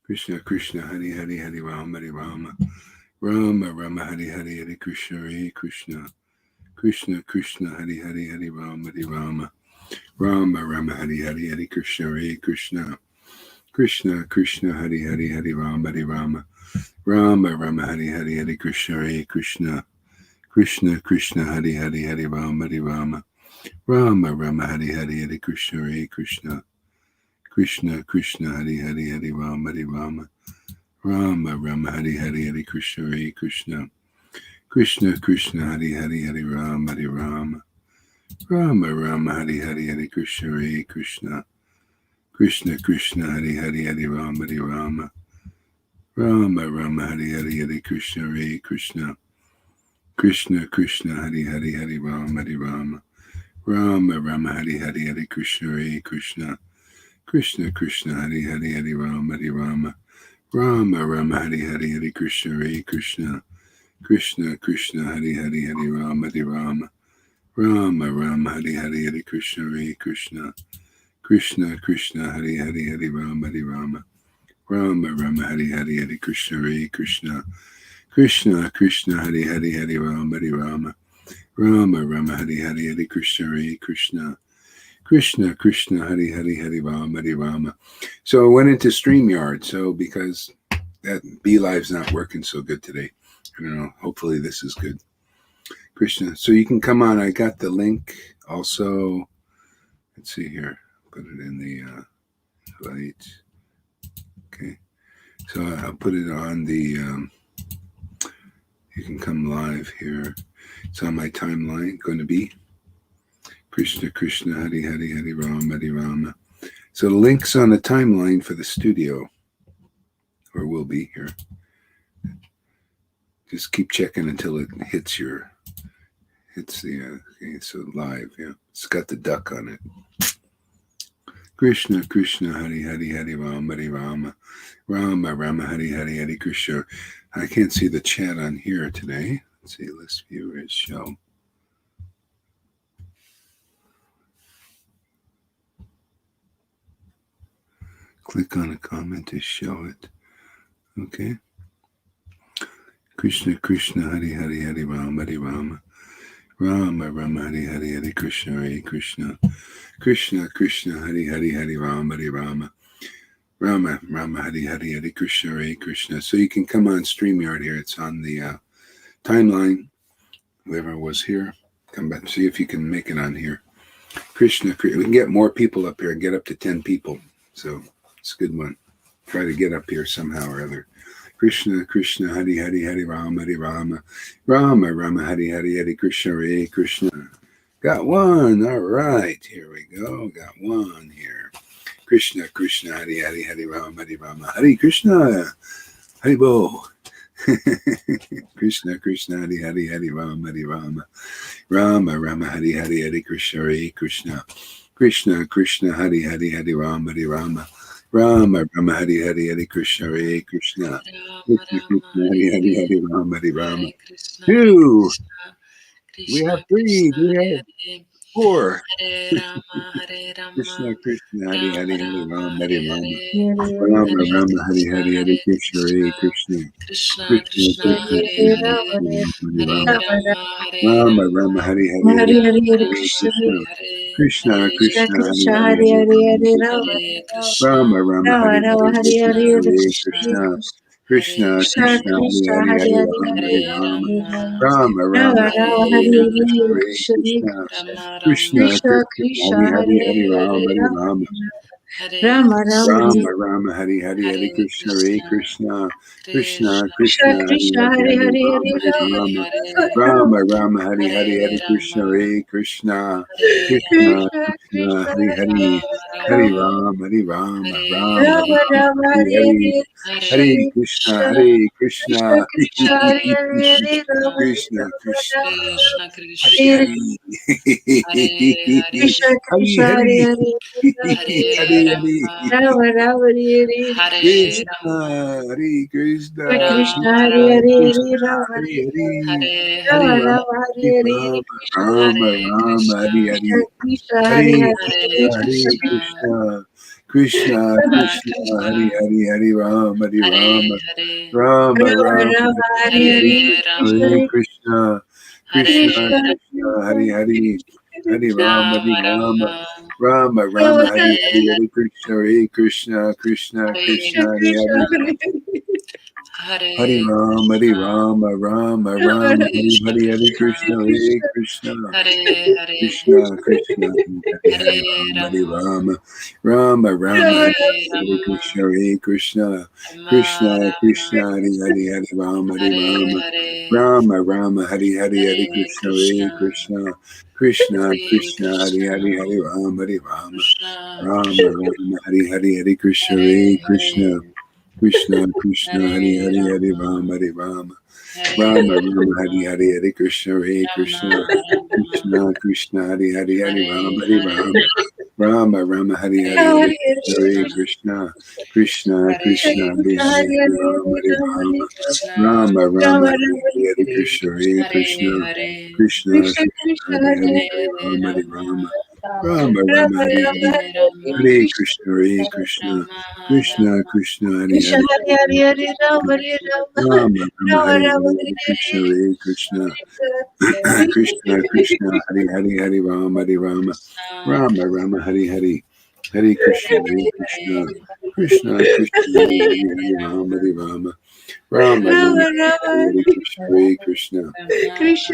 Krishna Krishna Hari Hari Hari Rama Hari Rama Rama Rama Hari Hari Hari Krishna Hare Krishna Krishna Krishna Hari Hari Hari Rama Hari Rama Rama Rama Hari Hari Hari Krishna Hare Krishna Krishna Krishna Hari Hari Hari Rama Hari Rama Rama Rama Hari Hari Hari Krishna Hare Krishna Krishna Krishna Hari Hari Hari Rama Hari Rama Rama Rama Hari Hari Hari Krishna Hare Krishna Krishna Krishna Hari Hari Hari Rama Hari Rama Rama Rama Hari Hari Hari Krishna Hare Krishna Krishna Krishna Hari Hari Hari Rama Hari Rama Rama Rama Hari Hari Hari Krishna Hare Krishna Krishna Krishna Hari Hari Hari Rama Hari Rama Rama Rama Hari Hari Hari Krishna Hare Krishna Krishna Krishna Hari Hari Hari Rama Hari Rama Rama Rama Hari Hari Hari Krishna Hare Krishna Krishna Krishna Hari Hari Hari Rama Hari Rama Rama Rama Hari Hari Hari Krishna Hare Krishna Krishna Krishna Hari Hari Hari Rama Hari Rama Rama Rama Hari Hari Hari Krishna Hare Krishna Krishna Krishna Hari Hari Hari Rama Hari Rama Rama Rama Hari Hari Hari Krishna Hare Krishna Krishna Krishna Hari Hari Hari Rama Hari Rama Rama Rama Hari Hari Hari Krishna Hare Krishna Krishna Krishna Hari Hari Hari Rama Hari Rama. So I went into StreamYard. So because that BeLive's not working so good today, I don't know. Hopefully this is good. Krishna. So you can come on. I got the link also. Let's see here. Put it in the light. Okay. So I'll put it on the. You can come live here. It's on my timeline. Going to be Krishna Krishna Hari Hari Hari Rama Hari Rama. So the link's on the timeline for the studio, or will be here. Just keep checking until it hits the okay, so live, yeah. It's got the duck on it. Krishna Krishna Hari Hari Hari Rama Hari Rama Rama Rama Hari Hari Hari Krishna. I can't see the chat on here today. Let's see, list viewers show. Click on a comment to show it. Okay. Krishna Krishna Hari Hari Hari Rama Hari Rama Rama Rama Hari Hari Hari Krishna Hare Krishna Krishna Krishna Hari Hari Hari Rama Hari Rama Rama Rama Hari Hari Hari Krishna Hare Krishna. So you can come on StreamYard here. It's on the timeline. Whoever was here, come back and see if you can make it on here. Krishna, we can get more people up here, get up to 10 people. So it's a good one. Try to get up here somehow or other. Krishna Krishna Hari Hari Hari Rama Hari Rama Rama Rama Hari Hari Hari Krishna Hare Krishna. Got one. All right. Here we go. Got one here. Krishna Krishna Hari Hari Hari Rama Hari Rama Hari Krishna Hari Bo. Krishna Krishna Hari Hari Hari Rama Hari Rama Rama Rama Hari Hari Hari Krishna Hare Krishna Krishna Krishna Hari Hari Hari Rama Hari Rama Rama Rama Hari Hari Hari Krishna Hare Krishna Krishna Krishna Hari Hari Hari Rama Hari Rama. Two. We have three. We have four. Krishna Krishna Hari Hari Hari Rama Hari Rama Rama Rama Hari Hari Hari Krishna Hare Krishna Krishna Krishna Hari Rama Rama Rama Hari Hari Hari Krishna Krishna Krishna Hari Hari Hari Rama Rama Hari Hari Krishna Krishna Krishna Hari Hari Hari Rama Rama Hari Krishna Krishna Krishna Hari Hari Rama Rama Rama Hari Hari Hari Krishna Hare Krishna Krishna Krishna Hari Hari Rama Rama Hari Hari Hari Krishna Hare Krishna Krishna Krishna Hari Hari Hari Ram, Hari Ram, Ram, Rama Rama Hari Hare Hari, Hare Hare Krishna, Hare Krishna, Krishna Krishna Hare Hare Rama Krishna Krishna, Rama Hari Hare Hari, Krishna Hari Krishna Hari, Hare Hare Hari Hari, Rama Rama Hare Krishna, Hare Krishna, Krishna Krishna Hare Hare Krishna, Rama Hare Hari, Hari Rama Ram, Rama Hari Hare Hare Ram, Krishna Ram Ram, Hari Hari. Krishna Krishna Hare Hare Krishna, Hare Hare Krishna Krishna, Krishna Krishna, Hare Hare, Hare Ram, Hare Ram, Ram Rama Ram, Rama Hare Hare Hare Hare Krishna, Krishna Hare Krishna, Krishna Krishna Krishna, Hare Hare, Hare Ram, Hare Ram, Rama Rama, Rama Hare Hare, Hare Krishna, Hare Krishna, Krishna Krishna, Hare Krishna Hare. Hare Ram, Hare Ram, Rama Ram, Hare Hare, Hare Krishna, Hare Krishna, Krishna Krishna, Hare Hare Ram, Hare Ram, Rama Rama, Hare Hare Krishna, Hare Krishna, Krishna Krishna, Hare Hare, Hare Ram, Hare Rama, Rama Rama, Hare Hare, Hare Krishna, Hare Krishna, Krishna Krishna, Hare Hare, Hare Ram, Hare Rama, Rama Rama, Hare Hare, Hare Krishna, Hare Krishna, Krishna Krishna, Hare Hare, Hare Rama, Hare Rama, Rama Rama, Hare Hare, Hare Krishna, Hare Krishna, Krishna Krishna, Hare Hare, Hare Rama, Hare Rama, Rama Rama, Hare Hare, Hare Krishna, Hare Krishna, Krishna Krishna, Hare Hare, Hare Rama, Hare Rama, Rama Rama, Hare Hare, Hare Krishna, Hare Krishna, Krishna Krishna, Hare Hare, Hare Rama, Hare Rama, Rama Rama, Hare Hare, Hare Krishna, Hare Krishna, Krishna Krishna, Hare Hare, Rama Rama, Hare Hare, Hare Krishna, Hare Krishna, Krishna Krishna, Hare Hare, Hare Rama, Hare Rama, Rama Rama, Hare Hare, Hare Krishna, Hare Krishna, Krishna Krishna, Hare Hare, Hare Rama, Hare Rama, Rama Rama, Hare Hare, Hare Krishna, Hare Krishna,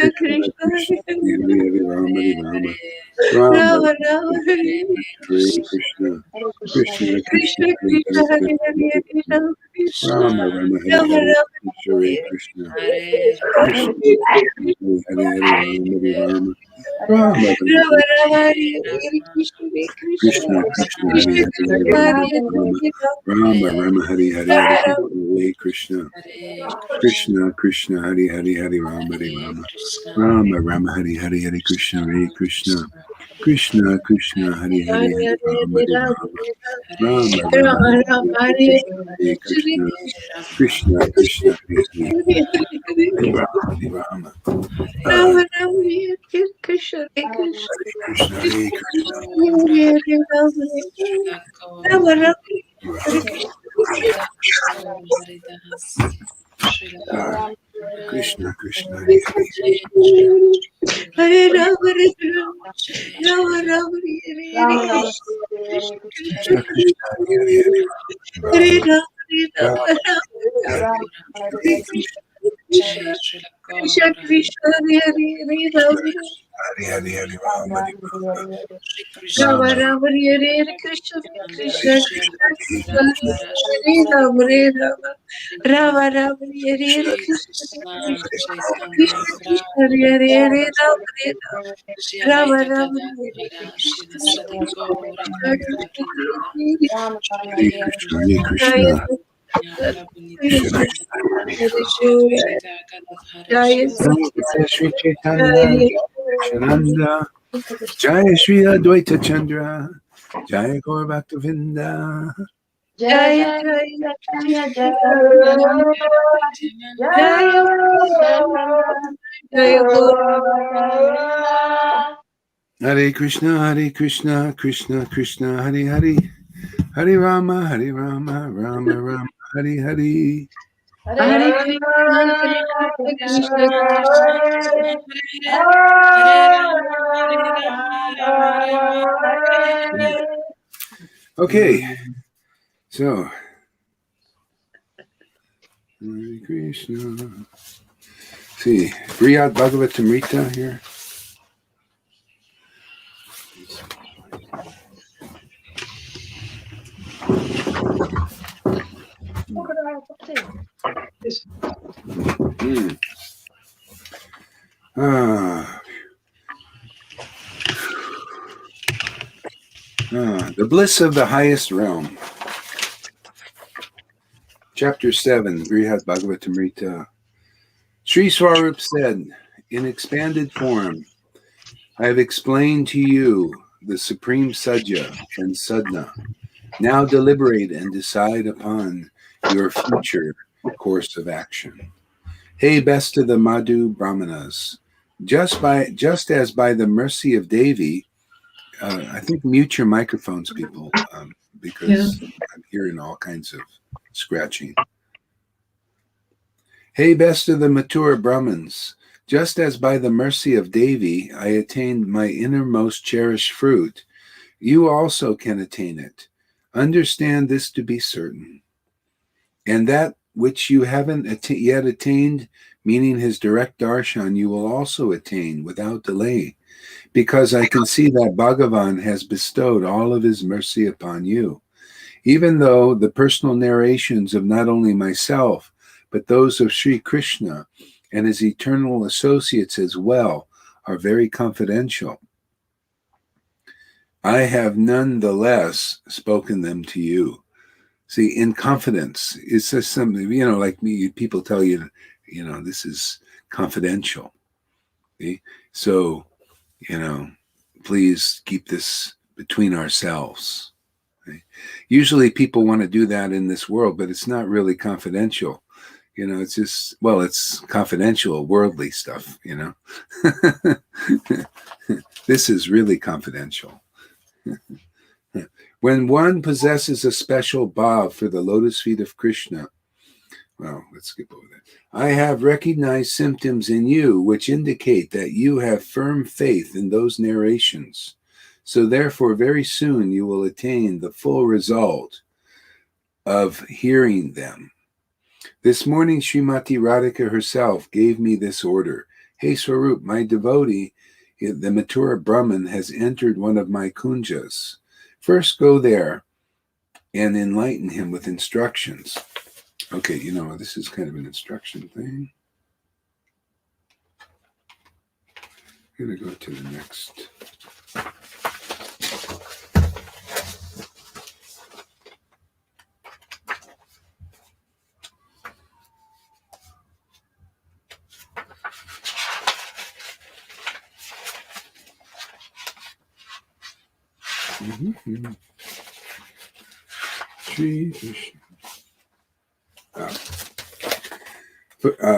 Krishna Krishna Krishna Krishna, Hare Hare, Hare Rama, Hare Rama, Rama Rama Rama, Rama Hare Hare Hare, Krishna, Krishna Krishna, Krishna Hare Krishna Hare, Hare Hare Hare Rama, Hare Krishna Rama Rama, Hare Rama Hare, Rama Krishna Hare Krishna, Krishna Krishna, Hare Hare, Rama Hare Rama, Rama Rama, Rama Rama Hare Hare Krishna Krishna Krishna Krishna, Hare Krishna Hare, Krishna Hare Hare Rama, Hare Rama Rama, Hare Hare, Hare Rama Krishna, Krishna Krishna, Hare Hare, Hare Rama, Rama Rama, Hare Hare, Hare Krishna, Hare Krishna, Krishna Krishna, Hare Hare, Hare Hare Rama, Hare Rama, Rama Rama, Rama Hare Rama Hare, Hare Hare Krishna, Hare Hare Krishna, Krishna Krishna, Hare Hare, Hare Krishna Rama, Hare Rama, Rama Hare Rama Hare Krishna Krishna Krishna, Hare Krishna, Hare Rama Rama Hare Krishna Krishna, Hare Hare, Hare Rama Hare Rama Rama Hare Krishna Krishna Krishna Krishna Krishna, Hare Hare, Hare Hare Rama, Rama Rama Rama Hare Hare, Krishna Krishna Krishna Krishna Hare Hare Rama Hare Hare, Hare Rama, Hare Rama Rama, Rama Hare Krishna Hare Krishna Krishna Krishna Hare Rama Hare Rama Rama Rama Hare Krishna Krishna Krishna Hare Hare Rama Hare Rama Rama Hare Krishna Krishna Hare Krishna, Hare Krishna. Krishna Krishna, Jaya Jai Shri Chaitanya, Krishnanda, Jai Shri Advaita Chandra, Jai Gaur Bhaktavinda. Jaya Jaya Jaya Jaya Hare Krishna, Hare Krishna, Krishna Krishna, Hare Hare, Hare Rama, Hare Rama, Rama Rama, Hare Hare. Hare Krishna Krishna Okay, so Hare Krishna. See, Brihad Bhagavatamrita here. Ah. The bliss of the highest realm. Chapter 7, Brihad Bhagavatamrita. Sri Swarup said, in expanded form, I have explained to you the supreme Sajja and Sadhana. Now deliberate and decide upon your future course of action. Hey, best of the Madhu Brahmanas, just as by the mercy of Devi, I think mute your microphones, people, because I'm hearing all kinds of scratching. Hey, best of the mature Brahmins, just as by the mercy of Devi I attained my innermost cherished fruit, you also can attain it. Understand this to be certain. And that which you haven't yet attained, meaning his direct darshan, you will also attain without delay, because I can see that Bhagavan has bestowed all of his mercy upon you. Even though the personal narrations of not only myself, but those of Sri Krishna and his eternal associates as well are very confidential, I have nonetheless spoken them to you. See, in confidence, it's just something, like me, people tell you, this is confidential. See? So, please keep this between ourselves. Okay? Usually people want to do that in this world, but it's not really confidential. It's just, it's confidential, worldly stuff, This is really confidential. When one possesses a special bhav for the lotus feet of Krishna, let's skip over that. I have recognized symptoms in you which indicate that you have firm faith in those narrations. So therefore, very soon you will attain the full result of hearing them. This morning, Srimati Radhika herself gave me this order. Hey, Swarup, my devotee, the mature Brahman, has entered one of my kunjas. First, go there and enlighten him with instructions. Okay, this is kind of an instruction thing. I'm going to go to the next.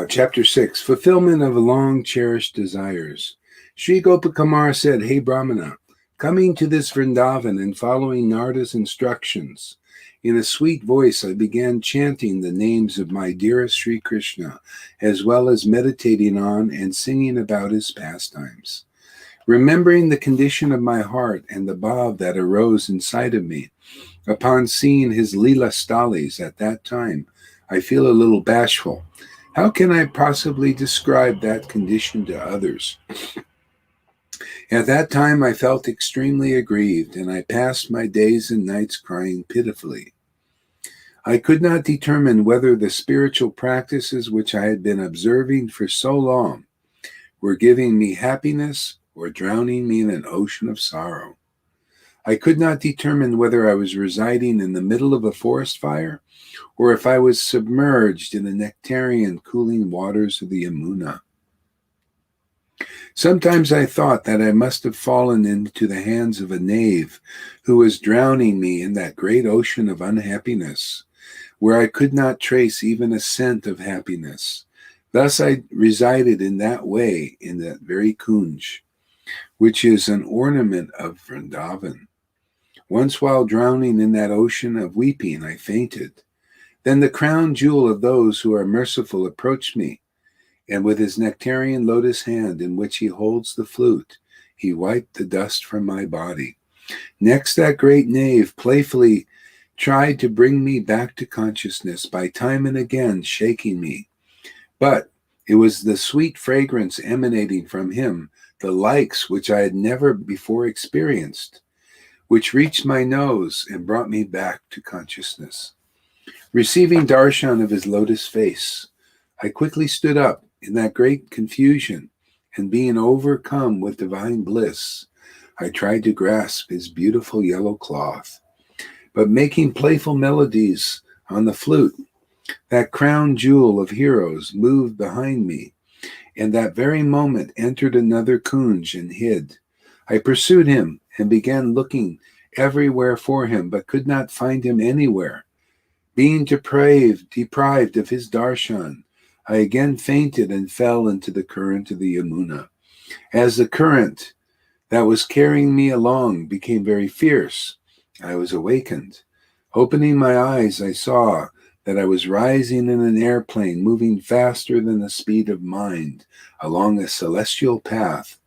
Chapter 6, Fulfillment of Long Cherished Desires. Sri Gopakumar said, Hey Brahmana, coming to this Vrindavan and following Narada's instructions, in a sweet voice I began chanting the names of my dearest Sri Krishna, as well as meditating on and singing about his pastimes. Remembering the condition of my heart and the bhav that arose inside of me, upon seeing his Leela Stalis at that time, I feel a little bashful. How can I possibly describe that condition to others? At that time, I felt extremely aggrieved, and I passed my days and nights crying pitifully. I could not determine whether the spiritual practices which I had been observing for so long were giving me happiness or drowning me in an ocean of sorrow. I could not determine whether I was residing in the middle of a forest fire or if I was submerged in the nectarian cooling waters of the Yamuna. Sometimes I thought that I must have fallen into the hands of a knave who was drowning me in that great ocean of unhappiness, where I could not trace even a scent of happiness. Thus I resided in that way in that very kunj, which is an ornament of Vrindavan. Once while drowning in that ocean of weeping, I fainted. Then the crown jewel of those who are merciful approached me, and with his nectarian lotus hand in which he holds the flute, he wiped the dust from my body. Next, that great knave playfully tried to bring me back to consciousness by time and again shaking me. But it was the sweet fragrance emanating from him, the likes which I had never before experienced, which reached my nose and brought me back to consciousness. Receiving darshan of his lotus face, I quickly stood up in that great confusion, and being overcome with divine bliss, I tried to grasp his beautiful yellow cloth, but making playful melodies on the flute, that crown jewel of heroes moved behind me. In that very moment entered another Kunj and hid. I pursued him and began looking everywhere for him, but could not find him anywhere. Being deprived of his darshan, I again fainted and fell into the current of the Yamuna. As the current that was carrying me along became very fierce, I was awakened. Opening my eyes, I saw that I was rising in an airplane moving faster than the speed of mind along a celestial path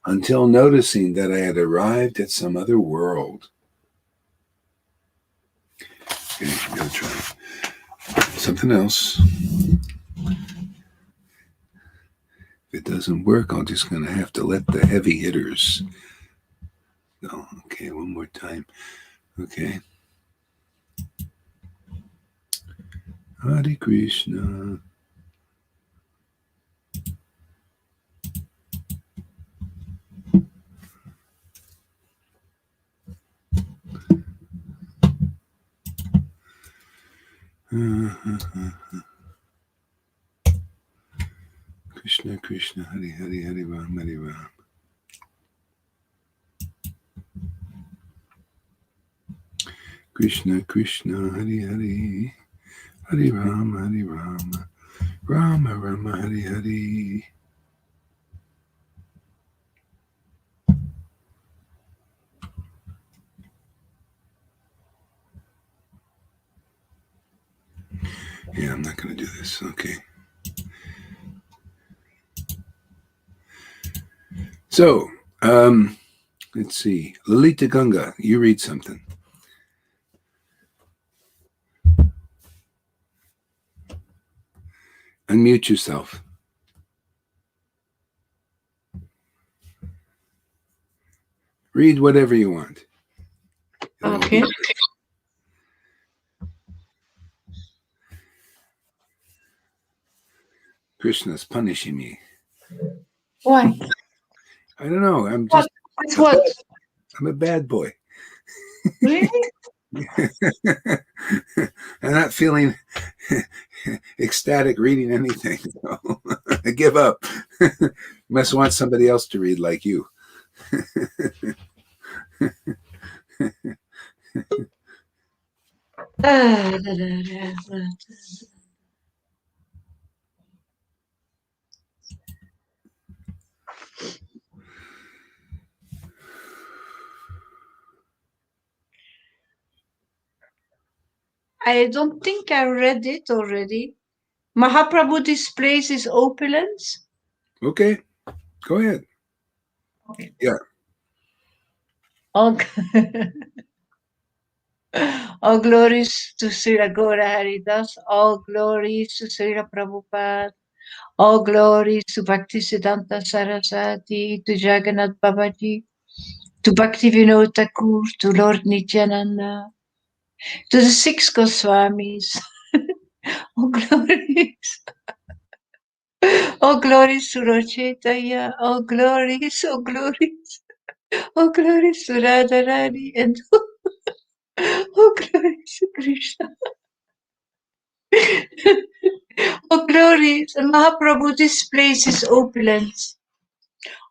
until noticing that I had arrived at some other world. Okay, I'm going to try something else. If it doesn't work, I'm just going to have to let the heavy hitters go. Okay, one more time. Okay. Hare Krishna. Krishna Krishna Hare Hare Hare Ram Hare Ram. Krishna Krishna Hare Hare Hare Ram Hare Ram Rama Rama Hare Hare. Yeah, I'm not going to do this. Okay. So, let's see. Lalita Ganga, you read something. Unmute yourself. Read whatever you want. Okay. Krishna's punishing me. Why? I don't know. I'm just. What? I'm a bad boy. Really? I'm not feeling ecstatic reading anything. So I give up. Must want somebody else to read like you. I don't think I read it already. Mahaprabhu displays his opulence. Okay, go ahead. Okay. Yeah. All, all glories to Srila Gaura Haridas. All glories to Srila Prabhupada. All glories to Bhaktisiddhanta Saraswati, to Jagannath Babaji, to Bhaktivinoda Thakur, to Lord Nityananda, to the six Goswamis. All glories. All glories to Lord Chaitanya. All glories, all glories. All glories to Radharani and all glories to Krishna. All glories. And Mahaprabhu displays his opulence.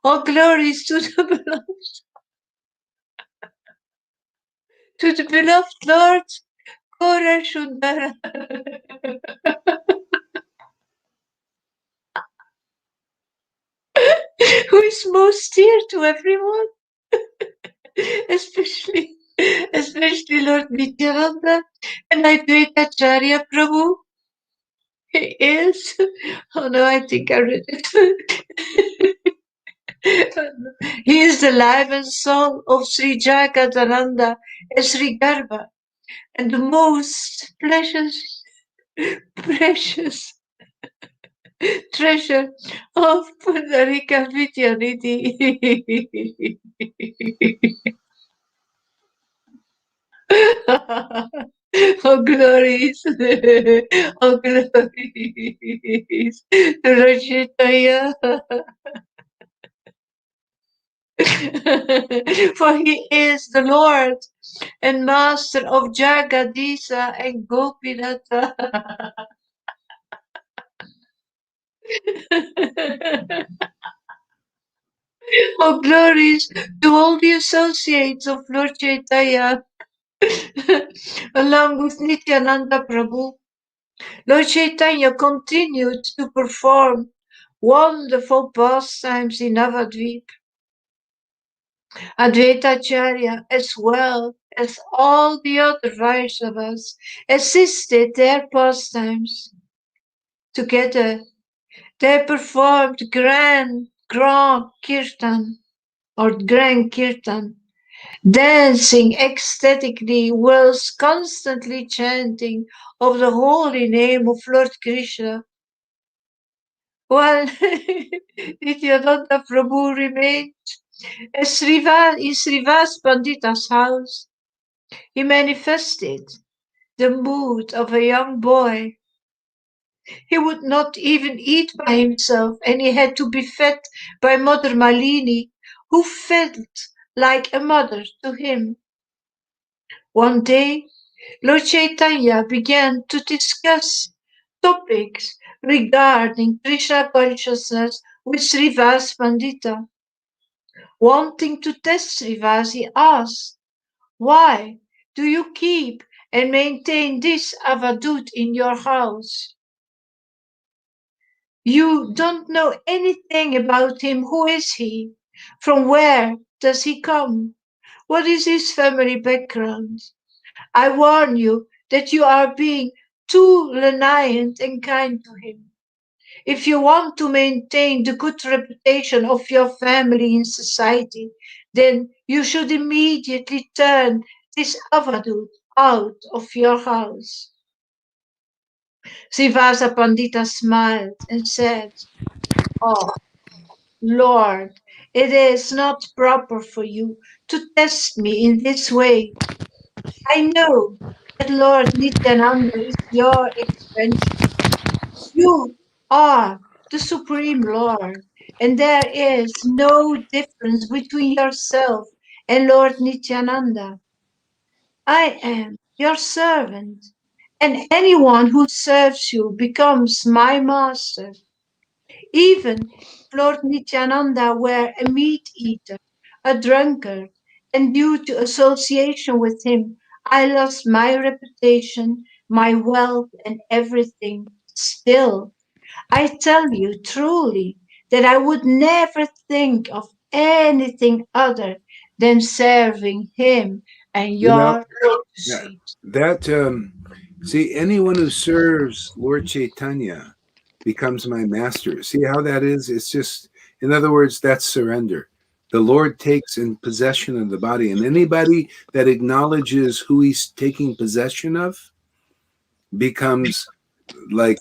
All glories to the beloved Lord Gaura Sundara. Who is most dear to everyone, especially Lord Nityananda and Advaita Acharya Prabhu. He is. Oh no, I think I read it. He is the life and soul of Sri Jagadananda and Sri Garba, and the most precious treasure of Pundarika Vidyanidhi. Oh glories, oh glories, Rajitaya. For he is the Lord and Master of Jagadisa and Gopinath. Oh, glories to all the associates of Lord Chaitanya, along with Nityananda Prabhu. Lord Chaitanya continued to perform wonderful pastimes in Navadvip. Advaitacharya, as well as all the other Vaishnavas, assisted their pastimes. Together, they performed grand kirtan, dancing ecstatically whilst constantly chanting of the holy name of Lord Krishna. While Nityananda Prabhu remained in Srivas Pandita's house, he manifested the mood of a young boy. He would not even eat by himself, and he had to be fed by Mother Malini, who felt like a mother to him. One day, Lord Chaitanya began to discuss topics regarding Krishna consciousness with Srivas Pandita. Wanting to test Srivas, he asked, "Why do you keep and maintain this avadut in your house? You don't know anything about him. Who is he? From where does he come? What is his family background? I warn you that you are being too lenient and kind to him. If you want to maintain the good reputation of your family in society, then you should immediately turn this avadut out of your house." Srivasa Pandita smiled and said, "Oh, Lord, it is not proper for you to test me in this way. I know that Lord Nityananda is your extension. You are the Supreme Lord, and there is no difference between yourself and Lord Nityananda. I am your servant, and anyone who serves you becomes my master. Even if Lord Nityananda were a meat eater, a drunkard, and due to association with him, I lost my reputation, my wealth, and everything. Still, I tell you truly that I would never think of anything other than serving him and You know, your lotus yeah, feet." that see, anyone who serves Lord Chaitanya becomes my master. See how that is? It's just, in other words, that's surrender. The Lord takes in possession of the body, and anybody that acknowledges who he's taking possession of becomes like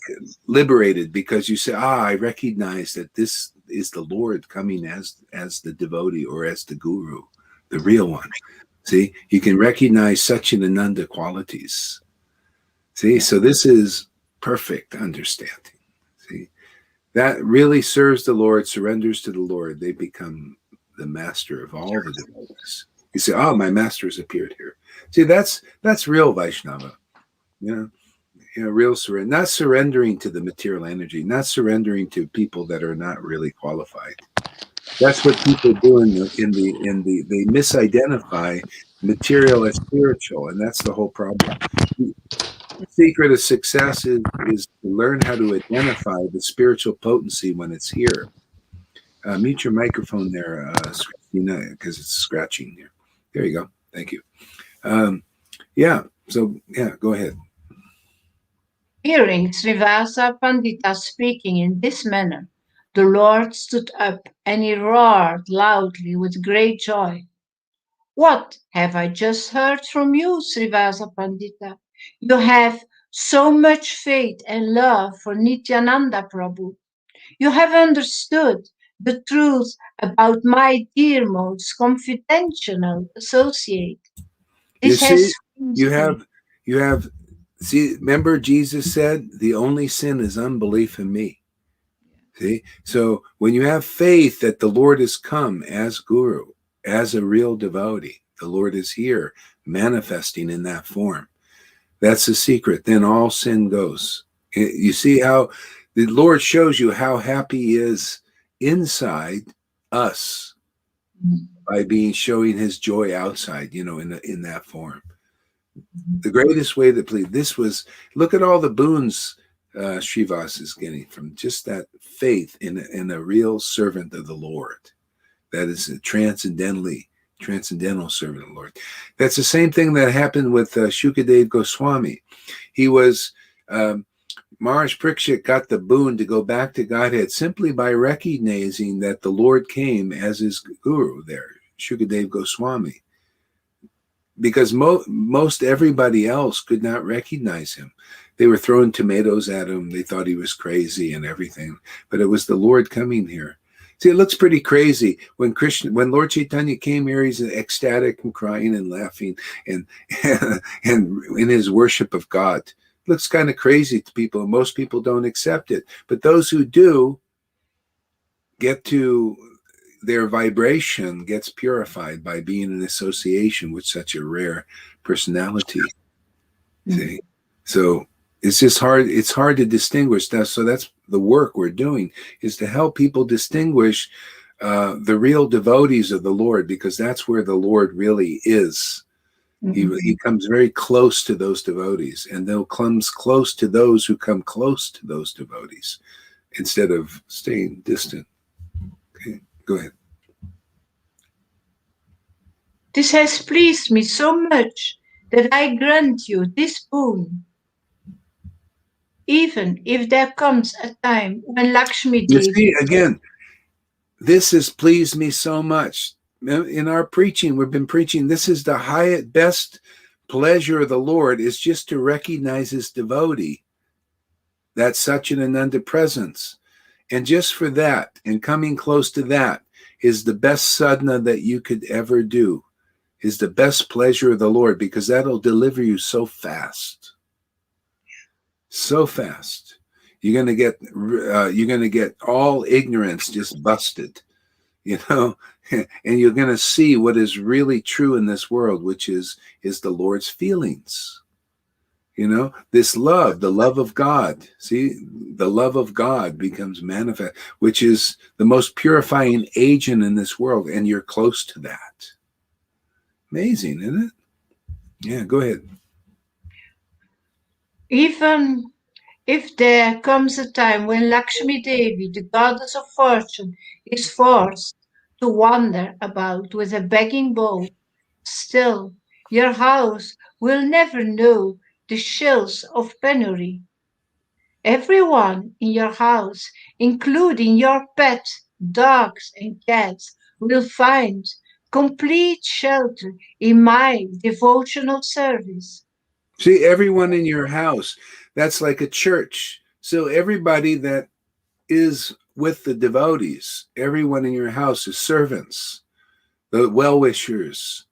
liberated, because you say, I recognize that this is the Lord coming as the devotee or as the guru, the real one. See, you can recognize Satchidananda qualities. See, so this is perfect understanding. See, that really serves the Lord, surrenders to the Lord. They become the master of all the devotees. You say, "Oh, my master has appeared here." See, that's real Vaishnava. You know, real surrender, not surrendering to the material energy, not surrendering to people that are not really qualified. That's what people do in the they misidentify material as spiritual, and that's the whole problem. The secret of success is to learn how to identify the spiritual potency when it's here. Mute your microphone there, because it's scratching here. There you go. Thank you. Yeah. So yeah, go ahead. Hearing Srivasa Pandita speaking in this manner, the Lord stood up and he roared loudly with great joy. "What have I just heard from you, Srivasa Pandita? You have so much faith and love for Nityananda Prabhu. You have understood the truth about my dear most confidential associate. You This has see, you pleased me." have you have see. Remember, Jesus said, "The only sin is unbelief in me." See? So when you have faith that the Lord has come as guru, as a real devotee, the Lord is here manifesting in that form. That's the secret. Then all sin goes. You see how the Lord shows you how happy he is inside us by showing his joy outside, in that form. The greatest way to please. This was, look at all the boons Srivas is getting from just that faith in a real servant of the Lord. That is a transcendental servant of the Lord. That's the same thing that happened with Shukadev Goswami. He was, Maharaj Parikshit got the boon to go back to Godhead simply by recognizing that the Lord came as his guru there, Shukadev Goswami. Because most everybody else could not recognize him. They were throwing tomatoes at him. They thought he was crazy and everything. But it was the Lord coming here. See, it looks pretty crazy when Lord Chaitanya came here. He's ecstatic and crying and laughing and in his worship of God. It looks kind of crazy to people. Most people don't accept it, but those who do get to. Their vibration gets purified by being in association with such a rare personality. See? So it's just hard. It's hard to distinguish that. So that's the work we're doing, is to help people distinguish the real devotees of the Lord, because that's where the Lord really is. He comes very close to those devotees, and they'll comes close to those who come close to those devotees instead of staying distant. Okay. Go ahead. This has pleased me so much that I grant you this boon. Even if there comes a time when Lakshmi Devi... You see, again, this has pleased me so much. In our preaching, we've been preaching, this is the highest, best pleasure of the Lord, is just to recognize his devotee, that Satchidananda presence. And just for that, and coming close to that, is the best sadhana that you could ever do, is the best pleasure of the Lord, because that'll deliver you so fast. So fast. You're going to get all ignorance just busted, and you're going to see what is really true in this world, which is the Lord's feelings. This love, the love of God. See, the love of God becomes manifest, which is the most purifying agent in this world, and you're close to that. Amazing, isn't it? Yeah, go ahead. Even if there comes a time when Lakshmi Devi, the goddess of fortune, is forced to wander about with a begging bowl, still your house will never know the chills of penury. Everyone in your house, including your pets, dogs and cats, will find complete shelter in my devotional service. See, everyone in your house, that's like a church. So everybody that is with the devotees, everyone in your house is servants. The well-wishers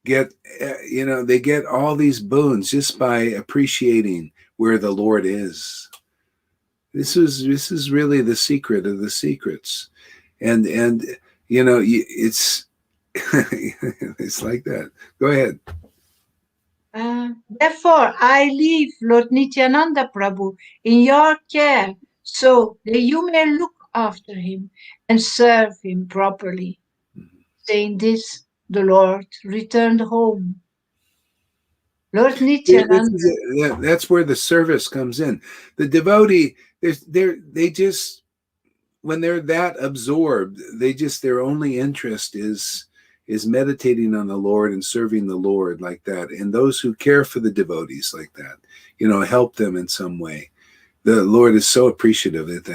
they get all these boons just by appreciating where the Lord is. This is really the secret of the secrets. And it's it's like that. Go ahead. Therefore, I leave Lord Nityananda Prabhu in your care so that you may look after him and serve him properly. Saying this, the Lord returned home. Lord Nityananda. That's where the service comes in. The devotee, they just, when they're that absorbed, their only interest is meditating on the Lord and serving the Lord like that. And those who care for the devotees like that, help them in some way. The Lord is so appreciative that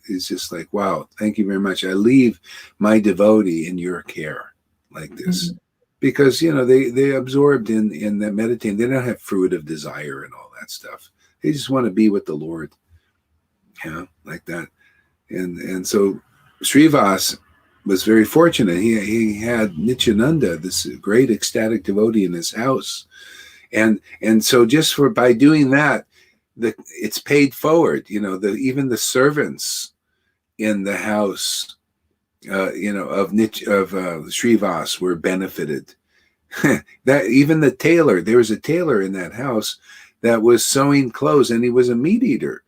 it's just like, wow, thank you very much. I leave my devotee in your care like this. Mm-hmm. Because, they absorbed in that meditating. They don't have fruit of desire and all that stuff. They just want to be with the Lord, like that. And so Srivas was very fortunate. He had Nityananda, this great ecstatic devotee, in his house. And so just by doing that, it's paid forward. Even the servants in the house, of Srivas were benefited. That even the tailor, there was a tailor in that house that was sewing clothes, and he was a meat eater.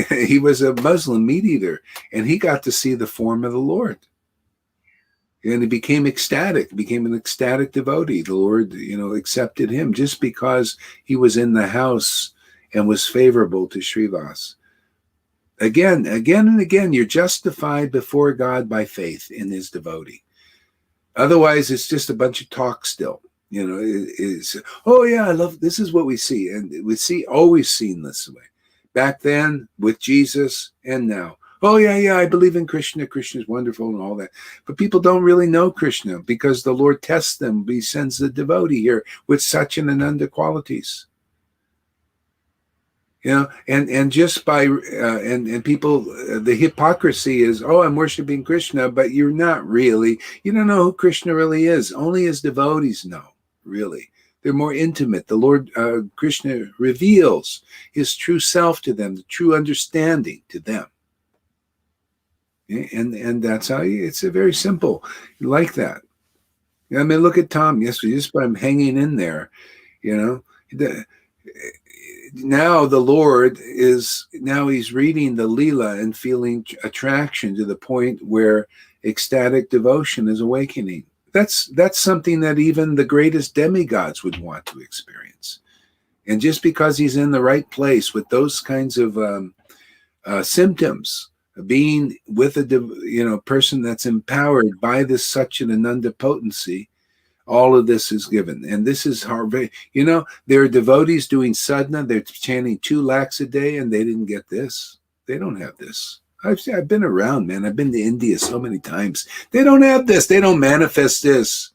He was a Muslim meat eater, and he got to see the form of the Lord. And he became ecstatic, became an ecstatic devotee. The Lord, accepted him just because he was in the house and was favorable to Srivas. Again and again, you're justified before God by faith in his devotee. Otherwise, it's just a bunch of talk still. Oh yeah, I love, this is what we see. And we always seen this way. Back then with Jesus and now. Oh yeah, I believe in Krishna. Krishna's wonderful and all that. But people don't really know Krishna because the Lord tests them. He sends the devotee here with such and ananda qualities. And just by and people, the hypocrisy is, oh, I'm worshiping Krishna, but you're not really. You don't know who Krishna really is. Only his devotees know, really. They're more intimate. The Lord Krishna reveals his true self to them, the true understanding to them. And that's how it's a very simple, like that. I mean, look at Tom yesterday, just by him hanging in there, now the Lord he's reading the Leela and feeling attraction to the point where ecstatic devotion is awakening. That's something that even the greatest demigods would want to experience. And just because he's in the right place with those kinds of symptoms, being with a person that's empowered by this Satchidananda potency, all of this is given. And this is hard. There are devotees doing sadhana. They're chanting 2 lakhs a day, and they didn't get this. They don't have this. I've been around, man. I've been to India so many times. They don't have this. They don't manifest this.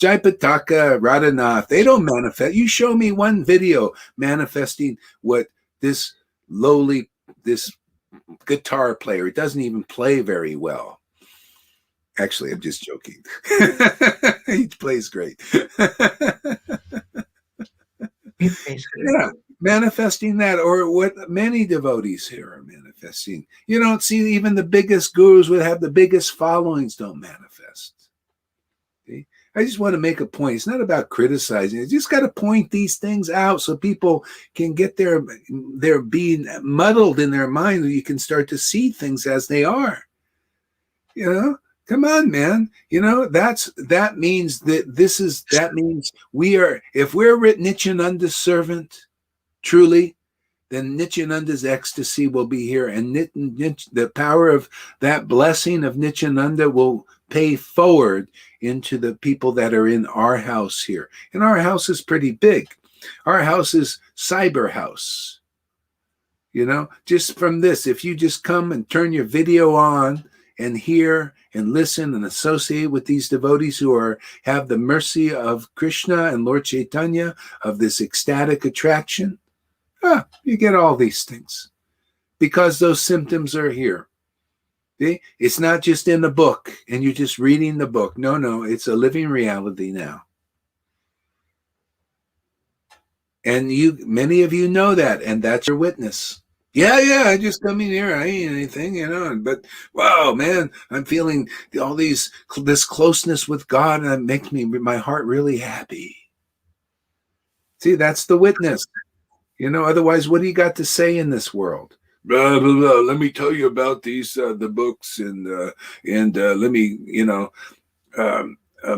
Jaipataka, Radhanath, they don't manifest. You show me one video manifesting what this guitar player, it doesn't even play very well. Actually, I'm just joking. He plays great. Yeah, manifesting that, or what many devotees here are manifesting. You don't see even the biggest gurus would have the biggest followings don't manifest. Okay? I just want to make a point. It's not about criticizing. You just got to point these things out so people can get their being muddled in their mind. You can start to see things as they are. Come on, man. That means we are, if we're Nityananda's servant, truly, then Nityananda's ecstasy will be here. And the power of that blessing of Nityananda will pay forward into the people that are in our house here. And our house is pretty big. Our house is cyber house. Just from this, if you just come and turn your video on and hear and listen and associate with these devotees who have the mercy of Krishna and Lord Chaitanya, of this ecstatic attraction, you get all these things because those symptoms are here. See? It's not just in the book and you're just reading the book. No, it's a living reality now. And many of you know that, and that's your witness. Yeah, I just come in here. I ain't anything, but wow, man, I'm feeling all this closeness with God, and it makes my heart really happy. See, that's the witness. Otherwise, what do you got to say in this world? Blah, blah, blah. Let me tell you about these, the books, and let me,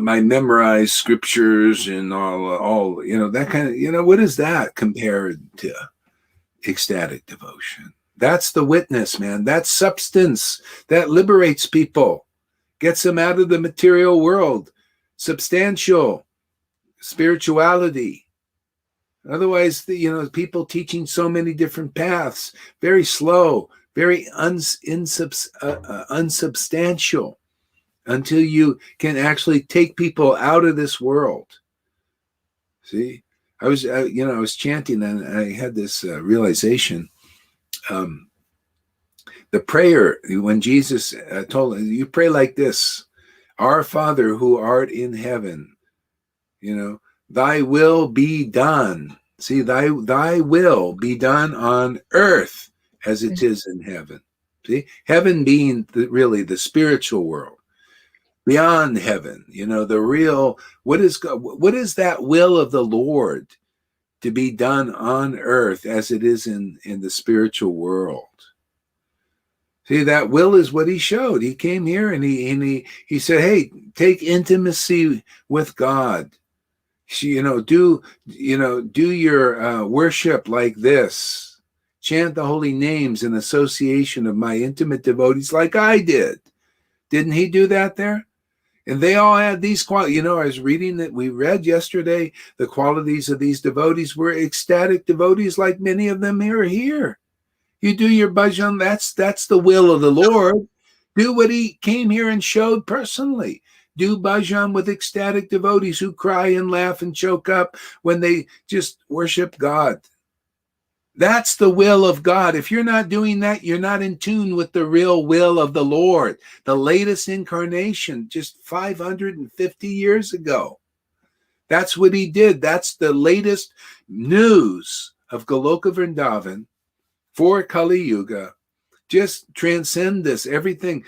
my memorized scriptures and all, that kind of, what is that compared to ecstatic devotion? That's the witness, man. That's substance that liberates people, gets them out of the material world, substantial spirituality. Otherwise, people teaching so many different paths, very slow, very unsubstantial, until you can actually take people out of this world. See, I was chanting, and I had this realization. The prayer, when Jesus told you pray like this: Our Father who art in heaven, thy will be done. See, thy will be done on earth as it is in heaven. See, heaven being really the spiritual world, beyond heaven. The real. What is God, what is that will of the Lord to be done on earth as it is in the spiritual world? See, that will is what he showed. He came here and he said, "Hey, take intimacy with God. Do your worship like this. Chant the holy names in association of my intimate devotees, like I did." Didn't he do that there? And they all had these qualities. I was reading that we read yesterday. The qualities of these devotees were ecstatic devotees, like many of them are here. You do your bhajan, that's the will of the Lord. Do what he came here and showed personally. Do bhajan with ecstatic devotees who cry and laugh and choke up when they just worship God. That's the will of God. If you're not doing that, you're not in tune with the real will of the Lord. The latest incarnation, just 550 years ago. That's what he did. That's the latest news of Goloka Vrindavan for Kali Yuga. Just transcend this, everything.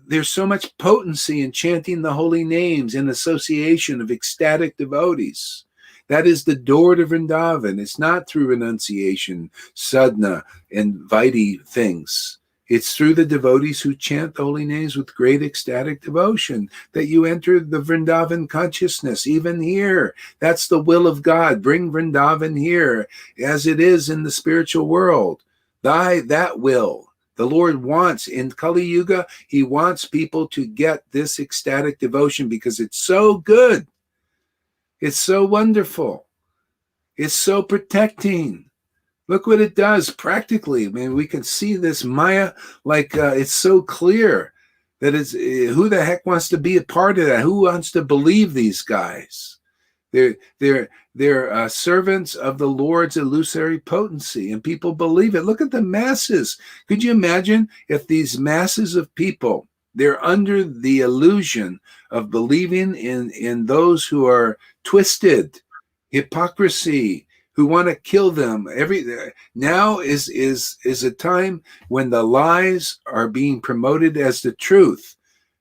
There's so much potency in chanting the holy names in association of ecstatic devotees. That is the door to Vrindavan. It's not through renunciation, sadhana, and Vaidhi things. It's through the devotees who chant the holy names with great ecstatic devotion that you enter the Vrindavan consciousness, even here. That's the will of God. Bring Vrindavan here as it is in the spiritual world. That will. The Lord wants, in Kali Yuga, he wants people to get this ecstatic devotion because it's so good. It's so wonderful. It's so protecting. Look what it does practically. I mean, we can see this Maya, like it's so clear that it's who the heck wants to be a part of that? Who wants to believe these guys? They're servants of the Lord's illusory potency, and people believe it. Look at the masses. Could you imagine if these masses of people, they're under the illusion of believing in those who are twisted, hypocrisy, who want to kill them. Now is a time when the lies are being promoted as the truth,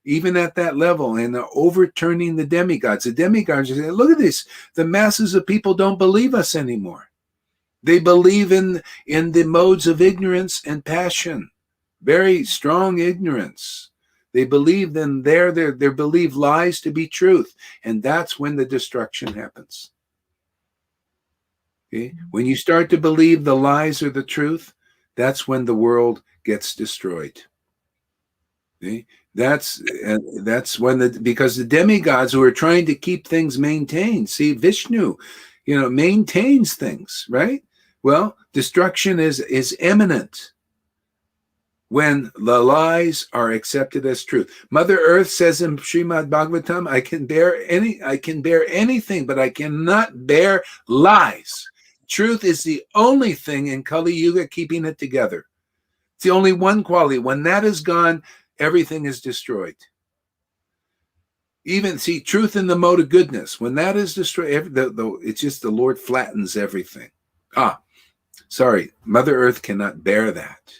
even at that level, and they're overturning the demigods. The demigods are saying, look at this. The masses of people don't believe us anymore. They believe in the modes of ignorance and passion, very strong ignorance. They believe then they believe lies to be truth, and that's when the destruction happens. Okay? When you start to believe the lies are the truth, that's when the world gets destroyed. Okay? That's when because the demigods who are trying to keep things maintained. See, Vishnu, maintains things, right? Well, destruction is imminent when the lies are accepted as truth. Mother Earth says in Srimad Bhagavatam, I can bear anything, but I cannot bear lies. Truth is the only thing in Kali Yuga keeping it together. It's the only one quality. When that is gone, everything is destroyed. Even see truth in the mode of goodness. When that is destroyed, it's just the Lord flattens everything. Sorry, Mother Earth cannot bear that.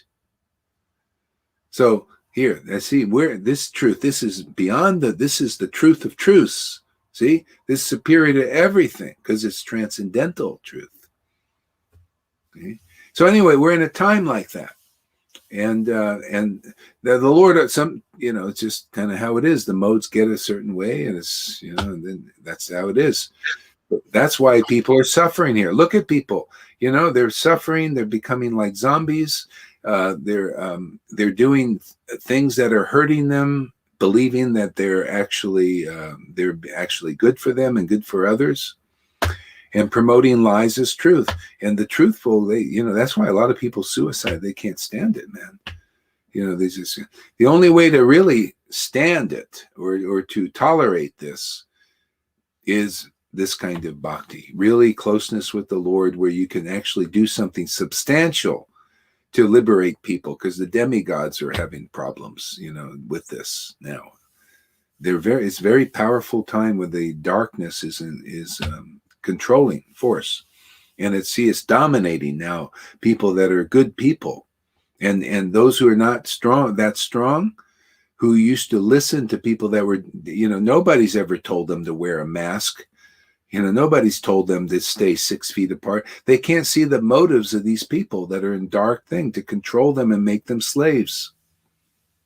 So here, let's see where this truth. This is beyond this is the truth of truths. See, this is superior to everything because it's transcendental truth. Okay? So anyway, we're in a time like that. And the Lord, it's just kind of how it is. The modes get a certain way, and it's and then that's how it is. That's why people are suffering here. Look at people. They're suffering. They're becoming like zombies. They're doing things that are hurting them, believing that they're actually good for them and good for others, and promoting lies as truth. And the truthful, that's why a lot of people suicide. They can't stand it, man. The only way to really stand it or to tolerate this is this kind of bhakti, really closeness with the Lord, where you can actually do something substantial to liberate people, because the demigods are having problems, with this now. It's a very powerful time where the darkness is controlling force, and it's dominating now people that are good people. And those who are not strong, who used to listen to people that were, nobody's ever told them to wear a mask. Nobody's told them to stay 6 feet apart. They can't see the motives of these people that are in dark thing to control them and make them slaves.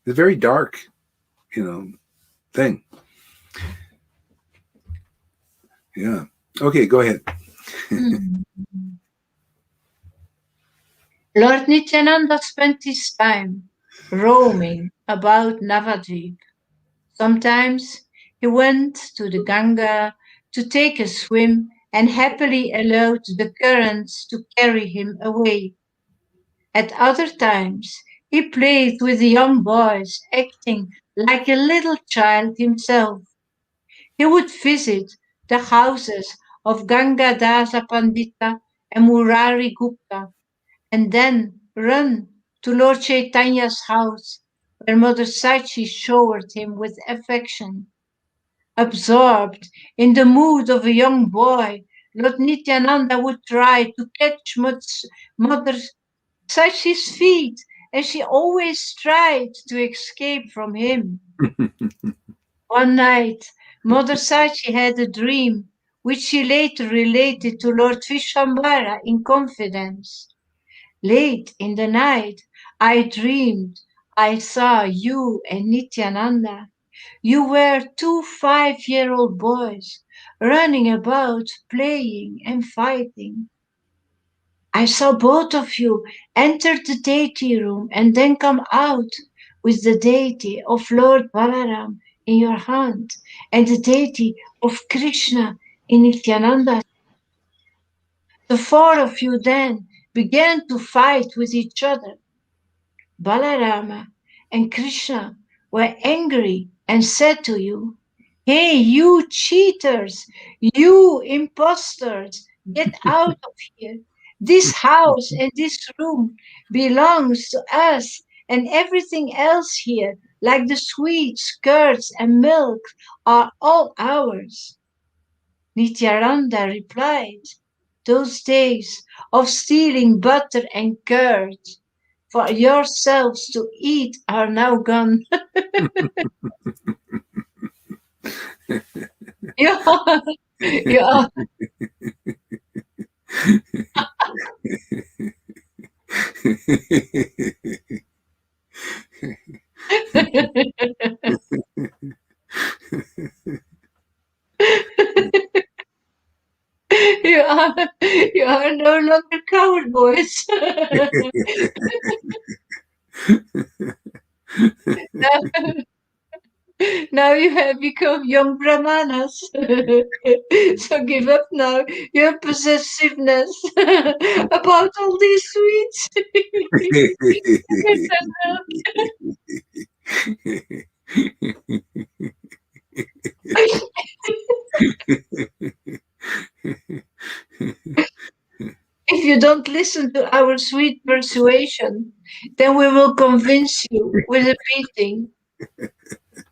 It's a very dark, thing. Yeah. Okay, go ahead. Lord Nityananda spent his time roaming about Navadvip. Sometimes he went to the Ganga to take a swim and happily allowed the currents to carry him away. At other times, he played with the young boys, acting like a little child himself. He would visit the houses of Gangadasa Pandita and Murari Gupta, and then run to Lord Chaitanya's house, where Mother Sachi showered him with affection. Absorbed in the mood of a young boy, Lord Nityananda would try to catch Mother Sachi's feet, and she always tried to escape from him. One night, Mother Sachi had a dream, which she later related to Lord Vishwambara in confidence. Late in the night, I dreamed I saw you and Nityananda. You were two 5-year-old boys running about, playing and fighting. I saw both of you enter the deity room and then come out with the deity of Lord Balaram in your hand and the deity of Krishna in Nityananda. The four of you then began to fight with each other. Balarama and Krishna were angry and said to you, "Hey, you cheaters, you impostors, get out of here. This house and this room belongs to us, and everything else here, like the sweets, curds, and milk, are all ours." Nityananda replied, "Those days of stealing butter and curds for yourselves to eat are now gone." Yeah, yeah. You are no longer cowboys. now, now you have become young brahmanas. So give up now your possessiveness about all these sweets. If you don't listen to our sweet persuasion, then we will convince you with a beating.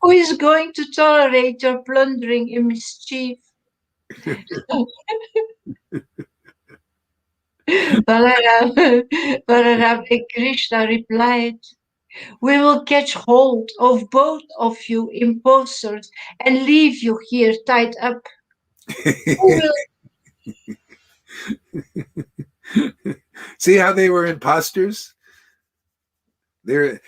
Who is going to tolerate your plundering and mischief? Balaram and Krishna replied, "We will catch hold of both of you impostors and leave you here tied up. Who will?" See how they were imposters? They're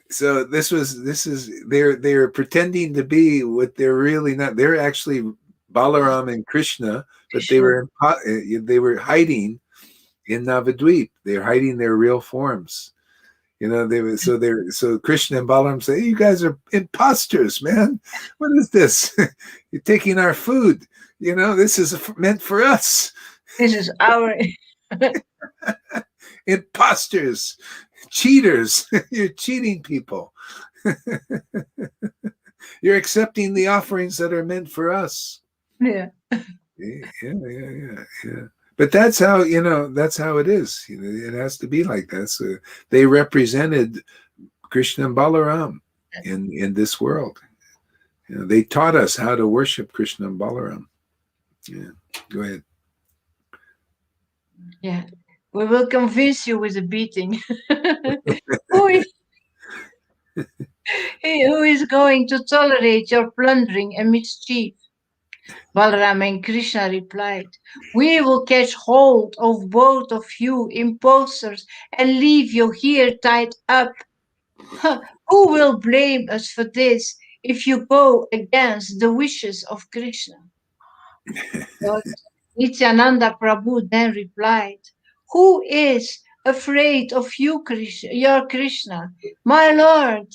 so this is they're pretending to be what they're really not. They're actually Balaram and Krishna, but they were hiding in Navadvip. They're hiding their real forms. So Krishna and Balaram say, "Hey, you guys are imposters, man. What is this? You're taking our food. This is meant for us." This is our Imposters, cheaters. You're cheating people. You're accepting the offerings that are meant for us. yeah. Yeah. But that's how it is. It has to be like that. So they represented Krishna and Balaram in this world. They taught us how to worship Krishna and Balaram. Yeah. Go ahead. Yeah. We will convince you with a beating. who, is, who is going to tolerate your plundering and mischief? Balaram and Krishna replied, we will catch hold of both of you impostors and leave you here tied up. Who will blame us for this if you go against the wishes of Krishna? But Nityananda Prabhu then replied, who is afraid of you, Krishna, your Krishna? My Lord,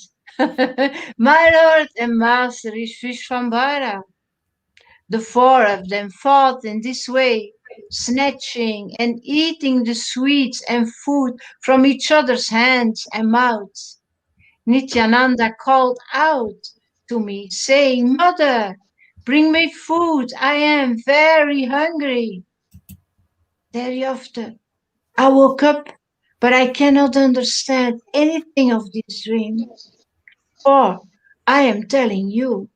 my Lord and Master is Vishvambara. The four of them fought in this way, snatching and eating the sweets and food from each other's hands and mouths. Nityananda called out to me, saying, Mother, bring me food. I am very hungry. Thereafter, I woke up, but I cannot understand anything of this dream, for I am telling you.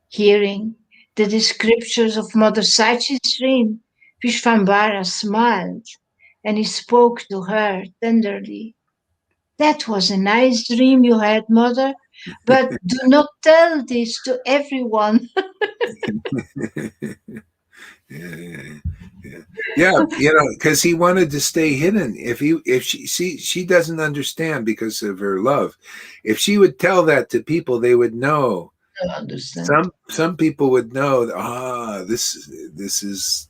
Hearing the descriptions of Mother Saichi's dream, Vishvambara smiled, and he spoke to her tenderly. That was a nice dream you had, Mother, but do not tell this to everyone. Yeah, because he wanted to stay hidden. If she doesn't understand because of her love. If she would tell that to people, they would know. I understand. Some people would know. This is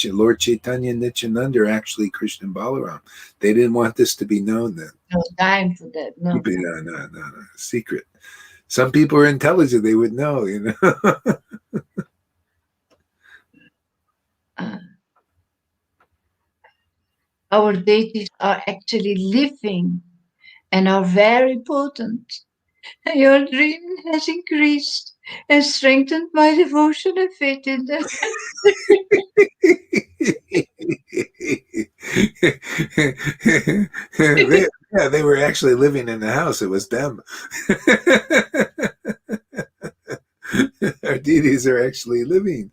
Lord Chaitanya Nityananda, actually Krishna and Balaram. They didn't want this to be known then. No time for that. No. No. Secret. Some people are intelligent; they would know. Our deities are actually living and are very potent. Your dream has increased and strengthened my devotion and faith in them. They were actually living in the house. It was them. Our deities are actually living.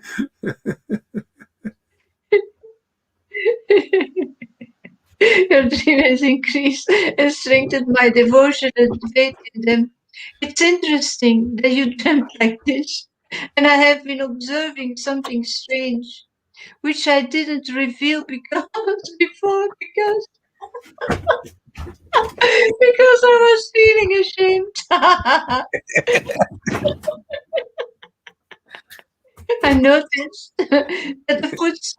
Your dream has increased and strengthened my devotion and faith in them. It's interesting that you dreamt like this, and I have been observing something strange, which I didn't reveal before because I was feeling ashamed. I noticed that the foods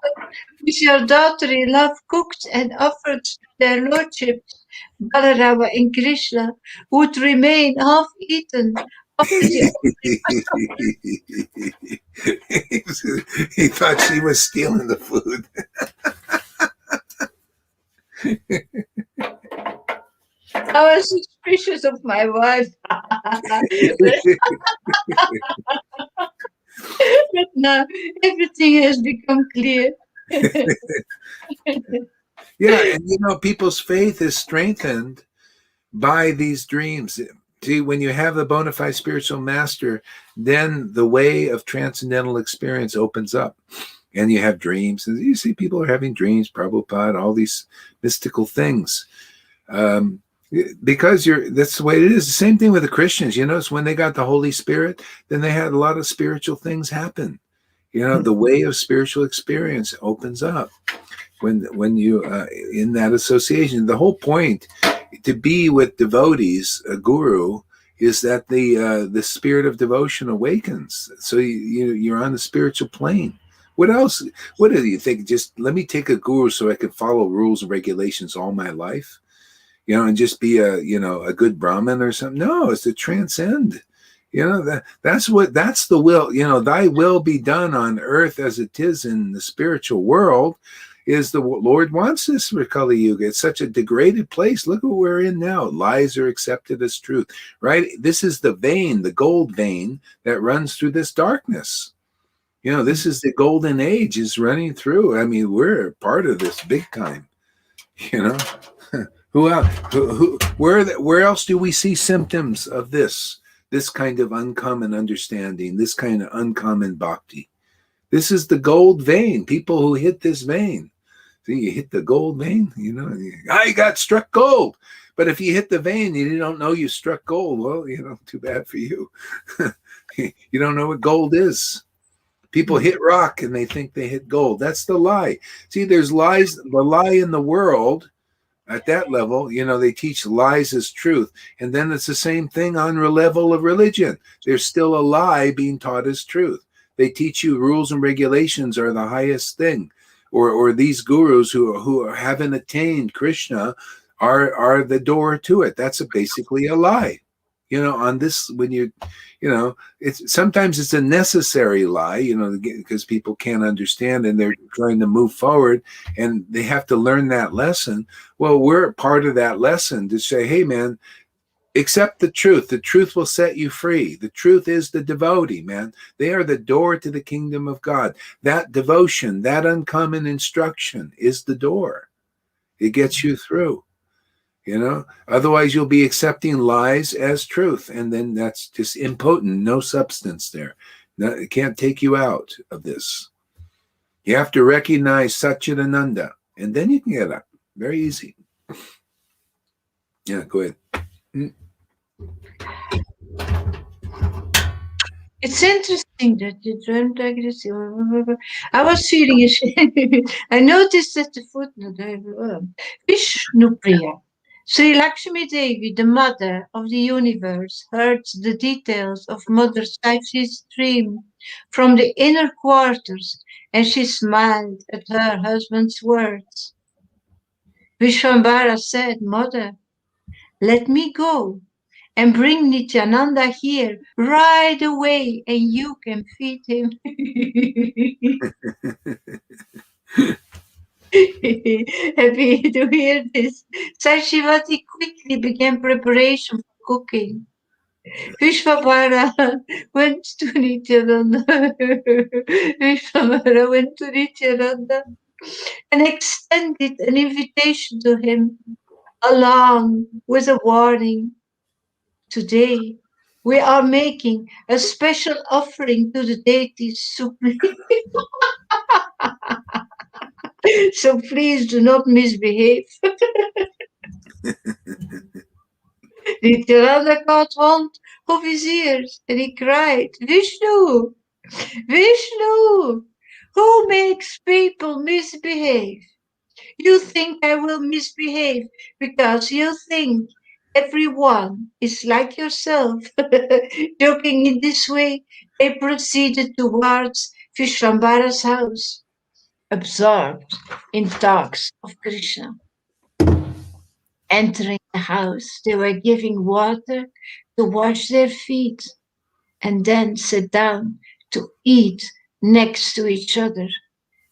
which your daughter-in-law cooked and offered to their lordships, Balarama and Krishna, would remain half-eaten after the He thought she was stealing the food. I was suspicious of my wife. But now everything has become clear. Yeah, and people's faith is strengthened by these dreams. See, when you have the bona fide spiritual master, then the way of transcendental experience opens up. And you have dreams. And you see people are having dreams, Prabhupada, all these mystical things. Because that's the way it is. The same thing with the Christians. It's when they got the Holy Spirit, then they had a lot of spiritual things happen. The way of spiritual experience opens up when you in that association. The whole point to be with devotees, a guru, is that the spirit of devotion awakens. So you're on the spiritual plane. What else? What do you think? Just let me take a guru so I can follow rules and regulations all my life, and just be a good Brahmin or something? No, it's to transcend. That's the will. Thy will be done on earth as it is in the spiritual world. Is the Lord wants this for Kali Yuga. It's such a degraded place. Look what we're in now. Lies are accepted as truth, right? This is the vein, the gold vein that runs through this darkness. This is the golden age is running through. I mean, we're part of this big time. Who else? Where else do we see symptoms of this kind of uncommon understanding, this kind of uncommon bhakti? This is the gold vein. People who hit this vein. See, you hit the gold vein, I got struck gold. But if you hit the vein, you don't know you struck gold. Well, too bad for you. You don't know what gold is. People hit rock and they think they hit gold. That's the lie. See, there's lies. The lie in the world at that level, they teach lies as truth. And then it's the same thing on the level of religion. There's still a lie being taught as truth. They teach you rules and regulations are the highest thing. Or these gurus who haven't attained Krishna are the door to it. That's basically a lie. On this, when it's sometimes it's a necessary lie, because people can't understand and they're trying to move forward and they have to learn that lesson. Well, we're part of that lesson to say, hey, man, accept the truth. The truth will set you free. The truth is the devotee, man. They are the door to the kingdom of God. That devotion, that uncommon instruction is the door. It gets you through. Otherwise you'll be accepting lies as truth, and then that's just impotent, no substance there. It can't take you out of this. You have to recognize Satchidananda, and then you can get up. Very easy. Yeah, go ahead. It's interesting that you dreamt like this. I was feeling ashamed. I noticed at the footnote, Vishnu Priya. Sri Lakshmi Devi, the mother of the universe, heard the details of Mother Saifi's dream from the inner quarters, and she smiled at her husband's words. Vishwambara said, Mother, let me go and bring Nityananda here right away, and you can feed him. Happy to hear this. Sashivati quickly began preparation for cooking. Vishwabara went to Nityananda. Vishwabara went to Nityananda and extended an invitation to him, along with a warning. Today, we are making a special offering to the deities supreme. So please do not misbehave. Nityananda caught hold of his ears and he cried, Vishnu, Vishnu, who makes people misbehave? You think I will misbehave because you think everyone is like yourself. Joking in this way, they proceeded towards Vishwambara's house, absorbed in talks of Krishna. Entering the house, they were giving water to wash their feet and then sit down to eat next to each other,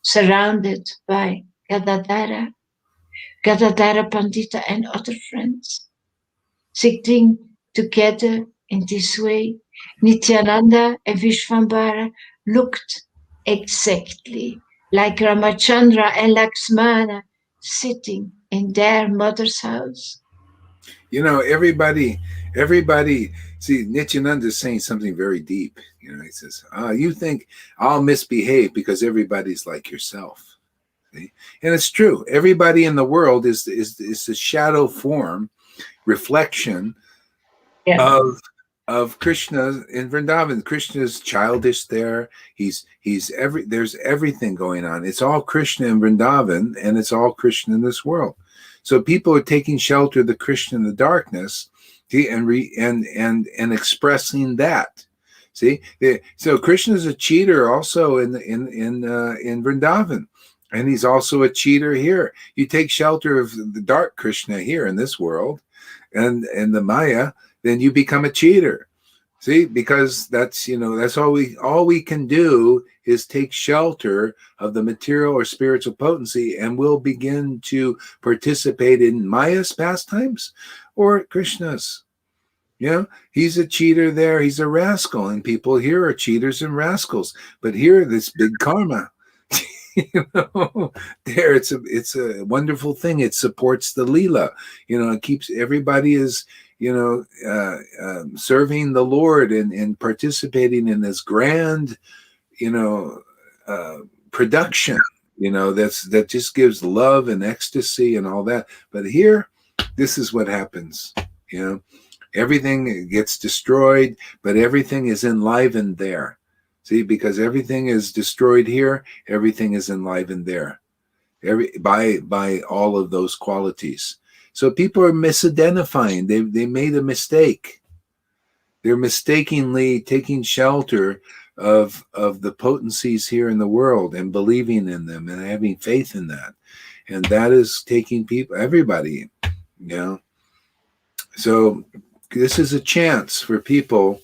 surrounded by Gadadhara Pandita, and other friends. Sitting together in this way, Nityananda and Vishwambara looked exactly like Ramachandra and Lakshmana sitting in their mother's house. Everybody, see, Nityananda is saying something very deep. He says, you think I'll misbehave because everybody's like yourself. See? And it's true. Everybody in the world is a shadow form, reflection of Krishna in Vrindavan. Krishna's childish there. There's everything going on. It's all Krishna in Vrindavan, and it's all Krishna in this world. So people are taking shelter of the Krishna in the darkness, and expressing that. See, so Krishna is a cheater also in Vrindavan, and he's also a cheater here. You take shelter of the dark Krishna here in this world, and the Maya, then you become a cheater. See, because that's all we can do is take shelter of the material or spiritual potency, and we'll begin to participate in Maya's pastimes or Krishna's. He's a cheater there. He's a rascal, and people here are cheaters and rascals. But here, this big karma, there it's a wonderful thing. It supports the Leela. It keeps everybody is serving the Lord and participating in this grand, production. that just gives love and ecstasy and all that. But here, this is what happens. Everything gets destroyed, but everything is enlivened there. See, because everything is destroyed here, everything is enlivened there. By all of those qualities. So people are misidentifying. They made a mistake. They're mistakenly taking shelter of the potencies here in the world and believing in them and having faith in that. And that is taking everybody. So this is a chance for people,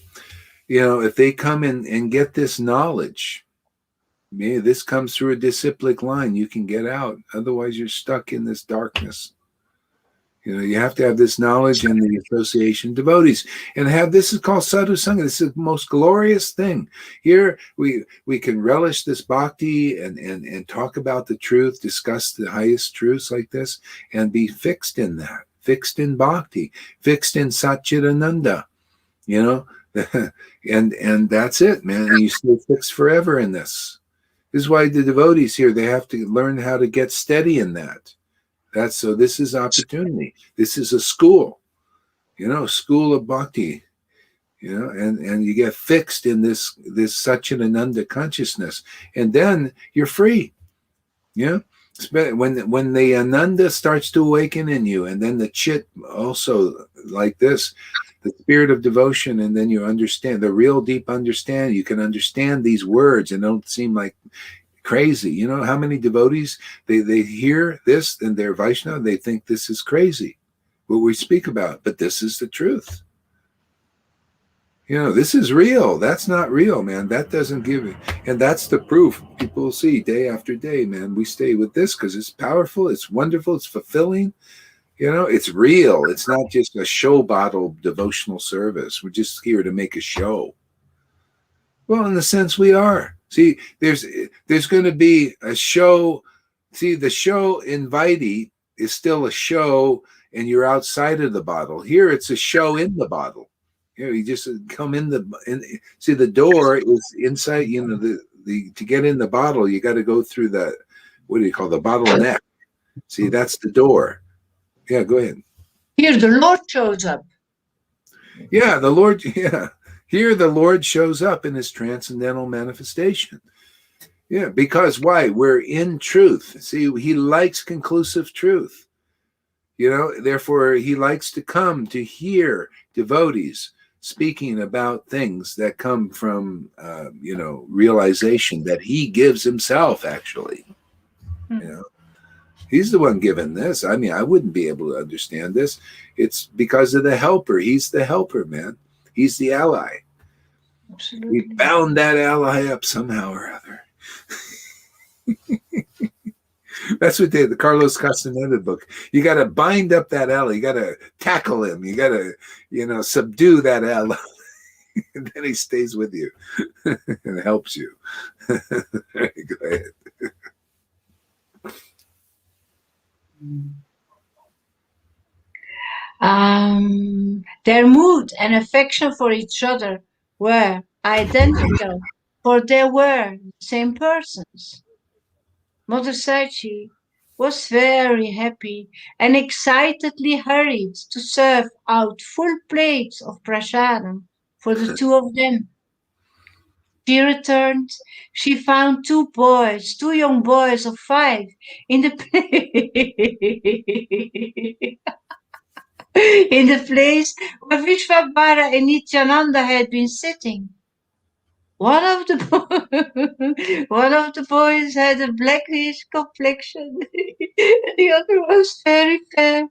if they come in and get this knowledge. This comes through a disciplic line. You can get out. Otherwise, you're stuck in this darkness. You have to have this knowledge and the association devotees, and have this is called sadhu sangha. This is the most glorious thing. Here we can relish this bhakti and talk about the truth, discuss the highest truths like this, and be fixed in that, fixed in bhakti, fixed in Satchidananda. And that's it, man. And you stay fixed forever in this. This is why the devotees here, they have to learn how to get steady in that. So this is opportunity. This is a school, school of bhakti, and you get fixed in this Satchidananda consciousness, and then you're free. When the Ananda starts to awaken in you, and then the Chit also like this, the spirit of devotion, and then you understand the real deep understanding. You can understand these words and don't seem like crazy. How many devotees they hear this and they're Vaishnava, they think this is crazy what we speak about, but this is the truth. This is real. That's not real, man. That doesn't give it. And that's the proof people will see day after day, man. We stay with this because it's powerful, it's wonderful, it's fulfilling. It's real. It's not just a show bottle devotional service. We're just here to make a show. Well, in a sense, we are. See, there's going to be a show. See, the show invitee is still a show, and you're outside of the bottle. Here, it's a show in the bottle. You just come in see, the door is inside. To get in the bottle, you got to go through the, what do you call the bottleneck? See, that's the door. Yeah, go ahead. Here, the Lord shows up. Yeah, the Lord. Yeah. Here, the Lord shows up in his transcendental manifestation. Yeah, because why? We're in truth. See, he likes conclusive truth. Therefore, he likes to come to hear devotees speaking about things that come from, realization that he gives himself, actually. He's the one giving this. I mean, I wouldn't be able to understand this. It's because of the helper. He's the helper, man. He's the ally. Absolutely. We bound that ally up somehow or other. That's what the Carlos Castaneda book. You got to bind up that ally. You got to tackle him. You got to, subdue that ally. And then he stays with you and helps you. Go ahead. Their mood and affection for each other were identical, for they were the same persons. Mother Sachi was very happy and excitedly hurried to serve out full plates of prasadam for the two of them. She returned. She found two young boys of 5, in the in the place where Vishvabhara and Nityananda had been sitting. One of the boys had a blackish complexion, and the other was very fair.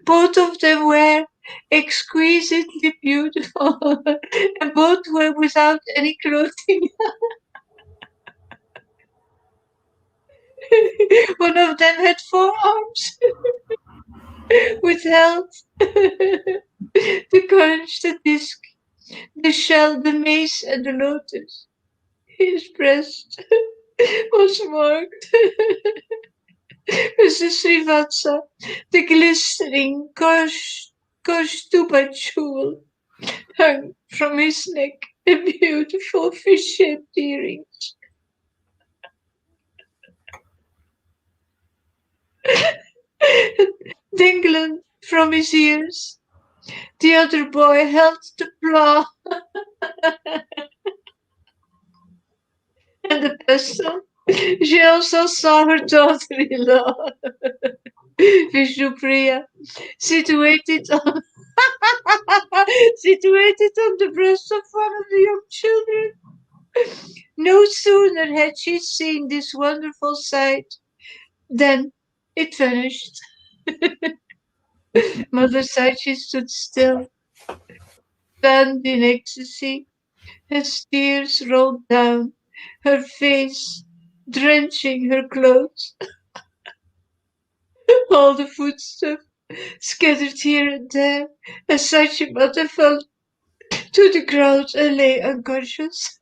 Both of them were exquisitely beautiful, and both were without any clothing. One of them had 4 arms with health, the conch, the disc, the shell, the mace, and the lotus. His breast was marked with the Srivatsa, the glistening Kaustuba jewel hung from his neck, the beautiful fish-shaped earrings. dangling from his ears. The other boy held the plough and the pestle. She also saw her daughter-in-law, Vishnupriya, situated on situated on the breast of one of the young children. No sooner had she seen this wonderful sight than it vanished. Mother Sachi stood still, stunned in ecstasy. As tears rolled down her face, drenching her clothes. All the foodstuff scattered here and there, as Sachi Mata fell to the ground and lay unconscious.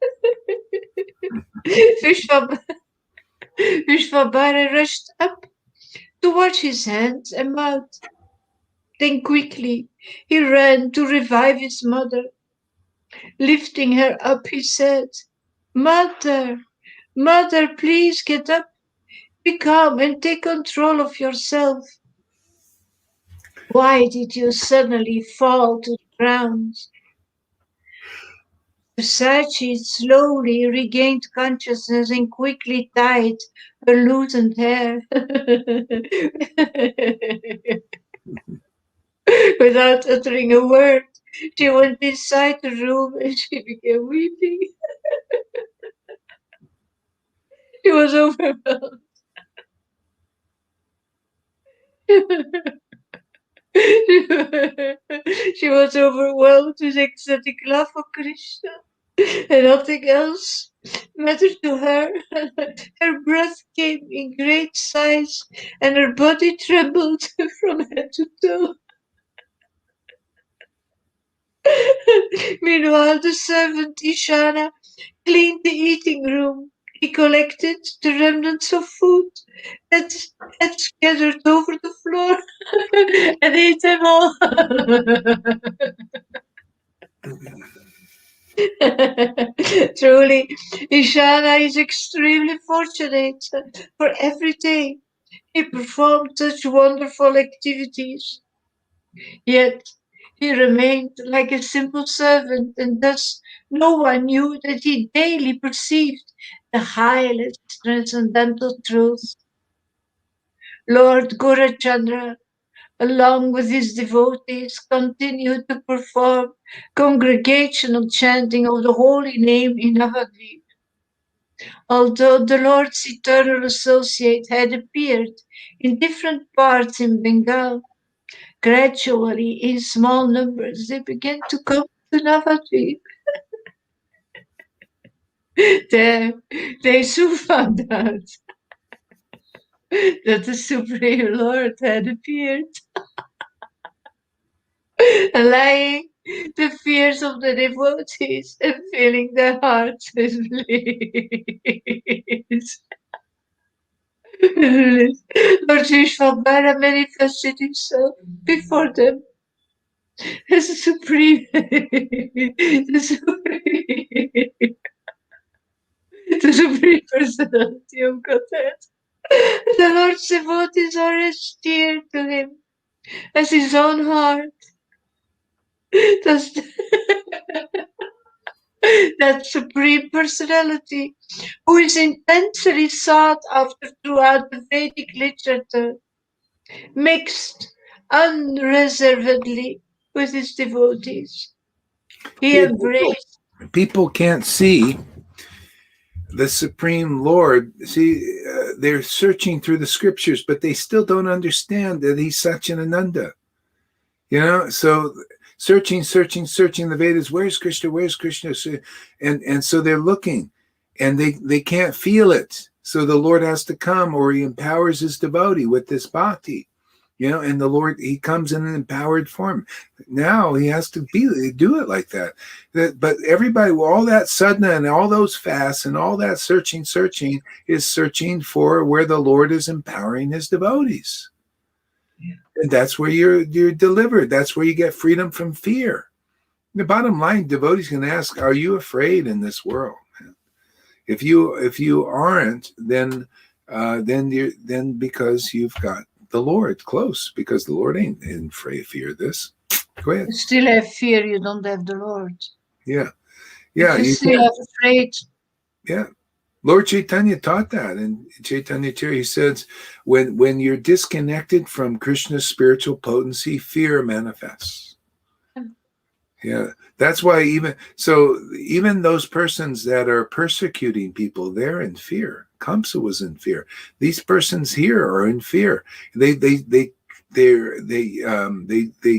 Vishvabhara rushed up to wash his hands and mouth. Then quickly he ran to revive his mother. Lifting her up, he said, Mother, Mother, please get up. Be calm and take control of yourself. Why did you suddenly fall to the ground? Sachi slowly regained consciousness and quickly tied her loosened hair. Without uttering a word, she went inside the room and she began weeping. She was overwhelmed. She was overwhelmed with ecstatic love for Krishna, and nothing else mattered to her. Her breath came in great sighs, and her body trembled from head to toe. Meanwhile, the servant Ishana cleaned the eating room. He collected the remnants of food that had scattered over the floor and ate them all. Truly, Ishana is extremely fortunate, for every day he performed such wonderful activities. Yet he remained like a simple servant, and thus no one knew that he daily perceived the highest transcendental truth. Lord Gurachandra, along with his devotees, continued to perform congregational chanting of the holy name in Navadvip. Although the Lord's eternal associate had appeared in different parts in Bengal, gradually, in small numbers, they began to come to Navadvip. There, they soon found out that the Supreme Lord had appeared, allaying the fears of the devotees and filling their hearts with bliss. Lord Vishwambara manifested himself before them as the supreme, the supreme personality of Godhead. The Lord's devotees are as dear to him as his own heart. Thus, that supreme personality, who is intensely sought after throughout the Vedic literature, mixed unreservedly with his devotees. He embraced. People can't see the Supreme Lord. See, they're searching through the scriptures, but they still don't understand that he's Satchidananda. So searching the Vedas. Where's Krishna? Where's Krishna? And so they're looking, and they can't feel it. So the Lord has to come, or he empowers his devotee with this bhakti. And the Lord, he comes in an empowered form. Now he has to do it like that. But everybody, all that sadhana and all those fasts and all that searching is searching for where the Lord is empowering his devotees. Yeah. And that's where you're delivered. That's where you get freedom from fear. The bottom line, devotees can ask, are you afraid in this world? If you aren't, then because you've got the Lord close, because the Lord ain't in fear of this. Go ahead. You still have fear, you don't have the Lord. Yeah. If you still are afraid. Yeah. Lord Chaitanya taught that in Chaitanya Chari. He says, when you're disconnected from Krishna's spiritual potency, fear manifests. Yeah. That's why even those persons that are persecuting people, they're in fear. Kamsa was in fear. These persons here are in fear. They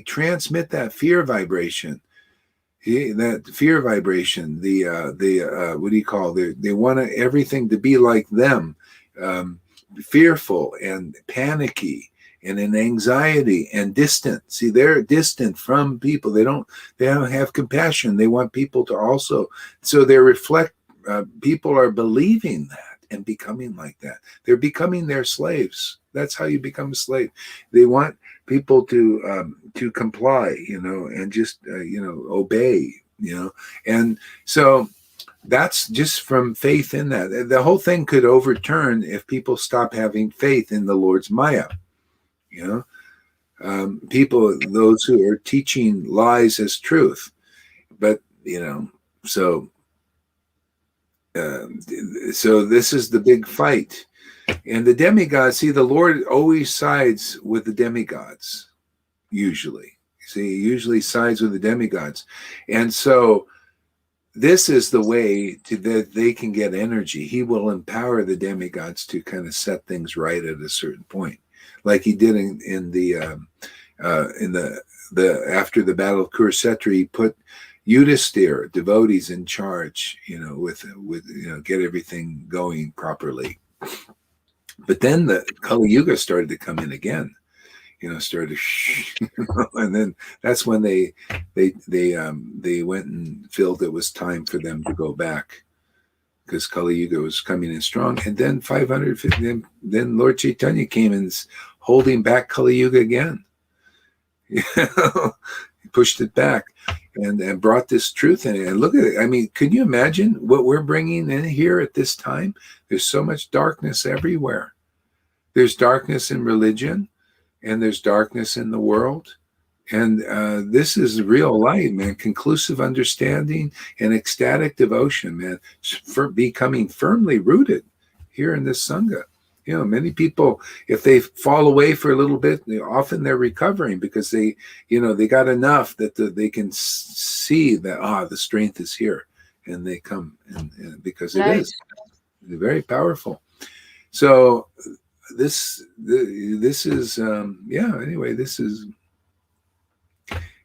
transmit that fear vibration. That fear vibration, what do you call it? They want everything to be like them, fearful and panicky and in anxiety and distant. See, they're distant from people. They don't have compassion. They want people to also, so they reflect, people are believing that and becoming like that. They're becoming their slaves. That's how you become a slave. They want people to comply, and just obey, and so that's just from faith in that. The whole thing could overturn if people stop having faith in the Lord's Maya. People, those who are teaching lies as truth, but so this is the big fight. And the demigods, see, the Lord always sides with the demigods, usually. See, he usually sides with the demigods. And so this is the way that they can get energy. He will empower the demigods to kind of set things right at a certain point, like he did in the after the Battle of Kurukshetra. He put Yudhisthira, devotees, in charge, with get everything going properly. But then the Kali Yuga started to come in again, started, and then that's when they went and felt it was time for them to go back, because Kali Yuga was coming in strong. And then 550, then Lord Chaitanya came and holding back Kali Yuga again. He pushed it back and brought this truth in it. And look at it. I mean, can you imagine what we're bringing in here at this time? There's so much darkness everywhere. There's darkness in religion, and there's darkness in the world. And this is real light, man. Conclusive understanding and ecstatic devotion, man. For becoming firmly rooted here in this Sangha. Many people, if they fall away for a little bit, often they're recovering because they got enough that they can see that, the strength is here. And they come, and because it is very powerful. So this is anyway, this is,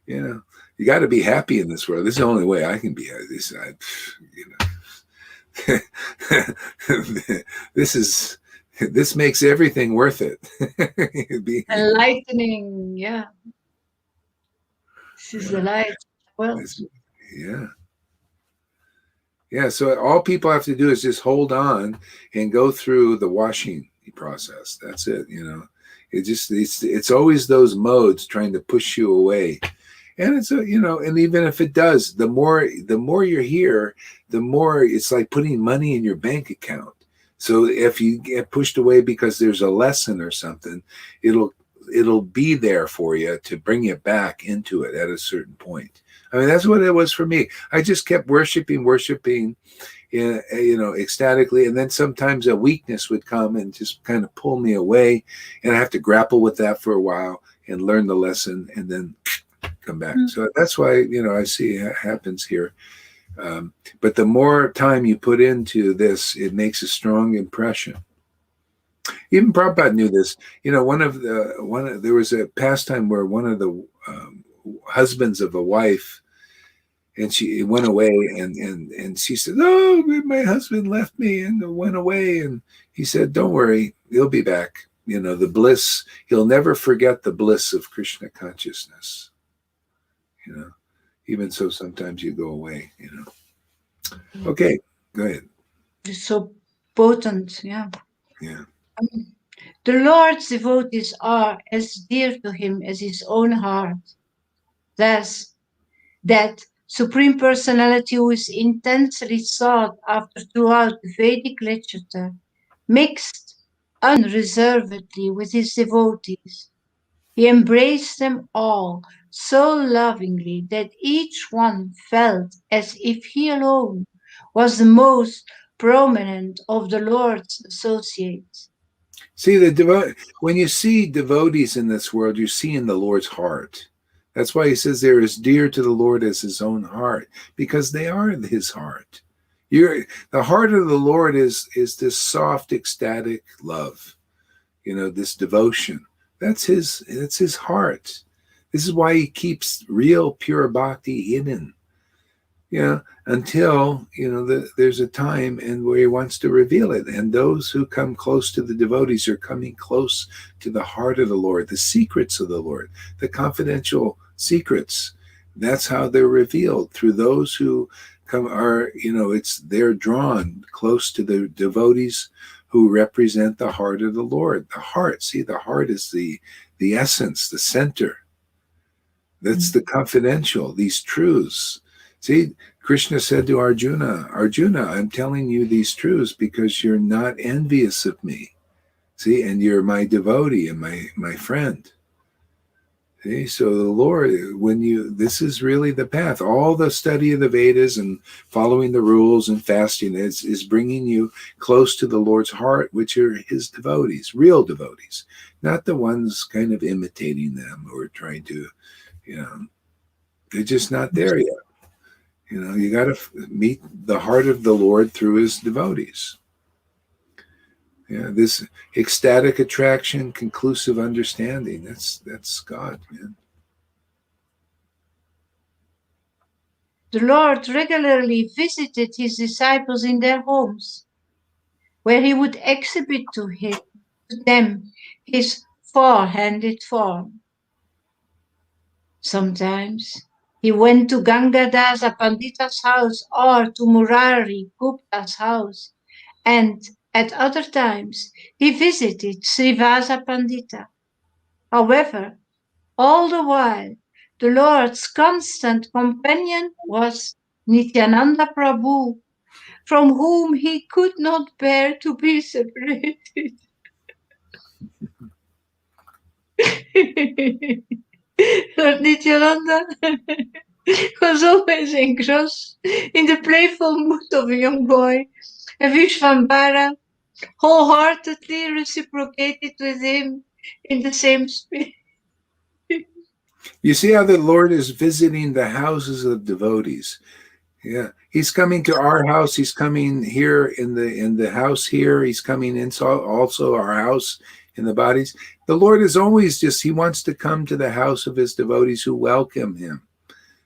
you got to be happy in this world. This is the only way I can be happy. This makes everything worth it. Enlightening, yeah. This is the light. Well, yeah. So all people have to do is just hold on and go through the washing process. That's it. It's always those modes trying to push you away. And it's and even if it does, the more you're here, the more it's like putting money in your bank account. So if you get pushed away because there's a lesson or something, it'll be there for you to bring you back into it at a certain point. I mean, that's what it was for me. I just kept worshiping, ecstatically, and then sometimes a weakness would come and just kind of pull me away, and I have to grapple with that for a while and learn the lesson, and then come back. So that's why I see it happens here. But the more time you put into this, it makes a strong impression. Even Prabhupada knew this. There was a pastime where one of the husbands of a wife, and she went away, and she said, "Oh, my husband left me and went away." And he said, "Don't worry, he'll be back. The bliss. He'll never forget the bliss of Krishna consciousness. Even so, sometimes you go away. Okay, go ahead." It's so potent, yeah. Yeah. The Lord's devotees are as dear to him as his own heart. Thus, that Supreme Personality who is intensely sought after throughout the Vedic literature, mixed unreservedly with his devotees. He embraced them all so lovingly that each one felt as if he alone was the most prominent of the Lord's associates. See, when you see devotees in this world, you see in the Lord's heart. That's why he says they're as dear to the Lord as his own heart, because they are his heart. The heart of the Lord is this soft, ecstatic love, this devotion. That's his heart. This is why he keeps real pure bhakti hidden. Until there's a time and where he wants to reveal it. And those who come close to the devotees are coming close to the heart of the Lord, the secrets of the Lord, the confidential secrets. That's how they're revealed, through those who they're drawn close to the devotees who represent the heart of the Lord. The heart, see, the heart is the essence, the center. That's the confidential, these truths. See, Krishna said to Arjuna, I'm telling you these truths because you're not envious of me. See, and you're my devotee and my friend. See, so the Lord, this is really the path. All the study of the Vedas and following the rules and fasting is bringing you close to the Lord's heart, which are his devotees, real devotees, not the ones kind of imitating them or trying to, they're just not there yet. You got to meet the heart of the Lord through his devotees. This ecstatic attraction, conclusive understanding, that's God, man. The Lord regularly visited his disciples in their homes, where he would exhibit to them his four-handed form. Sometimes he went to Gangadasa Pandita's house or to Murari Gupta's house, and at other times he visited Srivasa Pandita. However, all the while, the Lord's constant companion was Nityananda Prabhu, from whom he could not bear to be separated. Lord Nityananda was always engrossed in the playful mood of a young boy, and Vishvambara wholeheartedly reciprocated with him in the same spirit. You see how the Lord is visiting the houses of devotees. Yeah, he's coming to our house. He's coming here in the house here. He's coming into also our house in the bodies. The Lord is always he wants to come to the house of his devotees who welcome him.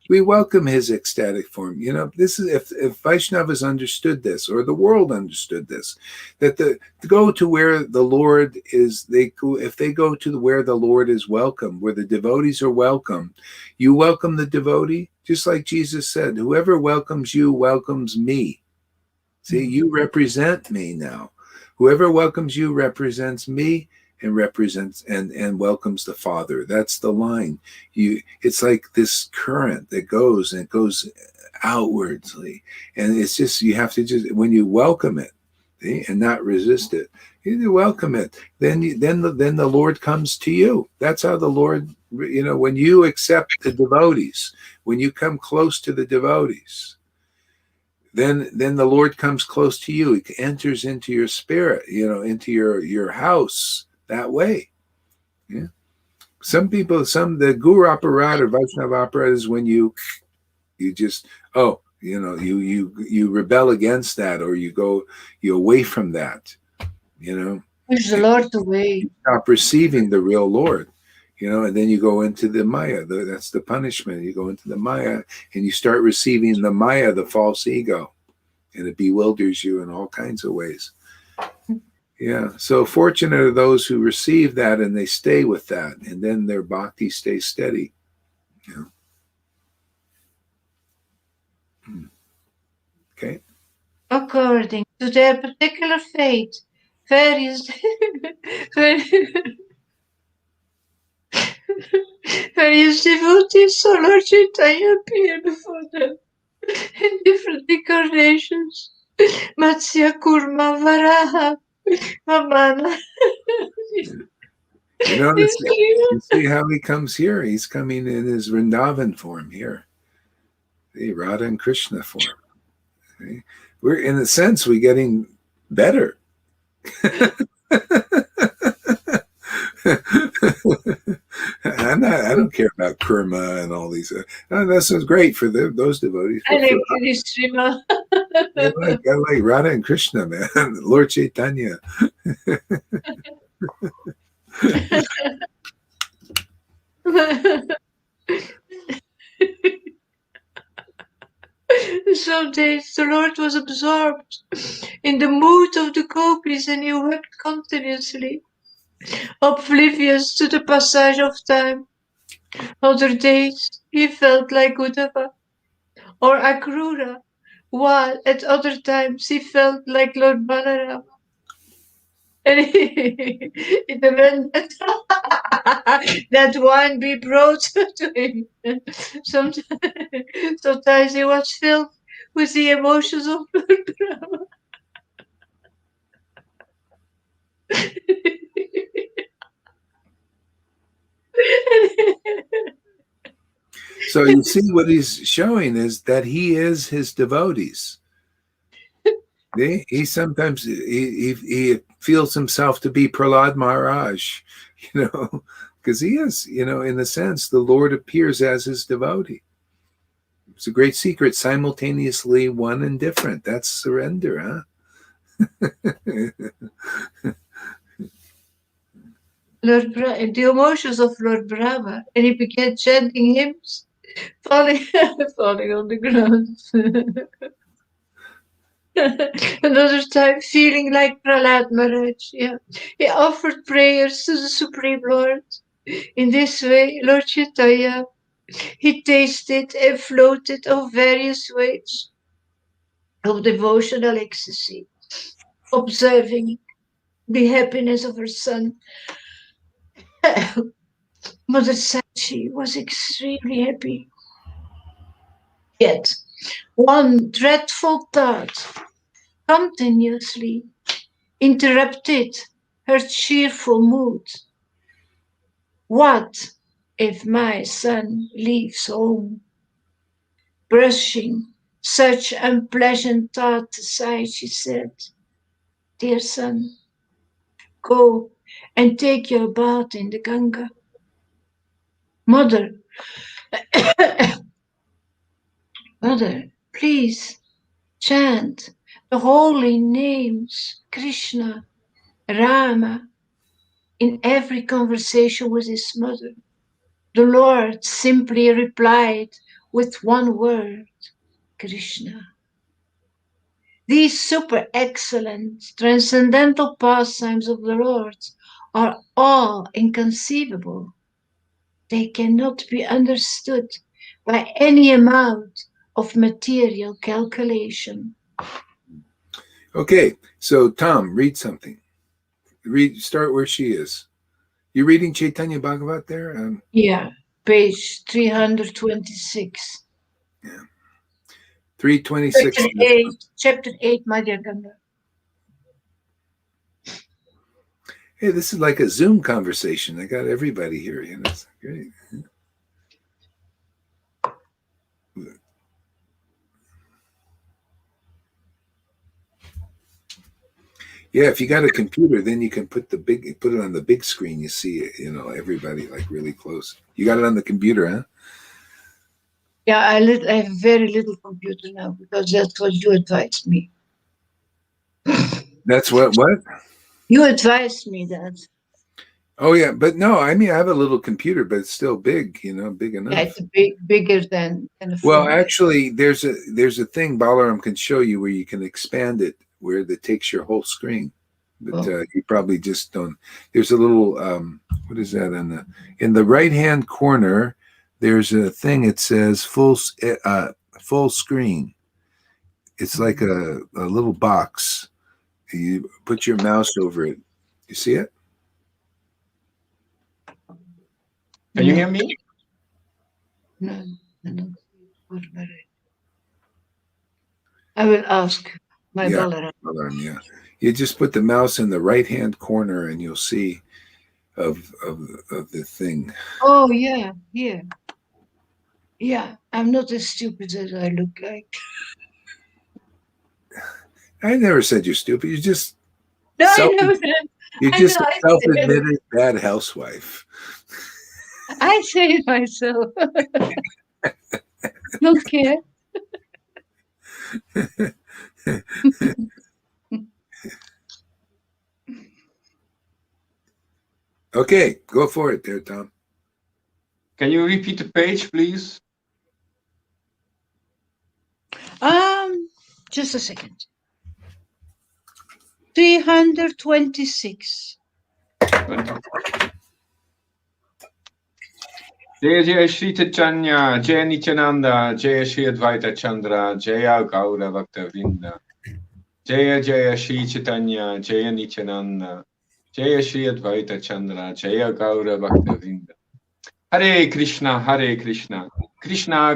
We welcome his ecstatic form. This is if Vaishnavas understood this, or the world understood this, that to go to where the Lord is, if they go to where the Lord is welcome, where the devotees are welcome, you welcome the devotee, just like Jesus said, whoever welcomes you welcomes me. See, you represent me now. Whoever welcomes you represents me, and represents and welcomes the Father. That's the line. It's like this current that goes outwardly, and it's just you have to when you welcome it, see, and not resist it. You welcome it, then the Lord comes to you. That's how the Lord, when you accept the devotees, when you come close to the devotees, then the Lord comes close to you. He enters into your spirit, into your house. That way. Yeah. Some people, the Guru Aparat or Vaishnava Aparat is when you just, you rebel against that, or you away from that, Push the Lord away. You stop receiving the real Lord, and then you go into the Maya. That's the punishment. You go into the Maya and you start receiving the Maya, the false ego, and it bewilders you in all kinds of ways. Yeah, so fortunate are those who receive that and they stay with that, and then their bhakti stays steady. Okay. According to their particular fate, various devotees saw Lord Chaitanya appear before them in different incarnations. Matsya, Kurma, Varaha, Mama. You notice, you see how he comes here? He's coming in his Vrindavan form here. The Radha and Krishna form. See? We're, in a sense, we're getting better. I don't care about Kurma and all these. This is great for those devotees. I But like for Krishna. I like Radha and Krishna, man. Lord Chaitanya. Some days the Lord was absorbed in the mood of the gopis and he wept continuously, oblivious to the passage of time. Other days he felt like Uddhava or Akrura, while at other times he felt like Lord Balarama. And it meant that wine be brought to him. Sometimes he was filled with the emotions of Lord Brahma. So you see what he's showing is that he is his devotees. He sometimes he feels himself to be Prahlad Maharaj, because he is, in a sense, the Lord appears as his devotee. It's a great secret, simultaneously one and different. That's surrender, huh? The emotions of Lord Brahma, and he began chanting hymns, falling, falling on the ground. Another time, feeling like Prahlad Maharaj, yeah. He offered prayers to the Supreme Lord. In this way, Lord Chaitanya, he tasted and floated of various ways of devotional ecstasy, observing the happiness of her son. Mother Sachi was extremely happy. Yet, one dreadful thought continuously interrupted her cheerful mood. What if my son leaves home? Brushing such unpleasant thoughts aside, she said, "Dear son, go and take your bath in the Ganga. Mother, mother, please chant the holy names Krishna, Rama in every conversation with his mother." The Lord simply replied with one word, Krishna. These super excellent, transcendental pastimes of the Lord are all inconceivable. They cannot be understood by any amount of material calculation. Okay, so Tom, read something. Start where she is. You reading Chaitanya Bhagavat there? Yeah, page 326. Yeah. 326. Chapter 8, Madhya Ganga. Hey, this is like a Zoom conversation. I got everybody here. It's great. Yeah, if you got a computer, then you can put it on the big screen. You see it, everybody like really close. You got it on the computer, huh? Yeah, I have very little computer now because that's what you advised me. That's what? You advised me that. Oh yeah, but no, I mean I have a little computer, but it's still big, big enough. Yeah, it's bigger than a phone. Well, actually, there's a thing Balaram can show you where you can expand it, where it takes your whole screen. But you probably just don't. There's a little what is that in the right hand corner? There's a thing. It says full screen. It's like a little box. You put your mouse over it. You see it? Can you hear me? No, I don't. I will ask My Yeah, Balaram. Balaram, yeah. You just put the mouse in the right-hand corner and you'll see of the thing. Oh, yeah, yeah. Yeah, I'm not as stupid as I look like. I never said you're stupid. You just No, I know that. you're I just know, a I said it. self-admitted bad housewife. I say it myself. Don't care. Okay, go for it there, Tom. Can you repeat the page, please? Just a second. 326. 20. Jaya Jaya Shri Chaitanya, Jaya Nityananda, Jaya Shri Advaita Chandra, Jaya Gaura Bhakta Vrinda. Jaya Jaya Shri Chaitanya, Jaya Nityananda, Jaya Shri Advaita Chandra, Jaya Gaura Bhakta Vrinda. Hare Krishna, Krishna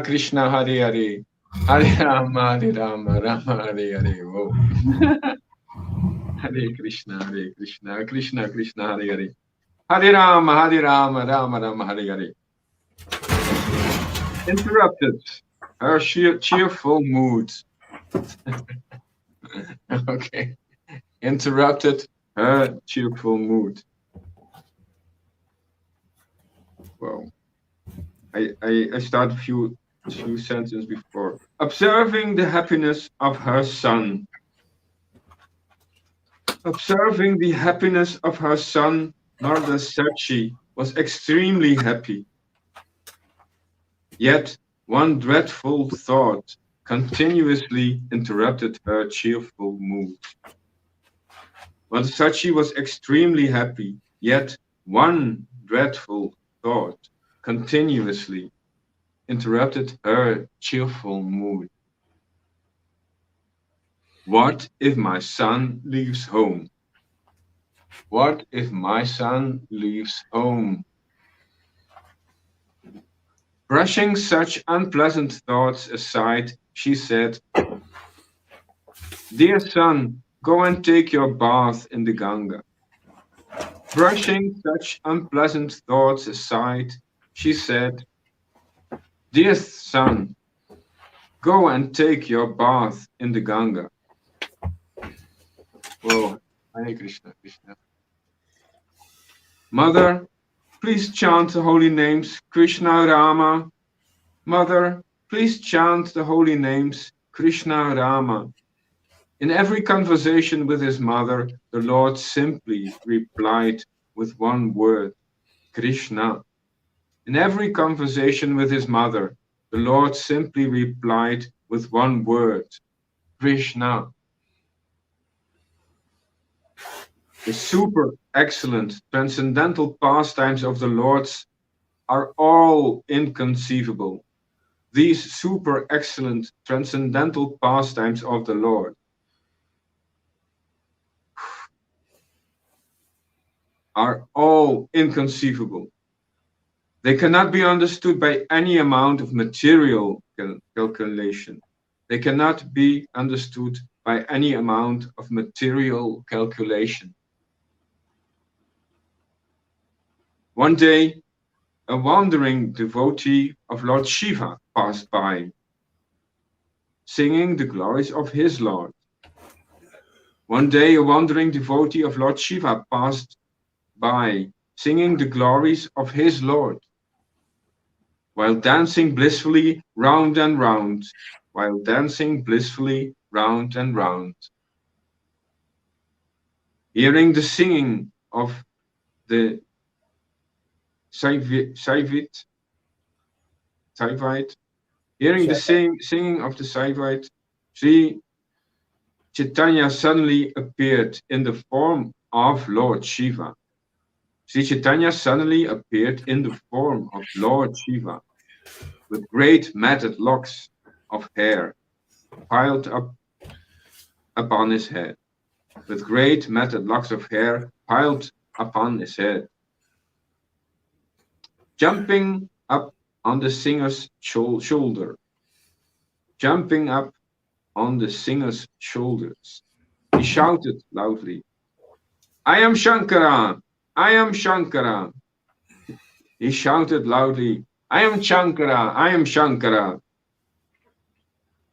Krishna, Hare Hare, Hare Rama, Rama Hare Hare. Whoa. Hare Krishna, Krishna Krishna, Hare Hare. Hare Rama, Rama Rama, Hare Hare. Interrupted her cheerful mood. Okay. Interrupted her cheerful mood. Well, I start a few sentences before. Observing the happiness of her son. Observing the happiness of her son, Narada Sachi was extremely happy. Yet one dreadful thought continuously interrupted her cheerful mood. Narada Sachi was extremely happy, yet one dreadful thought continuously interrupted her cheerful mood. What if my son leaves home? What if my son leaves home? Brushing such unpleasant thoughts aside, she said, "Dear son, go and take your bath in the Ganga." Brushing such unpleasant thoughts aside, she said, "Dear son, go and take your bath in the Ganga." Whoa, Hare Krishna, Krishna. Mother, please chant the holy names Krishna Rama. Mother, please chant the holy names Krishna Rama. In every conversation with his mother, the Lord simply replied with one word, Krishna. In every conversation with his mother, the Lord simply replied with one word, Krishna. The super excellent transcendental pastimes of the Lord's are all inconceivable. These super excellent transcendental pastimes of the Lord are all inconceivable. They cannot be understood by any amount of material calculation. They cannot be understood by any amount of material calculation. One day, a wandering devotee of Lord Shiva passed by, singing the glories of his Lord. One day, a wandering devotee of Lord Shiva passed by, singing the glories of his Lord, while dancing blissfully round and round, while dancing blissfully round and round. Hearing the singing of the Saivite, hearing the singing of the Saivite, Sri Chaitanya suddenly appeared in the form of Lord Shiva. Sri Chaitanya suddenly appeared in the form of Lord Shiva, with great matted locks of hair piled up upon his head, with great matted locks of hair piled upon his head. Jumping up on the singer's shoulder, jumping up on the singer's shoulders. He shouted loudly, I am Shankara! I am Shankara! He shouted loudly, I am Shankara! I am Shankara!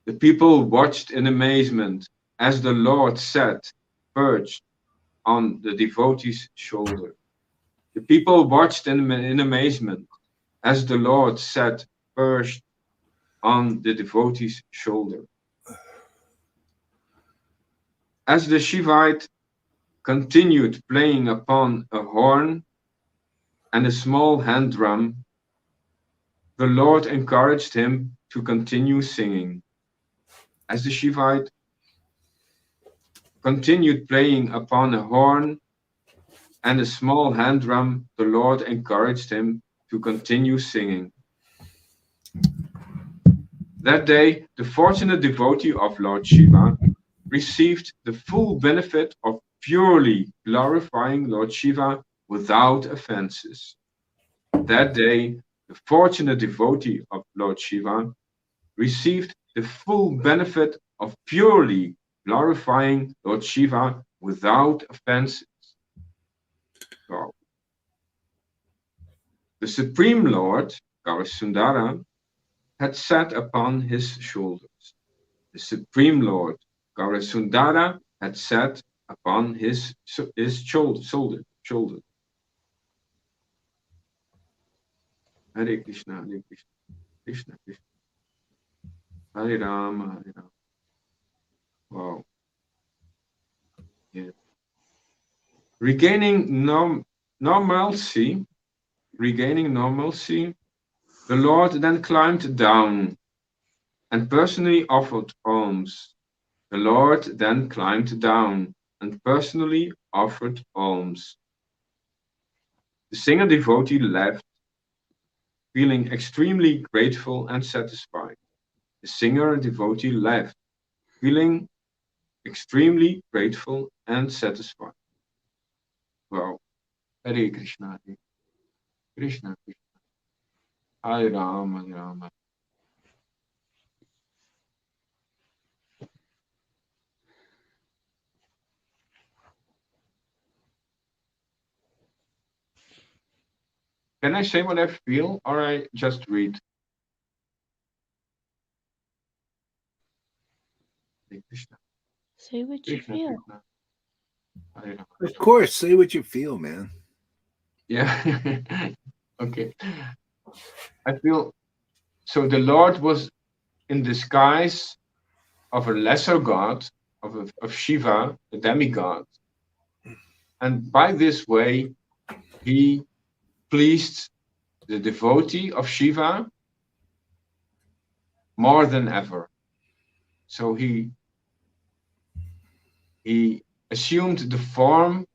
The people watched in amazement as the Lord sat perched on the devotee's shoulder. The people watched in amazement as the Lord sat perched on the devotee's shoulder. As the Shivite continued playing upon a horn and a small hand drum, the Lord encouraged him to continue singing. As the Shivite continued playing upon a horn and a small hand drum, the Lord encouraged him to continue singing. That day, the fortunate devotee of Lord Shiva received the full benefit of purely glorifying Lord Shiva without offenses. That day, the fortunate devotee of Lord Shiva received the full benefit of purely glorifying Lord Shiva without offenses. Wow. The Supreme Lord, Gaurasundara, had sat upon his shoulders. The Supreme Lord, Gaurasundara, had sat upon his shoulder. Hare Krishna, Hare Krishna, Krishna Krishna, Hare Rama, Hare Rama. Wow. Yeah. Regaining normalcy, the Lord then climbed down and personally offered alms. The Lord then climbed down and personally offered alms. The singer devotee left, feeling extremely grateful and satisfied. The singer devotee left, feeling extremely grateful and satisfied. Wow. Hare Krishna, Hare Krishna, Krishna. Hare Rama, Hare Rama. Can I say what I feel, or I just read? Hare Krishna. Say what you Krishna, feel. Krishna. Hare Rama. Of course, say what you feel, man. Yeah. Okay. I feel so. The Lord was in disguise of a lesser god, of Shiva, the demigod, and by this way, he pleased the devotee of Shiva more than ever. So he assumed the form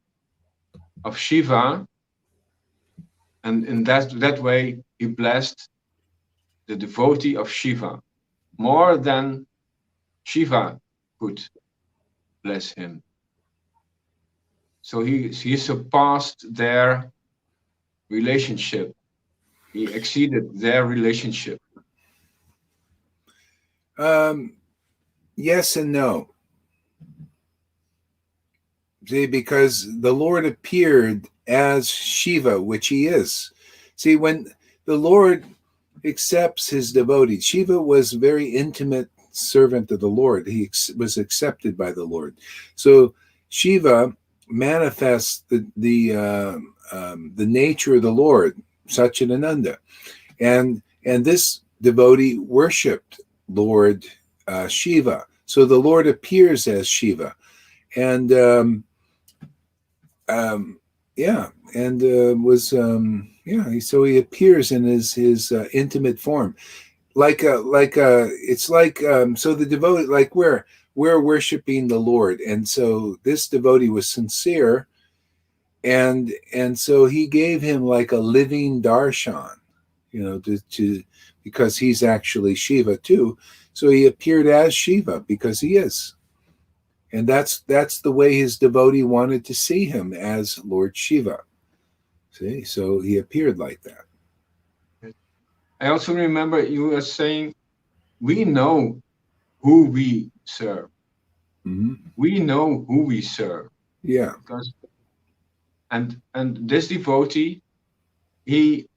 of Shiva, and in that way he blessed the devotee of Shiva more than Shiva could bless him. So he surpassed their relationship. He exceeded their relationship. Yes and no. See, because the Lord appeared as Shiva, which he is. See, when the Lord accepts his devotees, Shiva was a very intimate servant of the Lord. He was accepted by the Lord. So Shiva manifests the nature of the Lord, Satchidananda, and this devotee worshipped Lord Shiva. So the Lord appears as Shiva, and so he appears in his intimate form, it's like so the devotee, like we're worshiping the Lord, and so this devotee was sincere, and so he gave him like a living darshan, to because he's actually Shiva too, so he appeared as Shiva because he is. And that's the way his devotee wanted to see him, as Lord Shiva. See, so he appeared like that. I also remember you were saying, we know who we serve. Mm-hmm. We know who we serve. Yeah. And this devotee, he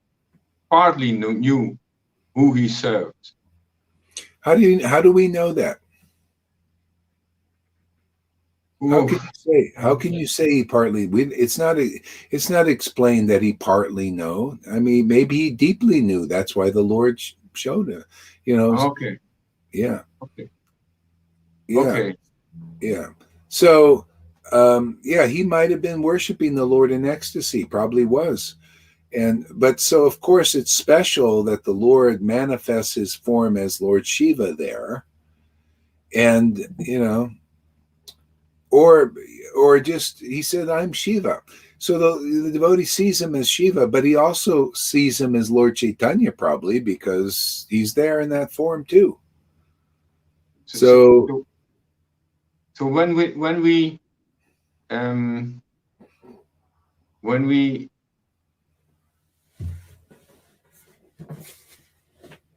partly knew who he served. How do we know that? How can you say he partly? It's not explained that he partly know. I mean, maybe he deeply knew. That's why the Lord showed him. Okay. Yeah. Okay. Yeah. Okay. Yeah. So, he might have been worshiping the Lord in ecstasy. Probably was. But so of course it's special that the Lord manifests his form as Lord Shiva there, and or just he said, I'm Shiva. So the devotee sees him as Shiva, but he also sees him as Lord Chaitanya, probably because he's there in that form too. So when we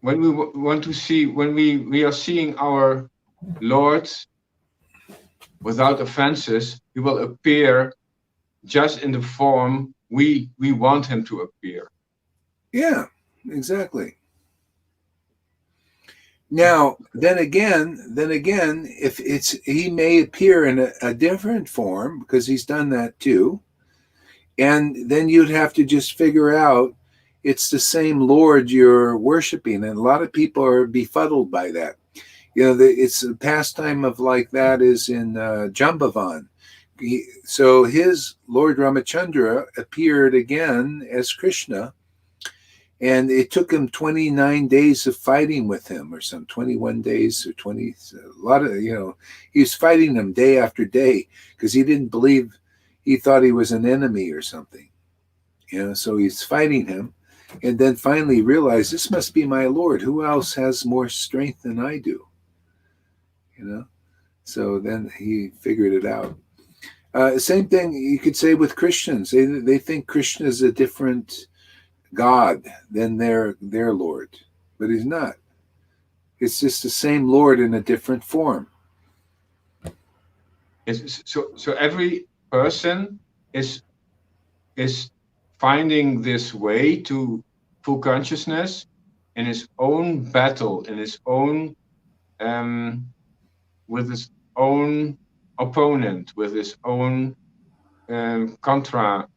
want to see, when we are seeing our Lord without offenses, he will appear just in the form we want him to appear. Yeah, exactly. Now, then again, if he may appear in a different form because he's done that too, and then you'd have to just figure out it's the same Lord you're worshiping, and a lot of people are befuddled by that. It's a pastime of like that is in Jambavan. So his Lord Ramachandra appeared again as Krishna, and it took him 29 days of fighting with him, or some 21 days or 20, a lot of, he was fighting him day after day because he didn't believe, he thought he was an enemy or something. So he's fighting him, and then finally realized, this must be my Lord. Who else has more strength than I do? So then he figured it out. Same thing you could say with Christians. They think Krishna is a different God than their Lord, but he's not. It's just the same Lord in a different form. So every person is finding this way to full consciousness in his own battle, in his own with his own opponent, with his own contra.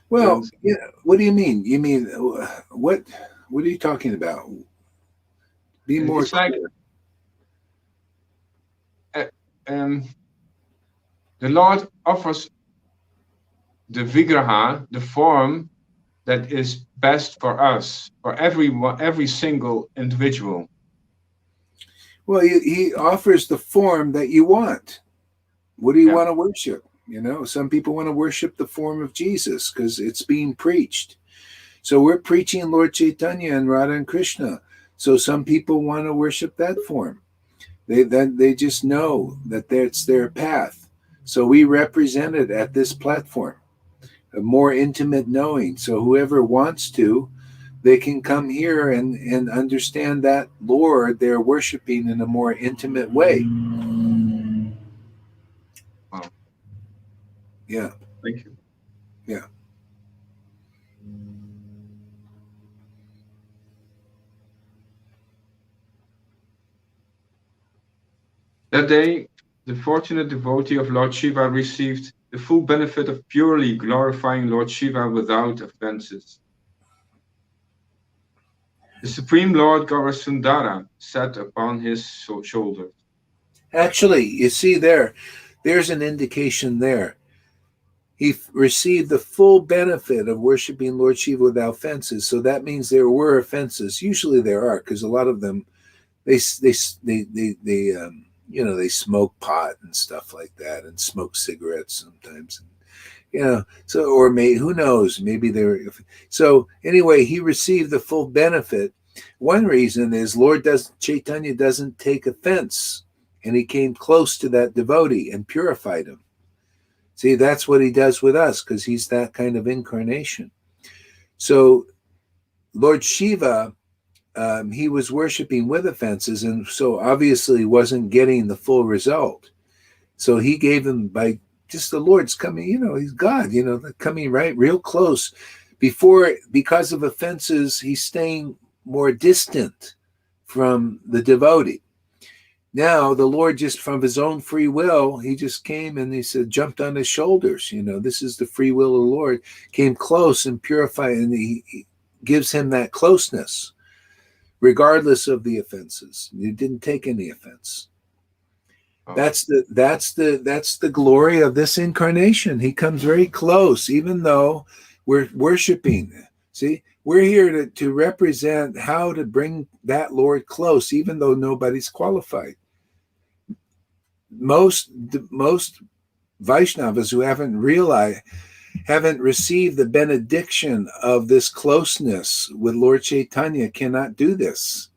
Well, what do you mean? You mean what? What are you talking about? Be more clear. Like the Lord offers the vigraha, the form that is best for us, for every single individual. Well, he offers the form that you want. What do you want to worship? Some people want to worship the form of Jesus because it's being preached. So we're preaching Lord Chaitanya and Radha and Krishna. So some people want to worship that form. They just know that it's their path. So we represent it at this platform, a more intimate knowing. So whoever wants to, they can come here and understand that Lord they're worshiping in a more intimate way. Wow. Yeah. Thank you. Yeah. That day, the fortunate devotee of Lord Shiva received the full benefit of purely glorifying Lord Shiva without offenses. The Supreme Lord Gaurasundara sat upon his shoulders. Actually, you see there's an indication there. He received the full benefit of worshiping Lord Shiva without offenses. So that means there were offenses. Usually there are, because a lot of them, they smoke pot and stuff like that, and smoke cigarettes sometimes. So, or who knows, maybe they were. So anyway, he received the full benefit. One reason is Chaitanya doesn't take offense, and he came close to that devotee and purified him. See, that's what he does with us, because he's that kind of incarnation. So Lord Shiva he was worshiping with offenses, and so obviously wasn't getting the full result. So he gave them by just the Lord's coming, he's God, coming right real close. Because of offenses, he's staying more distant from the devotee. Now the Lord, just from his own free will, he just came and he said, jumped on his shoulders. This is the free will of the Lord, came close and purified, and he gives him that closeness, regardless of the offenses. You didn't take any offense. Oh. That's the glory of this incarnation. He comes very close, even though we're worshiping. See, we're here to represent how to bring that Lord close, even though nobody's qualified. Most Vaishnavas who haven't received the benediction of this closeness with Lord Chaitanya cannot do this.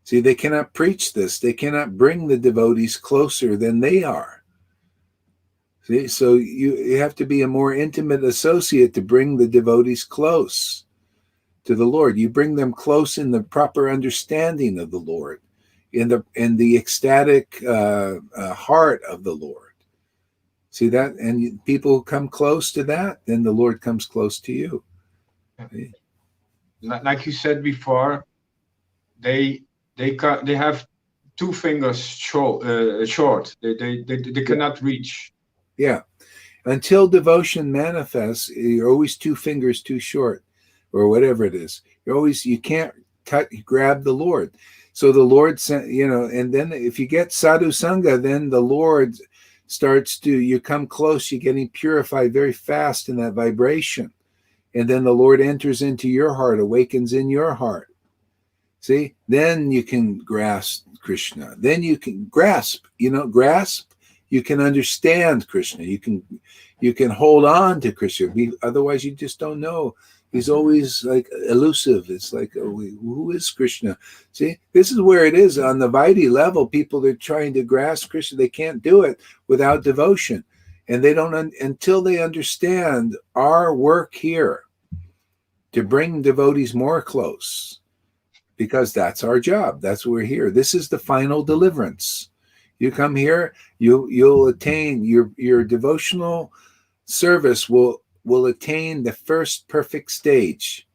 See, they cannot preach this. They cannot bring the devotees closer than they are. See, so you have to be a more intimate associate to bring the devotees close to the Lord. You bring them close in the proper understanding of the Lord, in the ecstatic heart of the Lord. See that? And people come close to that, then the Lord comes close to you. See? Like you said before, they have 2 fingers short. They cannot reach. Yeah. Until devotion manifests, you're always 2 fingers too short, or whatever it is. You can't grab the Lord. So the Lord sent, and then if you get sadhu sangha, then the Lord you come close, you're getting purified very fast in that vibration. And then the Lord enters into your heart, awakens in your heart. See, then you can grasp Krishna. Then you can grasp, you can understand Krishna. You can hold on to Krishna. Otherwise, you just don't know. He's always like elusive. It's like, who is Krishna? See, this is where it is on the Vaidhi level. People are trying to grasp Krishna. They can't do it without devotion. And they don't, until they understand our work here to bring devotees more close, because that's our job. That's what we're here. This is the final deliverance. You come here, you'll attain your devotional service will attain the first perfect stage.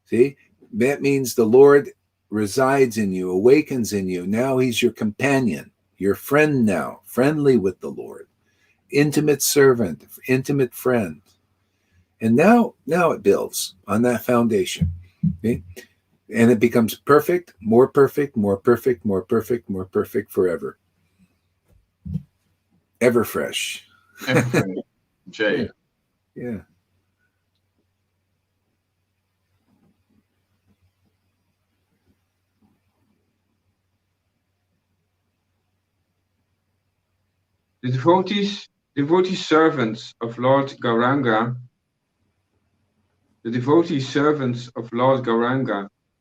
See, that means the Lord resides in you, awakens in you. Now he's your companion, your friend now, friendly with the Lord, intimate servant, intimate friend. And now it builds on that foundation. Okay? And it becomes perfect, more perfect, more perfect, more perfect, more perfect forever. Ever fresh. Ever fresh. Jay. Yeah. The devotee servants of Lord Gauranga,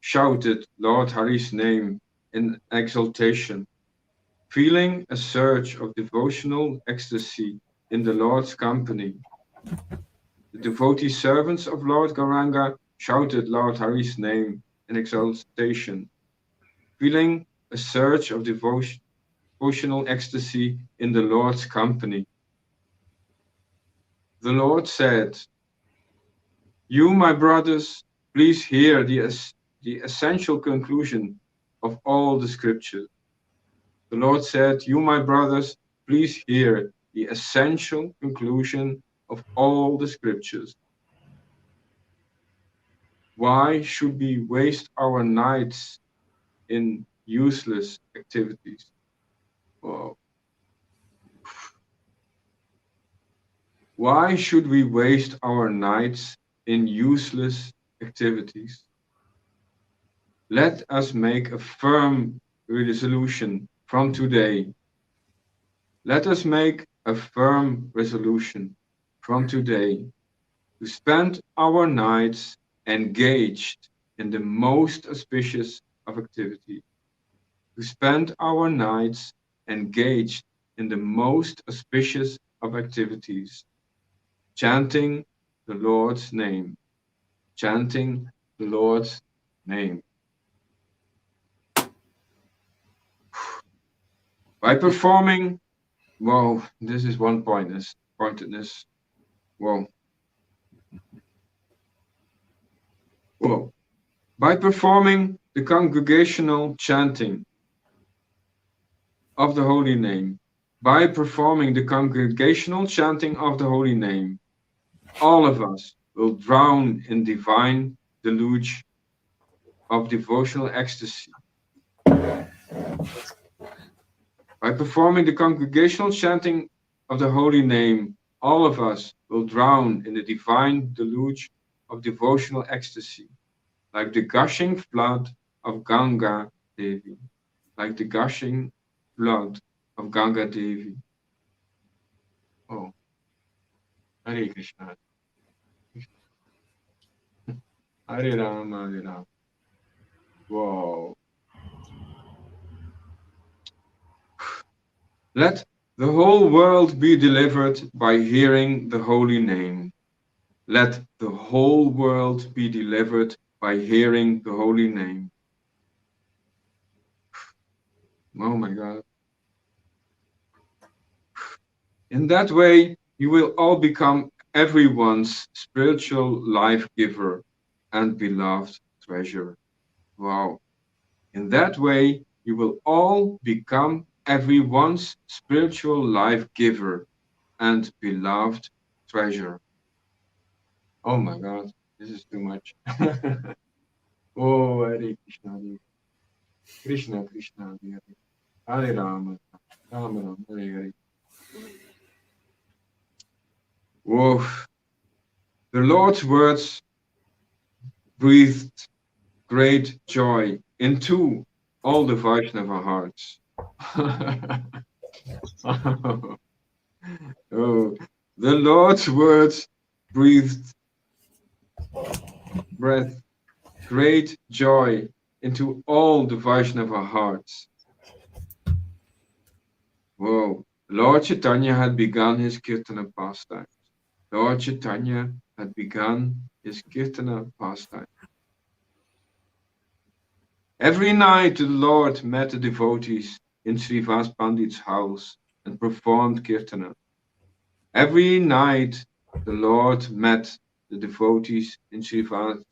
shouted Lord Hari's name in exultation, feeling a surge of devotional ecstasy in the Lord's company. The devotee servants of Lord Gauranga shouted Lord Hari's name in exultation, feeling a surge of devotional ecstasy in the Lord's company. The Lord said, "You, my brothers, please hear the essential conclusion of all the scriptures." The Lord said, "You, my brothers, please hear the essential conclusion of all the scriptures. Why should we waste our nights in useless activities?" Wow. Why should we waste our nights in useless activities? Let us make a firm resolution from today. Let us make a firm resolution from today to spend our nights engaged in the most auspicious of activities. To spend our nights engaged in the most auspicious of activities, chanting the Lord's name, chanting the Lord's name. By performing, whoa, this is one pointedness. Whoa. Whoa. By performing the congregational chanting of the holy name, by performing the congregational chanting of the holy name, all of us will drown in divine deluge of devotional ecstasy. By performing the congregational chanting of the holy name, all of us will drown in the divine deluge of devotional ecstasy, like the gushing flood of Ganga Devi, like the gushing flood of Ganga Devi. Oh, Hare Krishna. Hare Rama, Hare Rama. Whoa. Let the whole world be delivered by hearing the holy name. Let the whole world be delivered by hearing the holy name. Oh my God. In that way, you will all become everyone's spiritual life giver and beloved treasure. Wow. In that way, you will all become everyone's spiritual life giver and beloved treasure. Oh my God, this is too much. Oh, Hare Krishna, Krishna, Krishna, Hare Hare Rama, Rama Rama, Hare Hare. Whoa. The Lord's words breathed great joy into all the Vaishnava hearts. Oh, the Lord's words breathed great joy into all the Vaishnava hearts. Whoa, Lord Chaitanya had begun his Kirtana pastime. Lord Chaitanya had begun his Kirtana pastime. Every night the Lord met the devotees in Srivas Pandit's house and performed Kirtana. Every night the Lord met the devotees in Srivas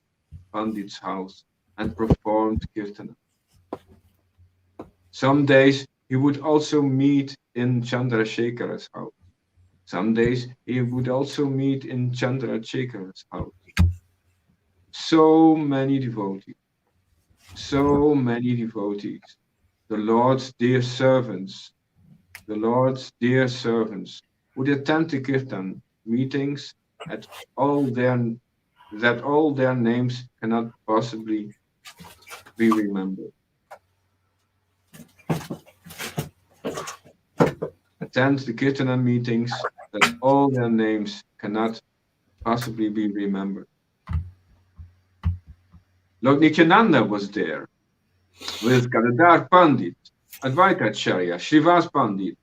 Pandit's house and performed Kirtana. Some days he would also meet in Chandrasekhara's house. Some days he would also meet in Chandrasekhara's house. So many devotees. So many devotees, the Lord's dear servants, would attend the Kirtan meetings that all their names cannot possibly be remembered. Attend the Kirtana meetings that all their names cannot possibly be remembered. Lord Nityananda was there with Gadadhar Pandit, Advaita Acharya, Srivas Pandit,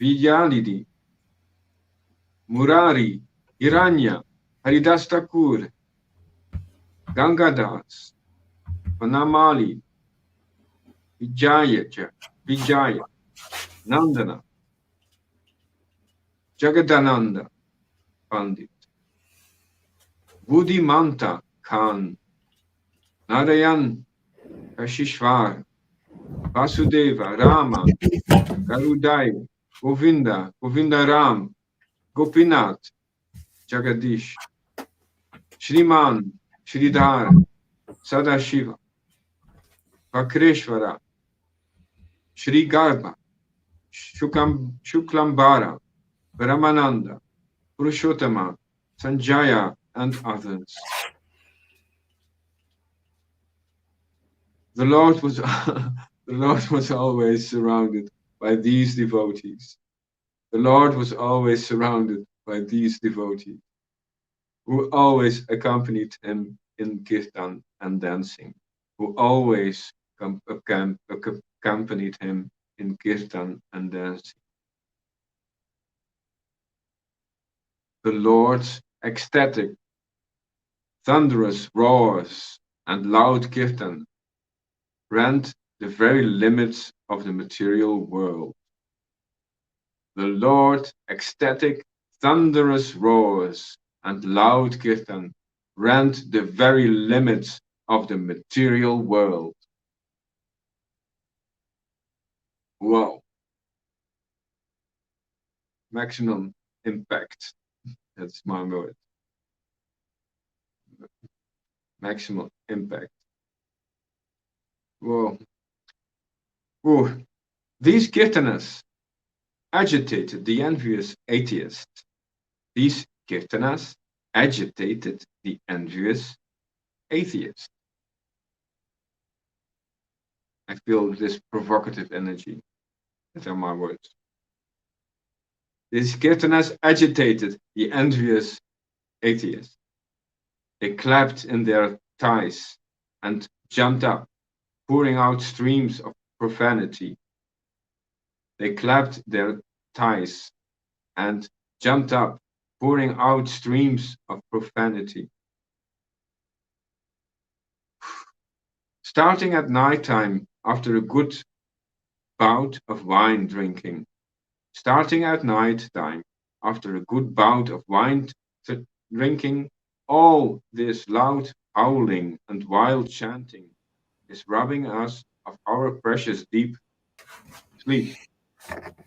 Vidyalidhi, Murari, Hiranya, Haridas Thakur, Gangadas, Vanamali, Vijaya, Nandana, Jagadananda Pandit, Buddhimanta Khan, Narayan Kashishwar, Vasudeva, Rama, Garudai, Govinda, Govinda Ram, Gopinath, Jagadish, Shriman, Sridhar, Sadashiva, Vakreshwara, Shri Garbha, Shuklambara, Ramananda, Purushottama, Sanjaya, and others. The Lord was always surrounded by these devotees. The Lord was always surrounded by these devotees who always accompanied him in kirtan and dancing, who always accompanied him in kirtan and dancing. The Lord's ecstatic, thunderous roars and loud kirtan rent the very limits of the material world. the Lord, ecstatic, thunderous roars and loud kirtan rent the very limits of the material world. Wow. Maximum impact. That's my word. Maximum impact. Whoa. Whoa. These kirtanas agitated the envious atheist. These kirtanas agitated the envious atheist. I feel this provocative energy. These are my words. These kirtanas agitated the envious atheist. They clapped in their thighs and jumped up, pouring out streams of profanity. They clapped their thighs and jumped up, pouring out streams of profanity. Starting at night time after a good bout of wine drinking. Starting at night time after a good bout of wine drinking, all this loud howling and wild chanting is robbing us of our precious deep sleep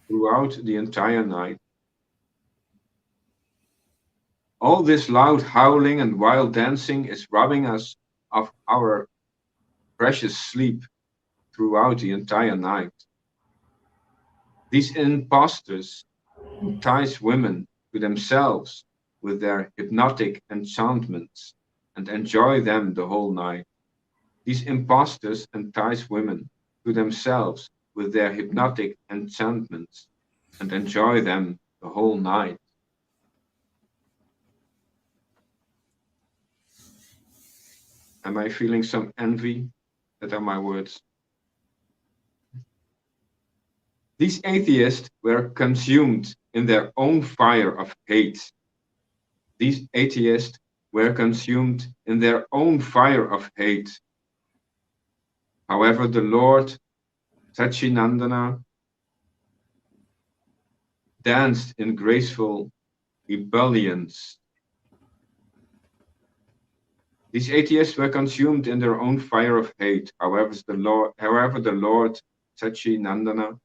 throughout the entire night. All this loud howling and wild dancing is robbing us of our precious sleep throughout the entire night. These impostors entice women to themselves with their hypnotic enchantments and enjoy them the whole night. These impostors entice women to themselves with their hypnotic enchantments and enjoy them the whole night. Am I feeling some envy? That are my words. These atheists were consumed in their own fire of hate. These atheists were consumed in their own fire of hate. However, the Lord Satchinandana danced in graceful ebullience. These atheists were consumed in their own fire of hate. However, the Lord Satchinandana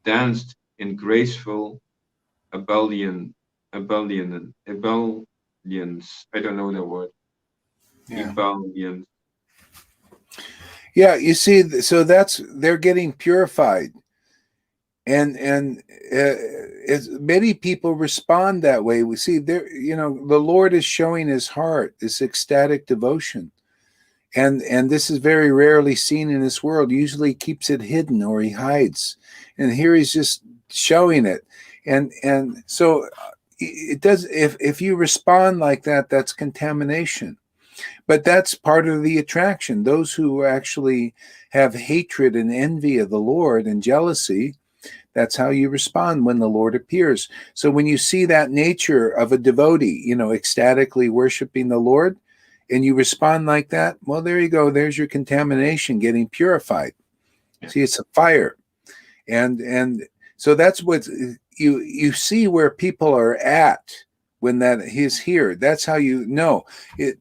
danced in graceful ebullience. I don't know the word. Yeah. Ebullience. Yeah, you see, so they're getting purified, and many people respond that way. We see there, the Lord is showing His heart, this ecstatic devotion, and this is very rarely seen in this world. Usually, He keeps it hidden or He hides, and here He's just showing it, and so it does. If you respond like that, that's contamination. But that's part of the attraction. Those who actually have hatred and envy of the Lord and jealousy, that's how you respond when the Lord appears. So when you see that nature of a devotee, ecstatically worshiping the Lord, and you respond like that, well, there you go. There's your contamination getting purified. Yeah. See, it's a fire. And so that's what you see where people are at. When that is here, that's how you know.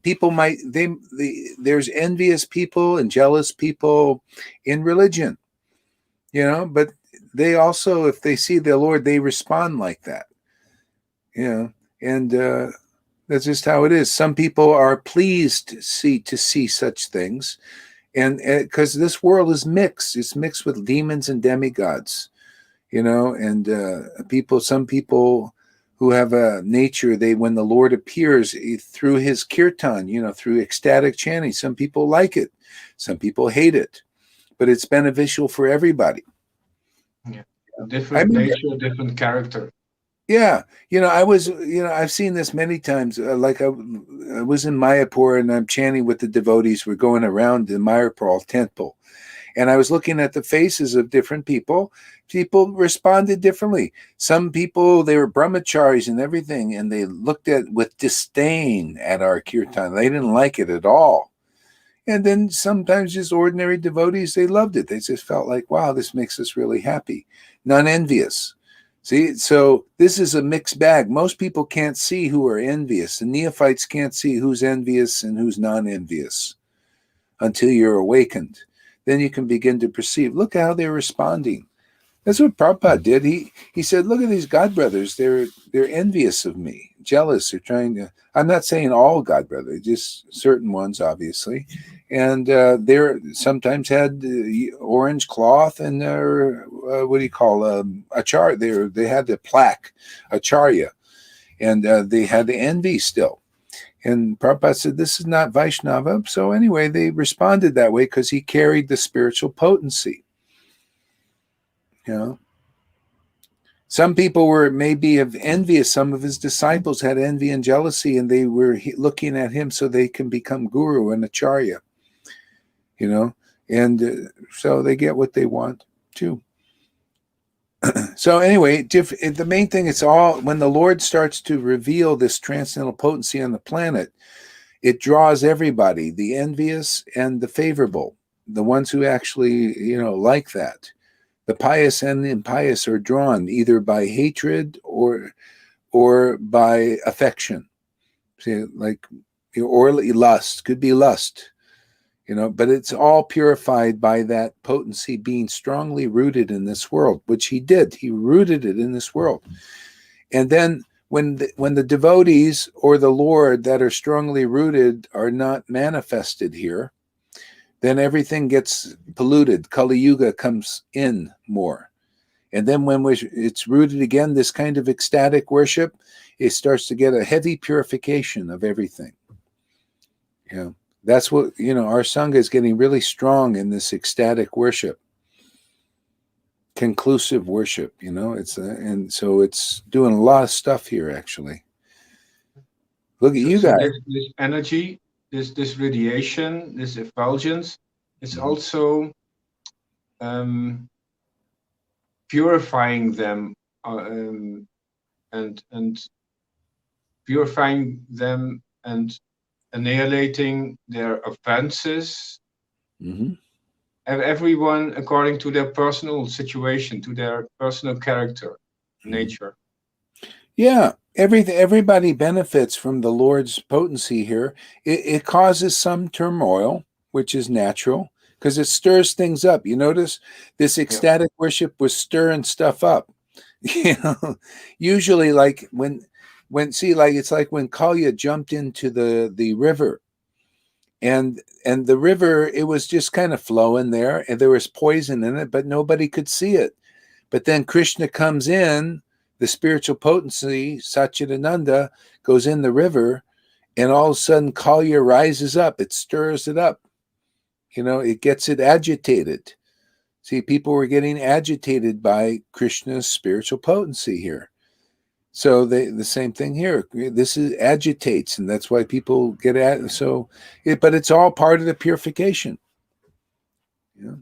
People might there's envious people and jealous people in religion, but they also, if they see the Lord, they respond like that, and that's just how it is. Some people are pleased to see such things, and because this world is mixed, it's mixed with demons and demigods, and some people who have a nature, when the Lord appears through His kirtan, through ecstatic chanting, some people like it, some people hate it, but it's beneficial for everybody. Yeah, different nature, different character. Yeah, I've seen this many times. Like I was in Mayapur and I'm chanting with the devotees. We're going around the Mayapur temple. And I was looking at the faces of different people. People responded differently. Some people, they were brahmacharis and everything, and they looked with disdain at our kirtan. They didn't like it at all. And then sometimes just ordinary devotees, they loved it. They just felt like, wow, this makes us really happy. Non-envious. See, so this is a mixed bag. Most people can't see who are envious. The neophytes can't see who's envious and who's non-envious until you're awakened. Then you can begin to perceive. Look how they're responding. That's what Prabhupada did. He said, look at these God brothers. They're envious of me, jealous. They're trying to. I'm not saying all God brothers, just certain ones, obviously. And they're sometimes had orange cloth and what do you call acharya? They had the plaque, acharya, and they had the envy still. And Prabhupada said, this is not Vaishnava. So anyway, they responded that way because he carried the spiritual potency. You know, some people were maybe envious. Some of his disciples had envy and jealousy, and they were looking at him so they can become guru and acharya. You know, and so they get what they want too. So anyway, the main thing, it's all when the Lord starts to reveal this transcendental potency on the planet, it draws everybody, the envious and the favorable, the ones who actually, like that. The pious and the impious are drawn either by hatred or by affection. See, or lust, could be lust, but it's all purified by that potency being strongly rooted in this world, which he did. He rooted it in this world. And then when the devotees or the Lord that are strongly rooted are not manifested here, then everything gets polluted. Kali Yuga comes in more. And then when it's rooted again, this kind of ecstatic worship, it starts to get a heavy purification of everything. That's what, our Sangha is getting really strong in this ecstatic worship. Conclusive worship, it's and so it's doing a lot of stuff here, actually. Look at you guys. This energy, this radiation, this effulgence, it's also purifying them and purifying them and annihilating their offenses. Everyone according to their personal situation, to their personal character, nature. Yeah, everybody benefits from the Lord's potency here. It causes some turmoil, which is natural, because it stirs things up. You notice this ecstatic worship was stirring stuff up. Usually like when it's like when Kalya jumped into the river. And the river, it was just kind of flowing there, and there was poison in it, but nobody could see it. But then Krishna comes in, the spiritual potency, Satchidananda, goes in the river, and all of a sudden Kalya rises up. It stirs it up. It gets it agitated. See, people were getting agitated by Krishna's spiritual potency here. So the same thing here. This agitates, and that's why people get at. So, but it's all part of the purification. Yeah.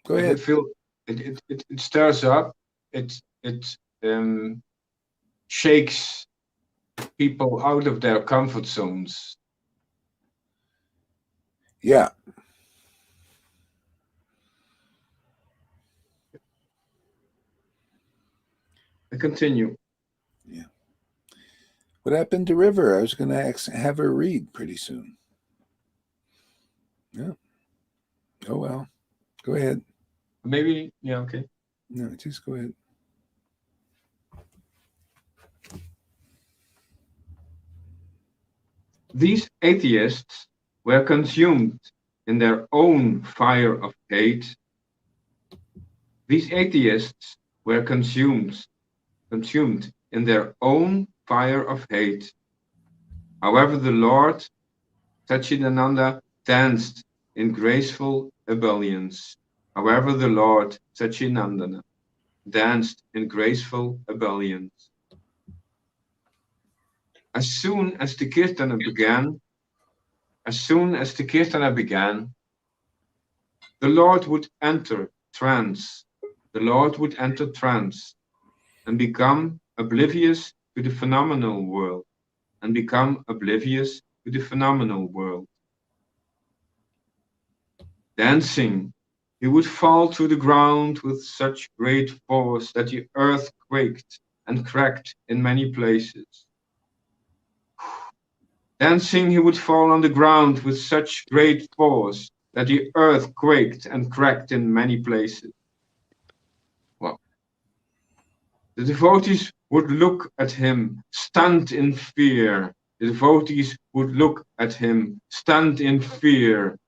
Go ahead. It stirs up. It shakes people out of their comfort zones. Yeah. I continue. Yeah. What happened to River? I was going to have her read pretty soon. Yeah. Oh, well. Go ahead. Maybe, yeah, okay. No, just go ahead. These atheists were consumed in their own fire of hate. These atheists were consumed in their own fire of hate. However, the Lord, Satchidananda, danced in graceful ebullience. However, the Lord, Satchidananda, danced in graceful ebullience. As soon as the Kirtana began, the Lord would enter trance. The Lord would enter trance and become oblivious to the phenomenal world. Dancing, he he would fall to the ground with such great force that the earth quaked and cracked in many places. Dancing, he would fall on the ground with such great force that the earth quaked and cracked in many places. Well, the devotees would look at him, stunned in fear. The devotees would look at him, stunned in fear,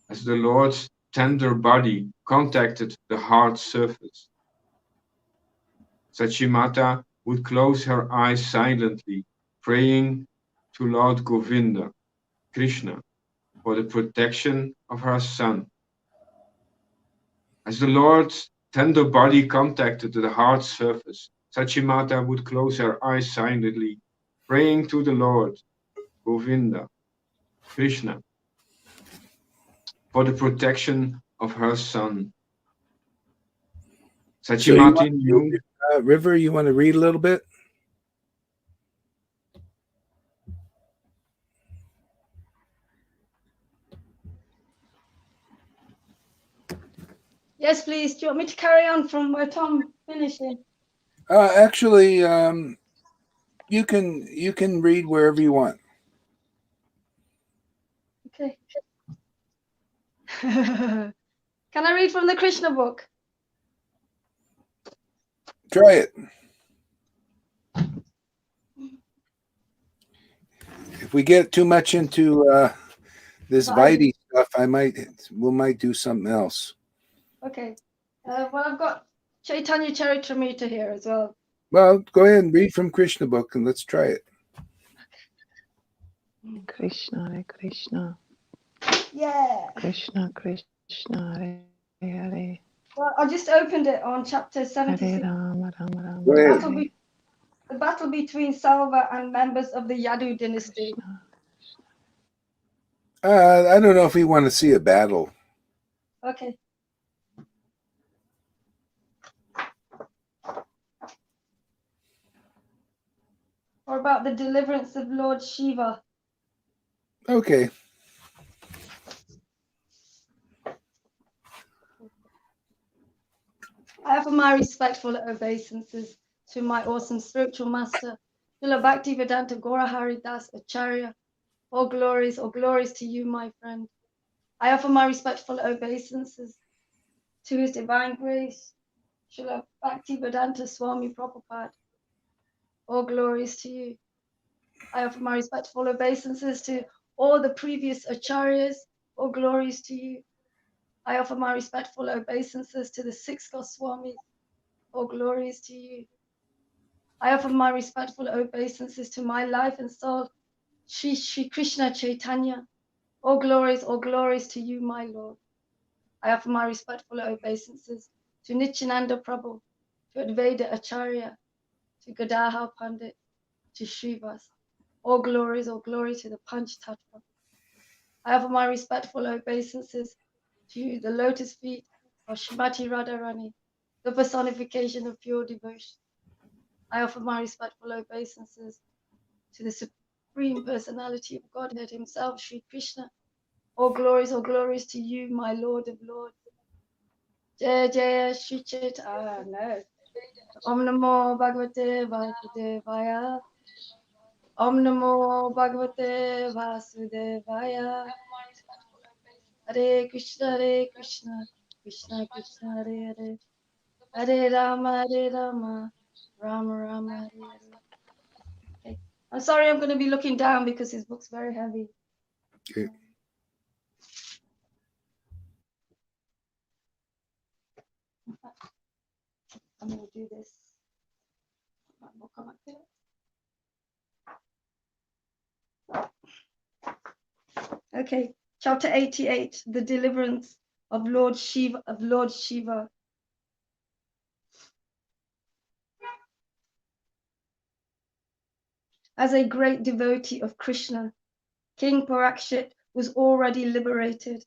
as the Lord's tender body contacted the hard surface. Sachimata would close her eyes silently, praying to Lord Govinda, Krishna, for the protection of her son. As the Lord's tender body contacted the hard surface, Sachimata would close her eyes silently, praying to the Lord, Govinda, Krishna, for the protection of her son. So Sachimati knew. River, you want to read a little bit? Yes, please. Do you want me to carry on from where Tom finished? Actually, you can read wherever you want. Okay. Can I read from the Krishna book? Try it. If we get too much into this Vaidhi stuff, we might do something else. Okay. Well, I've got Chaitanya Charitamrita here as well. Well, go ahead and read from Krishna book and let's try it. Krishna, Hare Krishna. Yeah. Krishna, Krishna, Hare Hare. Well, I just opened it on chapter Hare 76. Rama, Rama Rama. Go ahead. The battle between Salva and members of the Yadu dynasty. I don't know if we want to see a battle. Okay. Or about the deliverance of Lord Shiva. Okay. I offer my respectful obeisances to my awesome spiritual master, Srila Bhakti Vedanta Gora Hari Das Acharya. All glories to you, my friend. I offer my respectful obeisances to His Divine Grace, Srila Bhakti Vedanta Swami Prabhupada. All glories to you. I offer my respectful obeisances to all the previous acharyas. All glories to you. I offer my respectful obeisances to the 6 Goswamis. All glories to you. I offer my respectful obeisances to my life and soul, Shri Krishna Chaitanya. All glories to you, my Lord. I offer my respectful obeisances to Nityananda Prabhu, to Advaita Acharya, to Gadadhar Pandit, to Srivas. All glory to the Panch Tattva. I offer my respectful obeisances to the lotus feet of Shrimati Radharani, the personification of pure devotion. I offer my respectful obeisances to the Supreme Personality of Godhead Himself, Sri Krishna. All glories to you, my Lord of Lords. Jaya Jaya Shri Chaitanya. Om Namo Bhagavate Vasudevaya. Om Namo Bhagavate Vasudevaya. Hare Krishna, Krishna Krishna, Hare Hare. Hare Rama, Rama Rama, Hare Hare. Okay. I'm sorry, I'm going to be looking down because his book's very heavy. Okay. I'm going to do this. We'll come up here. Okay, chapter 88, the deliverance of Lord Shiva. As a great devotee of Krishna, King Parikshit was already liberated,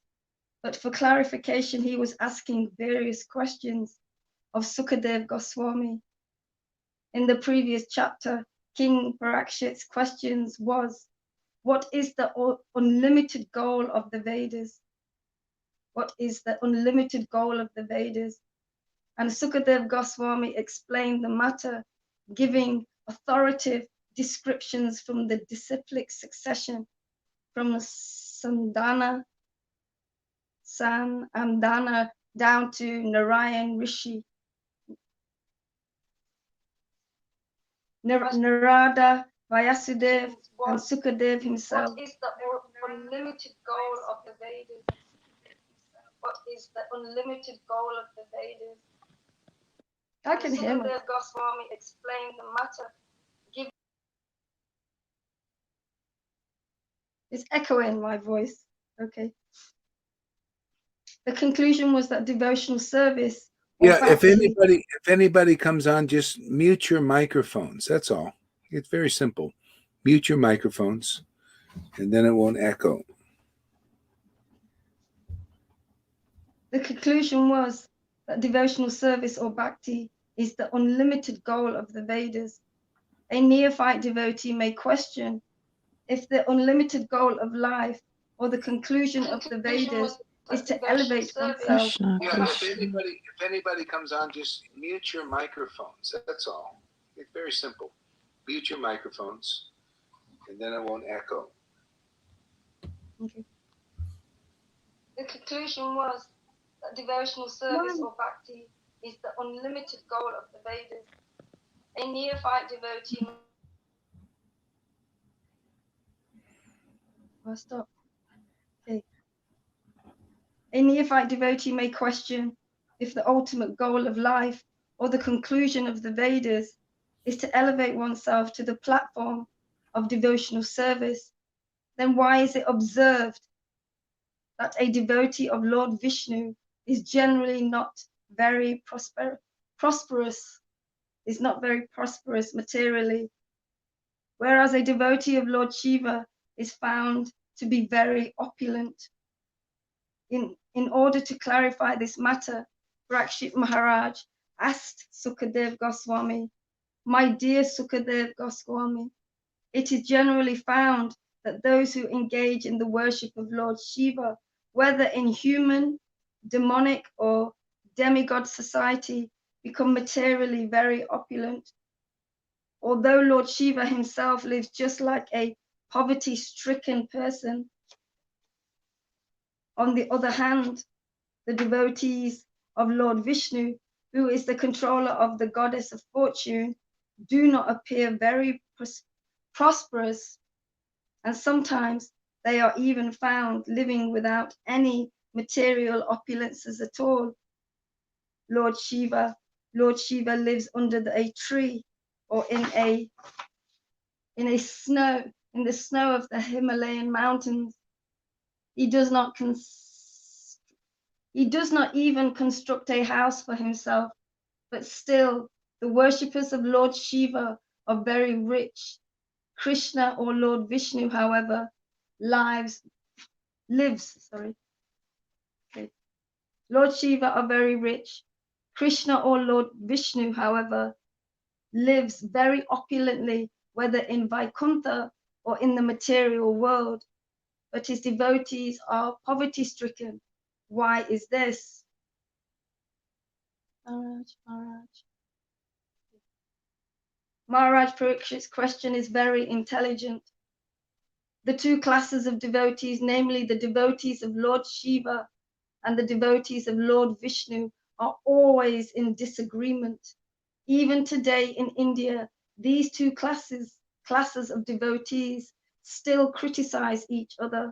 but for clarification, he was asking various questions of Sukadev Goswami. In the previous chapter, King Parikshit's questions was, what is the unlimited goal of the Vedas? what is the unlimited goal of the Vedas. And Sukadev Goswami explained the matter, giving authoritative descriptions from the disciplic succession from Sandana down to Narayan Rishi, Narada, Vyasudev, and Sukadev himself. What is the unlimited goal of the Vedas? What is the unlimited goal of the Vedas? I can hear Sukadev Goswami explained the matter. It's echoing my voice. Okay. The conclusion was that devotional service. Yeah, if anybody comes on, just mute your microphones. That's all. It's very simple. Mute your microphones, and then it won't echo. The conclusion was that devotional service or bhakti is the unlimited goal of the Vedas. A neophyte devotee may question if the unlimited goal of life or the conclusion of the Vedas is to elevate oneself. Krishna, Yeah, Krishna. if anybody comes on, just mute your microphones. That's all. It's very simple. Mute your microphones, and then it won't echo. Okay. The conclusion was that devotional service or bhakti is the unlimited goal of the Vedas. A neophyte devotee. Well, stop. Okay. A neophyte devotee may question if the ultimate goal of life or the conclusion of the Vedas is to elevate oneself to the platform of devotional service. Then why is it observed that a devotee of Lord Vishnu is generally not very prosperous, is not very prosperous materially, whereas a devotee of Lord Shiva is found to be very opulent? In order to clarify this matter, Rakshit Maharaj asked Sukadev Goswami, "My dear Sukadev Goswami, it is generally found that those who engage in the worship of Lord Shiva, whether in human, demonic, or demigod society, become materially very opulent. Although Lord Shiva himself lives just like a poverty-stricken person. On the other hand, the devotees of Lord Vishnu, who is the controller of the goddess of fortune, do not appear very prosperous, and sometimes they are even found living without any material opulences at all. Lord Shiva lives under a tree or in the snow of the Himalayan mountains. He does not even construct a house for himself, but still the worshippers of Lord Shiva are very rich. Krishna or Lord Vishnu, however, lives. Lord Shiva are very rich. Krishna or Lord Vishnu, however, lives very opulently, whether in Vaikuntha or in the material world, but his devotees are poverty-stricken. Why is this? Maharaj Parikshit's question is very intelligent. The two classes of devotees, namely the devotees of Lord Shiva and the devotees of Lord Vishnu, are always in disagreement. Even today in India, these two classes of devotees still criticize each other,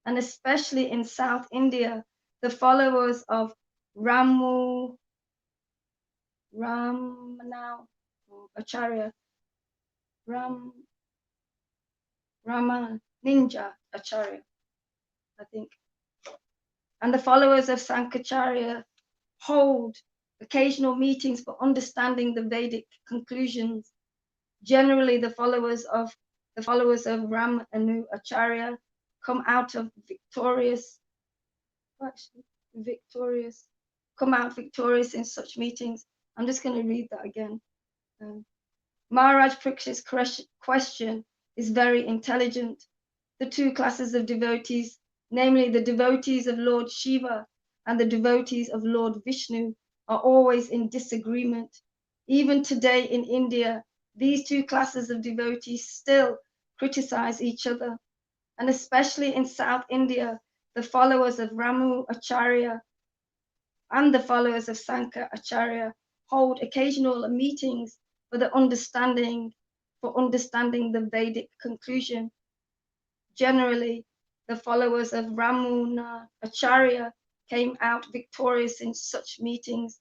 and especially in South India, the followers of Ramana Acharya, Rama Ninja Acharya, I think, and the followers of Sankacharya hold occasional meetings for understanding the Vedic conclusions. Generally, the followers of Ramanu Acharya come out victorious in such meetings. I'm just going to read that again. Maharaj Parikshit's question is very intelligent. The two classes of devotees, namely the devotees of Lord Shiva and the devotees of Lord Vishnu are always in disagreement. Even today in India, these two classes of devotees still criticize each other. And especially in South India, the followers of Ramu Acharya and the followers of Sankar Acharya hold occasional meetings for understanding the Vedic conclusion. Generally, the followers of Ramuna Acharya came out victorious in such meetings.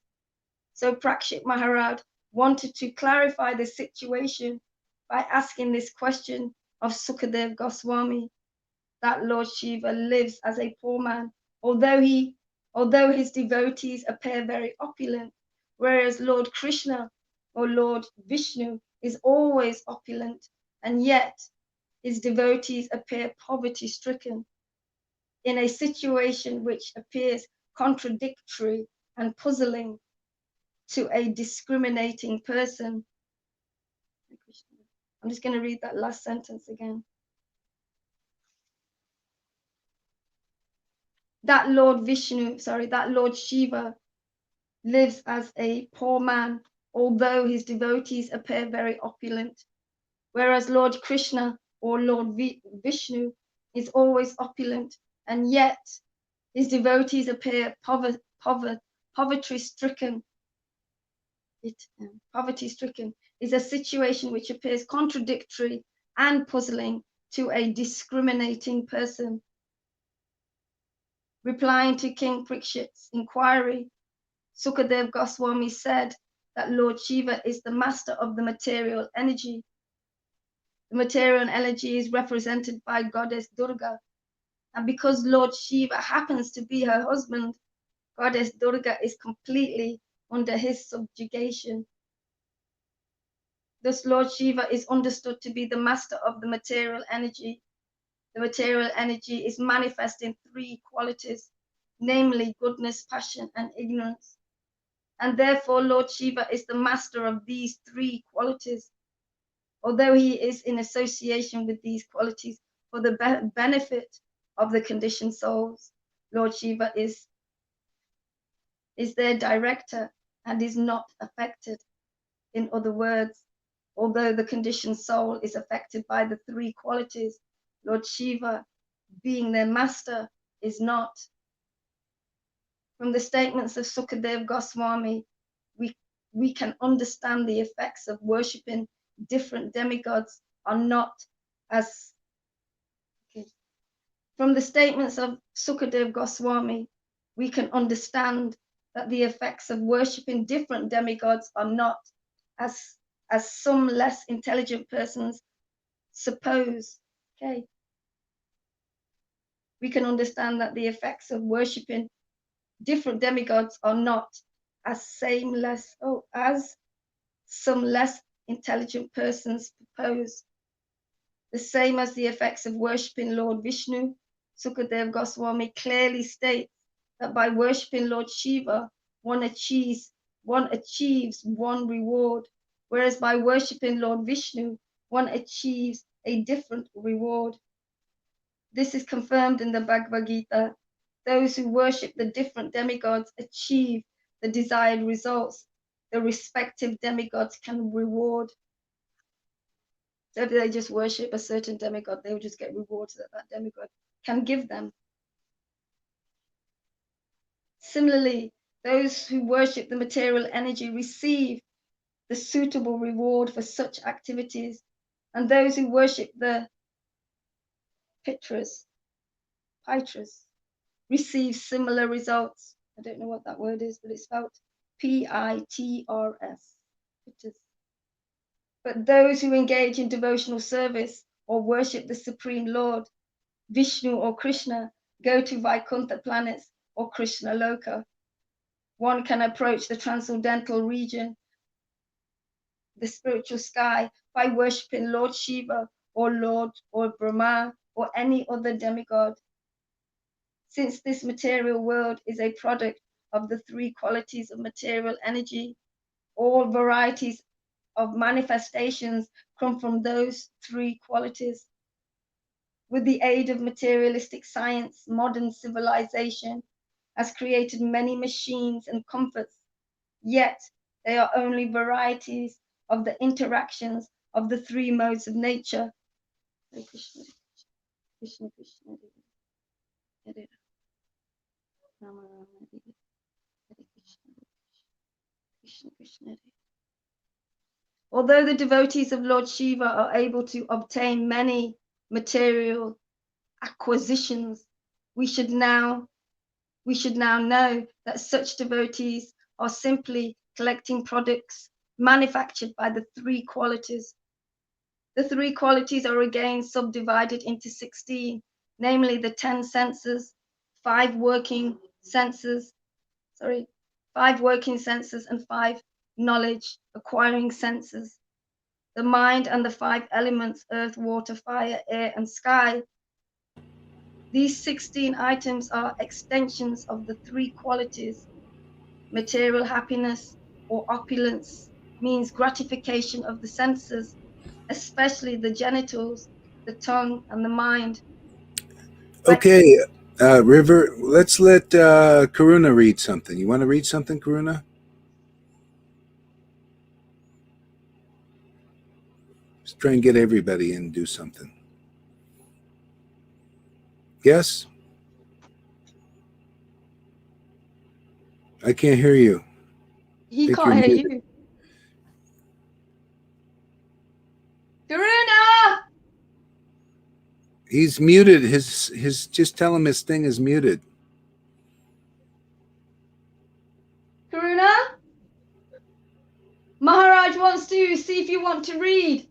So Prakshit Maharaj wanted to clarify the situation by asking this question of Sukadev Goswami, that Lord Shiva lives as a poor man, although his devotees appear very opulent, whereas Lord Krishna or Lord Vishnu is always opulent, and yet his devotees appear poverty-stricken. In a situation which appears contradictory and puzzling to a discriminating person. I'm just going to read that last sentence again. That Lord Shiva lives as a poor man, although his devotees appear very opulent, whereas Lord Krishna or Lord Vishnu is always opulent, and yet his devotees appear poverty-stricken. Poverty-stricken is a situation which appears contradictory and puzzling to a discriminating person. Replying to King Parikshit's inquiry, Sukadev Goswami said that Lord Shiva is the master of the material energy. The material energy is represented by Goddess Durga, and because Lord Shiva happens to be her husband, Goddess Durga is completely under his subjugation. Thus, Lord Shiva is understood to be the master of the material energy. The material energy is manifest in three qualities, namely goodness, passion, and ignorance. And therefore, Lord Shiva is the master of these three qualities. Although he is in association with these qualities for the benefit of the conditioned souls, Lord Shiva is their director and is not affected. In other words, although the conditioned soul is affected by the three qualities, Lord Shiva, being their master, is not. From the statements of Sukadev Goswami, we can understand the effects of worshipping different demigods are not as. Okay. From the statements of Sukadev Goswami, we can understand that the effects of worshipping different demigods are not as some less intelligent persons suppose. Okay. We can understand that the effects of worshipping different demigods are not as some less intelligent persons propose. The same as the effects of worshipping Lord Vishnu, Sukadev Goswami clearly states that by worshipping Lord Shiva, one achieves one reward, whereas by worshipping Lord Vishnu, one achieves a different reward. This is confirmed in the Bhagavad Gita. Those who worship the different demigods achieve the desired results the respective demigods can reward. So if they just worship a certain demigod, they will just get rewards that that demigod can give them. Similarly, those who worship the material energy receive the suitable reward for such activities, and those who worship the pitras receive similar results. I don't know what that word is, but it's spelled Pitrs. But those who engage in devotional service or worship the Supreme Lord, Vishnu or Krishna, go to Vaikuntha planets or Krishna Loka. One can approach the transcendental region, the spiritual sky, by worshipping Lord Shiva or Lord or Brahma or any other demigod. Since this material world is a product of the three qualities of material energy, all varieties of manifestations come from those three qualities. With the aid of materialistic science, modern civilization, has created many machines and comforts, yet they are only varieties of the interactions of the three modes of nature. Hare Krishna, Krishna Krishna, Hare Hare, Rama Rama, Hare Krishna, Krishna Krishna, Hare. Although the devotees of Lord Shiva are able to obtain many material acquisitions, we should now know that such devotees are simply collecting products manufactured by the three qualities. The three qualities are again subdivided into 16, namely the 10 senses, 5 working senses, and 5 knowledge acquiring senses. The mind and the 5 elements, earth, water, fire, air, and sky. These 16 items are extensions of the three qualities. Material happiness or opulence means gratification of the senses, especially the genitals, the tongue, and the mind. Okay, River, let's let Karuna read something. You want to read something, Karuna? Let's try and get everybody in and do something. Yes? I can't hear you. He Think can't you're hear muted. you. Karuna! He's muted. His just tell him his thing is muted. Karuna? Maharaj wants to see if you want to read.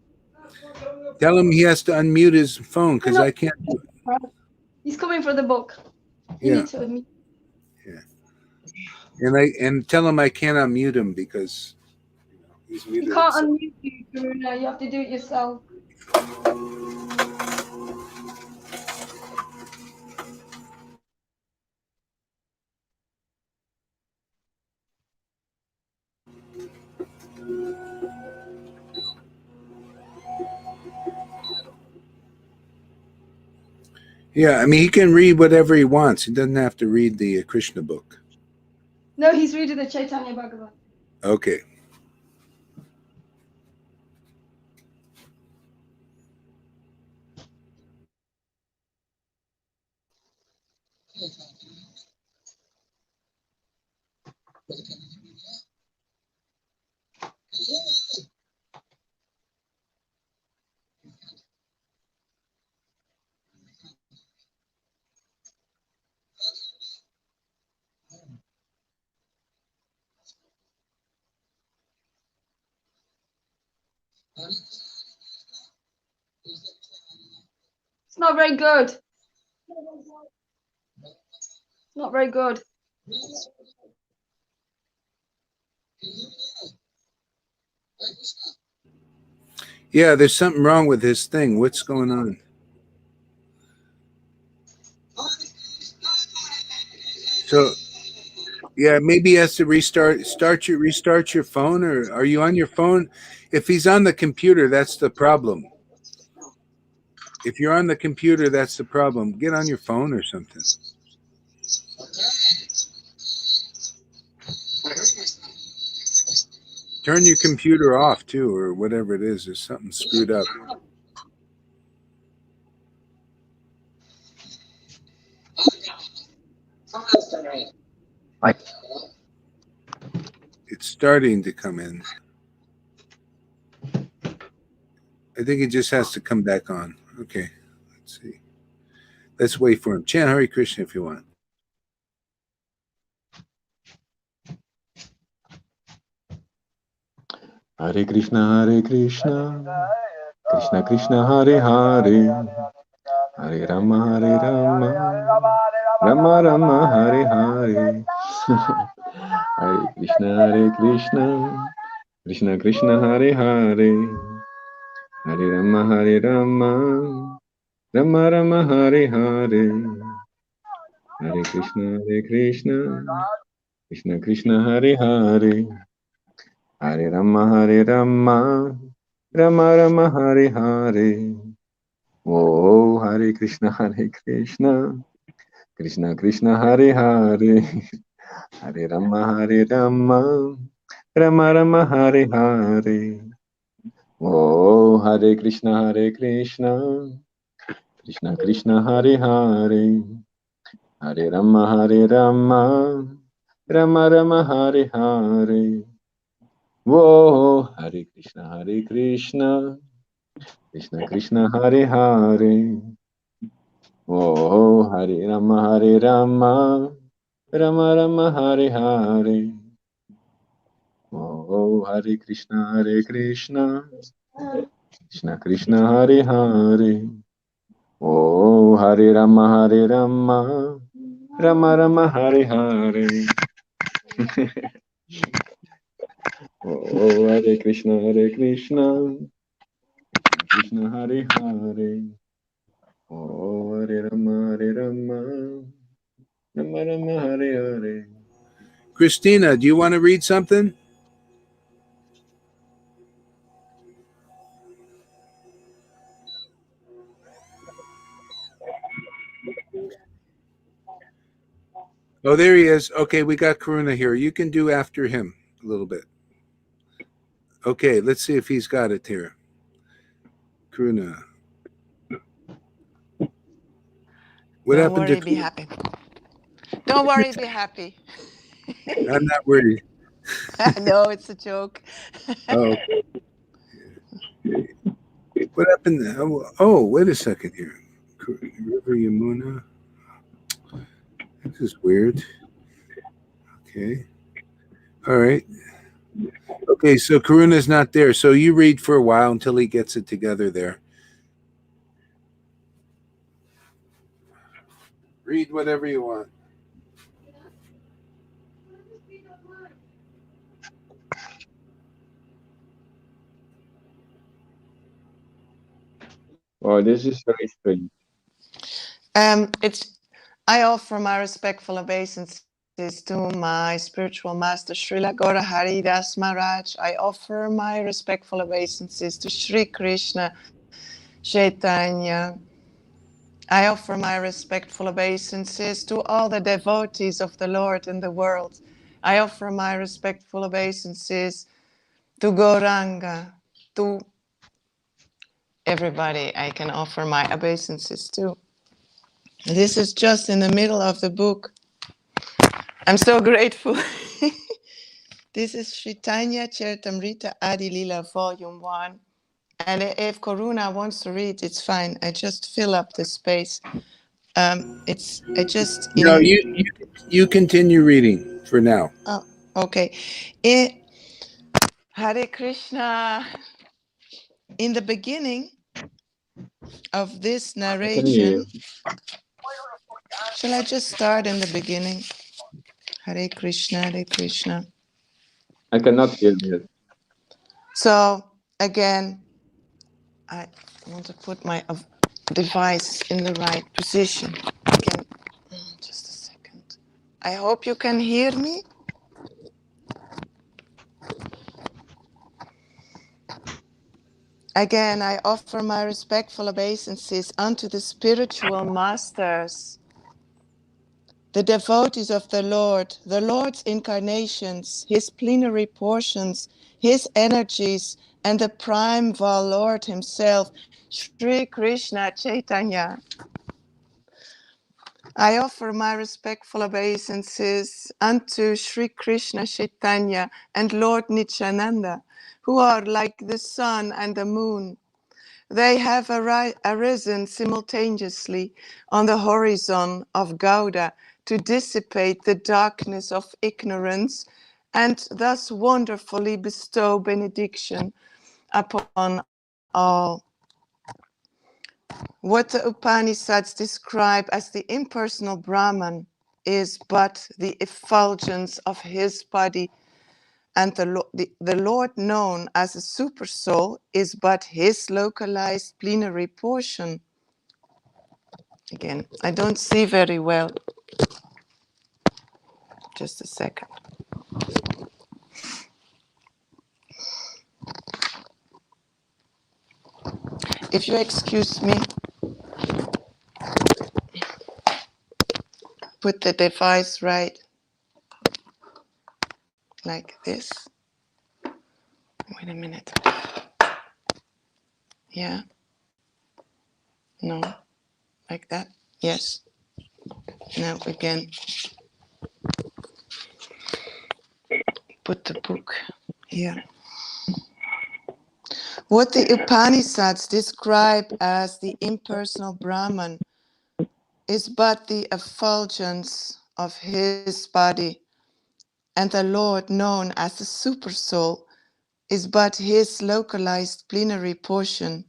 Tell him he has to unmute his phone because I can't do it. He's coming for the book. You Yeah. need to unmute. And tell him I can't unmute him because he's He muted can't himself. unmute you, Karuna. You have to do it yourself. Yeah, I mean he can read whatever he wants. He doesn't have to read the Krishna book. No, he's reading the Chaitanya Bhagavat. Okay. It's not very good. Not very good. Yeah, there's something wrong with his thing. What's going on? So yeah, maybe he has to restart your phone, or are you on your phone? If he's on the computer, that's the problem. If you're on the computer, that's the problem. Get on your phone or something. Turn your computer off too, or whatever it is. There's something screwed up. It's starting to come in. I think it just has to come back on. Okay, let's see. Let's wait for him. Chant Hare Krishna if you want. Hare Krishna, Krishna Krishna, Hare Hare, Hare Rama, Rama Rama, Hare Hare. Hare Krishna, Krishna Krishna, Hare Hare, Hare Rama, Rama Rama, Hare Hare. Hare Krishna, Krishna Krishna, Hare Hare, Hare Rama, Rama Rama, Hare Hare. Oh, Hare Krishna, Krishna Krishna Hare Hare, Hare Rama, Rama Rama Hare Hare. Oh, Hare Krishna, Krishna Krishna Hare Hare, Hare Rama, Rama Rama Hare Hare. Oh, Hare Krishna, Krishna Krishna Hare Hare. Oh, Hare Rama, Rama Rama Hare Hare. Oh, Hare Krishna, Krishna Krishna Hare Hare. Oh, Hare Rama, Rama Rama Hare Hare. Oh, Hare Krishna, Krishna Hare Hare. Oh, Hare Rama, Rama Rama Hare Hare. Christina, do you want to read something? Oh, there he is. Okay, we got Karuna here. You can do after him a little bit. Okay, let's see if he's got it here. Karuna. What Don't happened worry, to be Karuna? happy. Don't worry, be happy. I'm not worried. No, it's a joke. Oh, what happened? Oh, wait a second here. River Yamuna. This is weird. Okay. All right. Okay, so Karuna's not there. So you read for a while until he gets it together there. Read whatever you want. Oh, this is very strange. I offer my respectful obeisances to my spiritual master Srila Gaura Haridas Maharaj. I offer my respectful obeisances to Sri Krishna Chaitanya. I offer my respectful obeisances to all the devotees of the Lord in the world. I offer my respectful obeisances to Gauranga, to everybody I can offer my obeisances to. This is just in the middle of the book. I'm so grateful. This is Chaitanya Charitamrita Adi Lila Volume 1. And if Karuna wants to read, it's fine. I just fill up the space. No, you continue reading for now. Oh, okay. Hare Krishna. In the beginning of this I can hear you. narration, shall I just start in the beginning? Hare Krishna, Hare Krishna. I cannot hear you. So, again, I want to put my device in the right position. Again, just a second. I hope you can hear me. Again, I offer my respectful obeisances unto the spiritual masters, the devotees of the Lord's incarnations, his plenary portions, his energies, and the primeval Lord himself, Sri Krishna Chaitanya. I offer my respectful obeisances unto Sri Krishna Chaitanya and Lord Nityananda, who are like the sun and the moon. They have arisen simultaneously on the horizon of Gauda to dissipate the darkness of ignorance and thus wonderfully bestow benediction upon all. What the Upanishads describe as the impersonal Brahman is but the effulgence of his body, and the Lord known as a supersoul is but his localized plenary portion. Again, I don't see very well. Just a second. If you excuse me. put the device right, like this. Wait a minute. Yeah. No. Like that. Yes. Now again. Put the book here. What the Upanishads describe as the impersonal Brahman is but the effulgence of his body, and the Lord, known as the Supersoul, is but his localized plenary portion.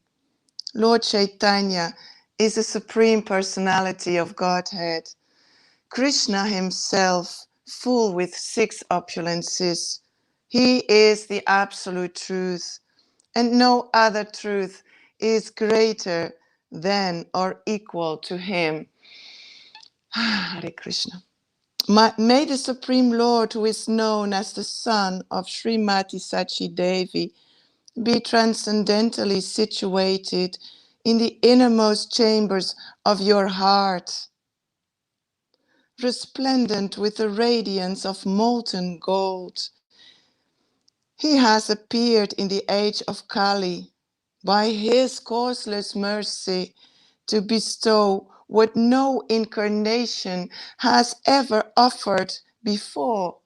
Lord Chaitanya is the Supreme Personality of Godhead. Krishna himself, full with 6 opulences. He is the absolute truth, and no other truth is greater than or equal to him. Hare Krishna. May the Supreme Lord, who is known as the son of Srimati Sachi Devi, be transcendentally situated in the innermost chambers of your heart, resplendent with the radiance of molten gold. He has appeared in the age of Kali by his causeless mercy to bestow what no incarnation has ever offered before,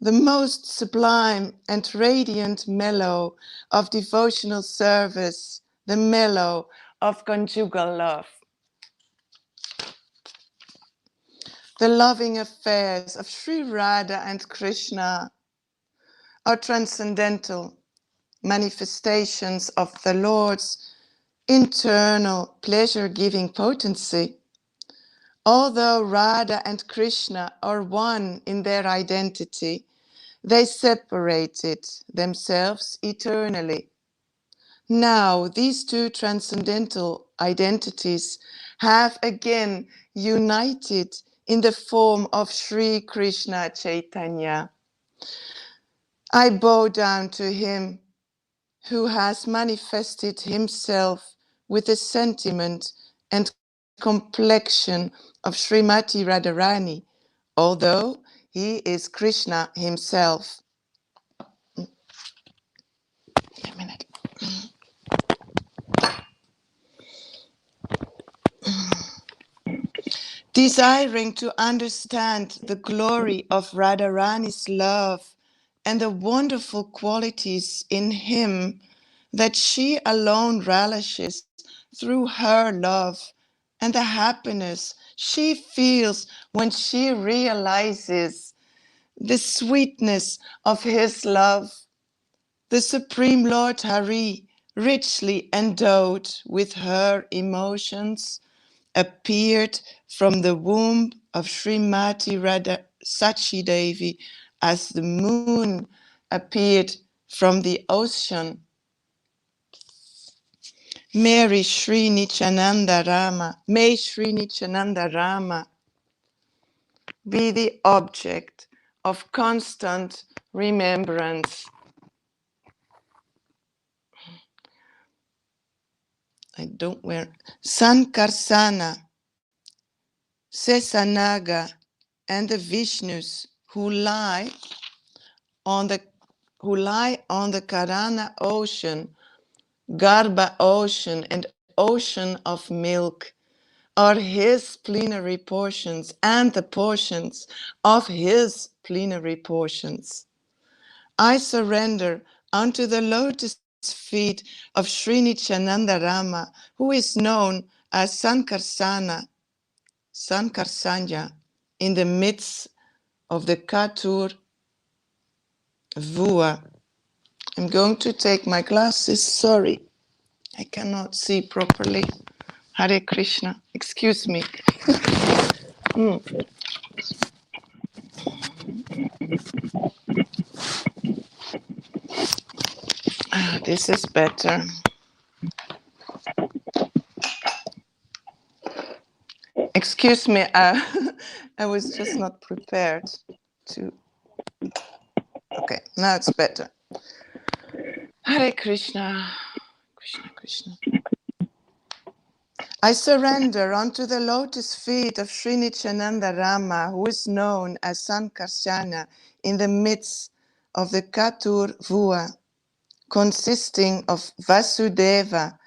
the most sublime and radiant mellow of devotional service, the mellow of conjugal love. The loving affairs of Sri Radha and Krishna are transcendental manifestations of the Lord's internal pleasure-giving potency. Although Radha and Krishna are one in their identity, they separated themselves eternally. Now, these 2 transcendental identities have again united in the form of Sri Krishna Chaitanya. I bow down to him who has manifested himself with the sentiment and complexion of Srimati Radharani, although he is Krishna himself. A minute. Desiring to understand the glory of Radharani's love and the wonderful qualities in him that she alone relishes through her love, and the happiness she feels when she realizes the sweetness of his love, the Supreme Lord Hari, richly endowed with her emotions, appeared from the womb of Srimati Radha Sachi Devi as the moon appeared from the ocean. May Sri Nityananda Rama be the object of constant remembrance. I don't wear Sankarsana, Sesanaga, and the Vishnus who lie on the Karana ocean, Garbha ocean, and ocean of milk are his plenary portions and the portions of his plenary portions. I surrender unto the lotus feet of Sri Nityananda Rama, who is known as Sankarsanya, in the midst of the Katur Vua. I'm going to take my glasses, sorry, I cannot see properly. Hare Krishna, excuse me. This is better. Excuse me, I was just not prepared to. Okay, now it's better. Hare Krishna, Krishna Krishna. I surrender unto the lotus feet of Sri Nityananda Rama, who is known as Sankarsana, in the midst of the Katur Vua, consisting of Vasudeva,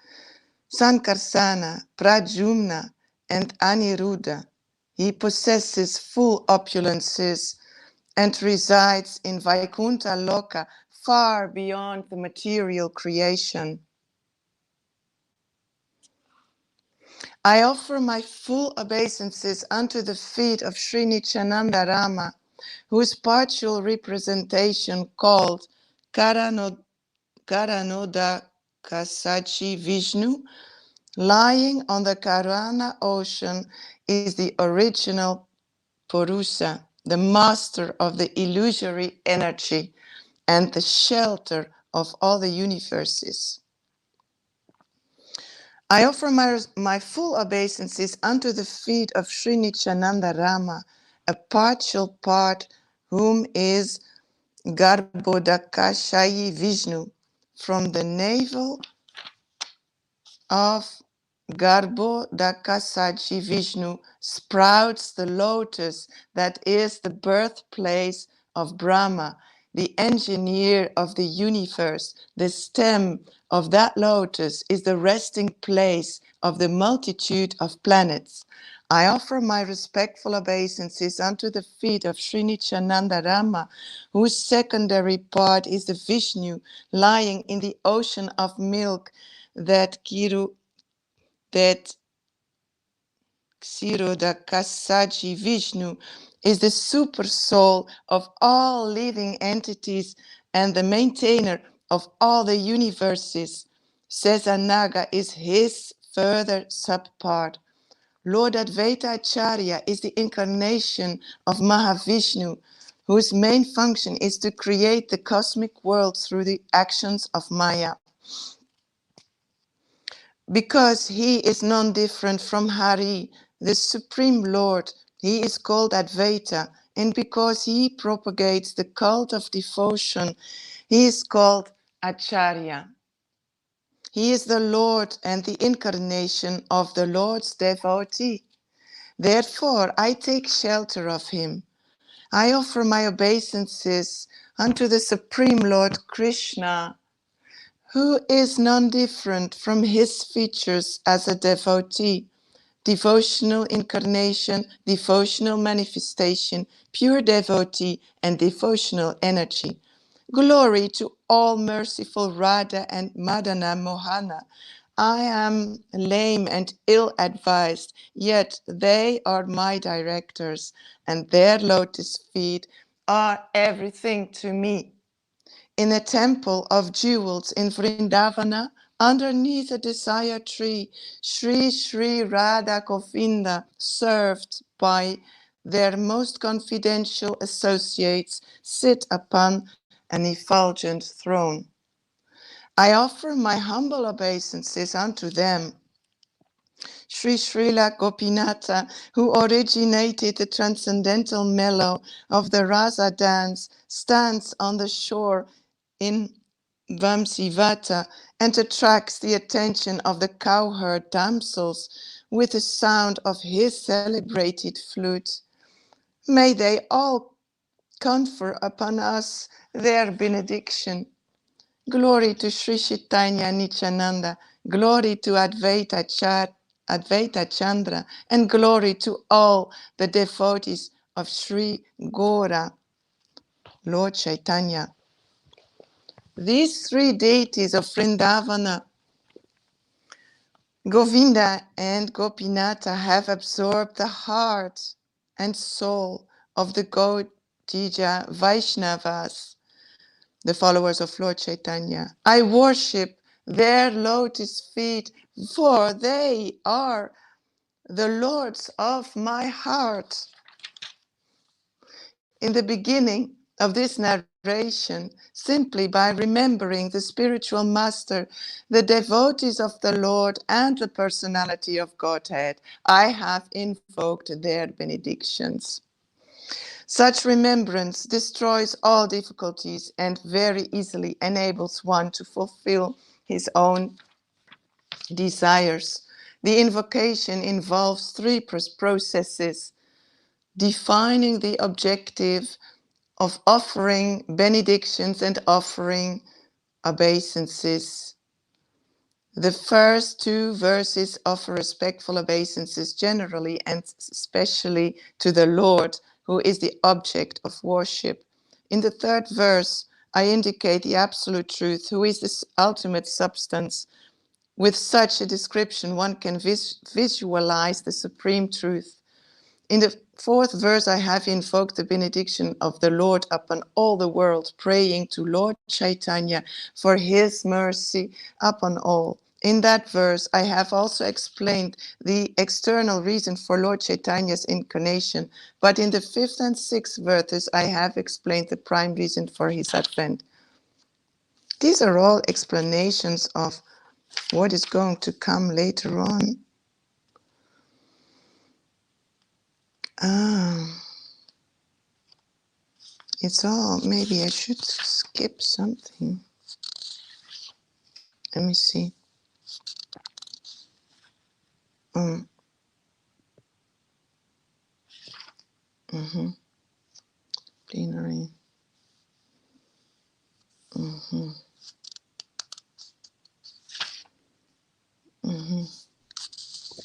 Sankarsana, Pradyumna, and Aniruddha. He possesses full opulences and resides in Vaikuntha Loka, far beyond the material creation. I offer my full obeisances unto the feet of Sri Nityananda Rama, whose partial representation called Karanoda Kasachi Vishnu, lying on the Karana ocean, is the original Purusa, the master of the illusory energy and the shelter of all the universes. I offer my full obeisances unto the feet of Sri Nityananda Rama, a partial part whom is Garbhodakashayi Vishnu, from the navel of Garbhodakasaji Vishnu sprouts the lotus that is the birthplace of Brahma, the engineer of the universe. The stem of that lotus is the resting place of the multitude of planets. I offer my respectful obeisances unto the feet of Sri Nityananda Rama, whose secondary part is the Vishnu, lying in the ocean of milk that Ksirodakasaji Vishnu is the super soul of all living entities and the maintainer of all the universes. Sesanaga is his further subpart. Lord Advaita Acharya is the incarnation of Mahavishnu, whose main function is to create the cosmic world through the actions of Maya. Because he is non-different from Hari, the Supreme Lord, he is called Advaita, and because he propagates the cult of devotion, he is called Acharya. He is the Lord and the incarnation of the Lord's devotee. Therefore, I take shelter of him. I offer my obeisances unto the Supreme Lord Krishna, who is non-different from his features as a devotee, devotional incarnation, devotional manifestation, pure devotee, and devotional energy. Glory to all merciful Radha and Madana Mohana. I am lame and ill-advised, yet they are my directors, and their lotus feet are everything to me. In a temple of jewels in Vrindavana, underneath a desire tree, Sri Sri Radha Govinda, served by their most confidential associates, sit upon an effulgent throne. I offer my humble obeisances unto them. Sri Srila Gopinatha, who originated the transcendental mellow of the Rasa dance, stands on the shore in Vamsivata and attracts the attention of the cowherd damsels with the sound of his celebrated flute. May they all confer upon us their benediction. Glory to Sri Chaitanya Nityananda, glory to Advaita Chandra, and glory to all the devotees of Sri Gora, Lord Chaitanya. These three deities of Vrindavana, Govinda and Gopinatha, have absorbed the heart and soul of the Gaudija Vaishnavas, the followers of Lord Chaitanya. I worship their lotus feet, for they are the lords of my heart. In the beginning of this narration, simply by remembering the spiritual master, the devotees of the Lord, and the personality of Godhead, I have invoked their benedictions. Such remembrance destroys all difficulties and very easily enables one to fulfill his own desires. The invocation involves three processes: defining the objective of offering benedictions and offering obeisances. The first two verses offer respectful obeisances generally and especially to the Lord, who is the object of worship. In the third verse, I indicate the absolute truth, who is the ultimate substance. With such a description, one can visualize the supreme truth. In the fourth verse, I have invoked the benediction of the Lord upon all the world, praying to Lord Chaitanya for his mercy upon all. In that verse, I have also explained the external reason for Lord Chaitanya's incarnation, but in the fifth and sixth verses, I have explained the prime reason for his advent. These are all explanations of what is going to come later on. It's all, maybe I should skip something. Let me see. Plenary.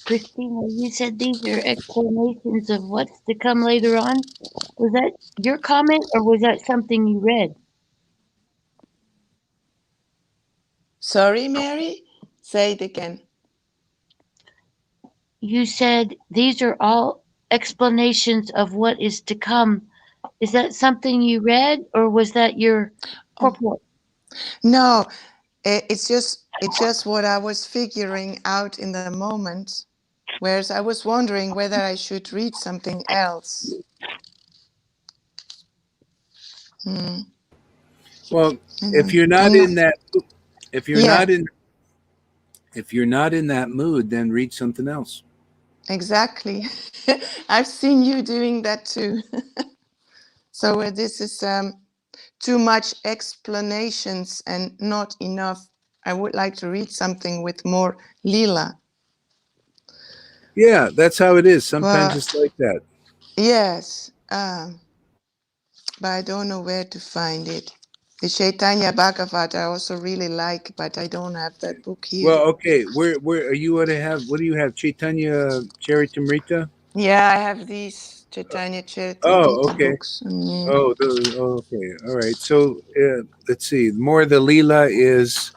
Christina, you said these are explanations of what's to come later on. Was that your comment or was that something you read? Sorry, Mary? Say it again. You said these are all explanations of what is to come. Is that something you read or was that your purport? No, it's just what I was figuring out in the moment. Whereas I was wondering whether I should read something else. Well, if you're not in that, if you're Yeah. not in that mood, then read something else. Exactly. I've seen you doing that too. So this is too much explanations and not enough. I would like to read something with more lila. Yeah, that's how it is. Sometimes it's like that. Yes, but I don't know where to find it. The Chaitanya Bhagavat I also really like, but I don't have that book here. Well, okay. Where are you? What do you have? Chaitanya Charitamrita? Yeah, I have these Chaitanya Charitamrita Oh, okay. books. Okay. All right. So let's see. More of the Leela is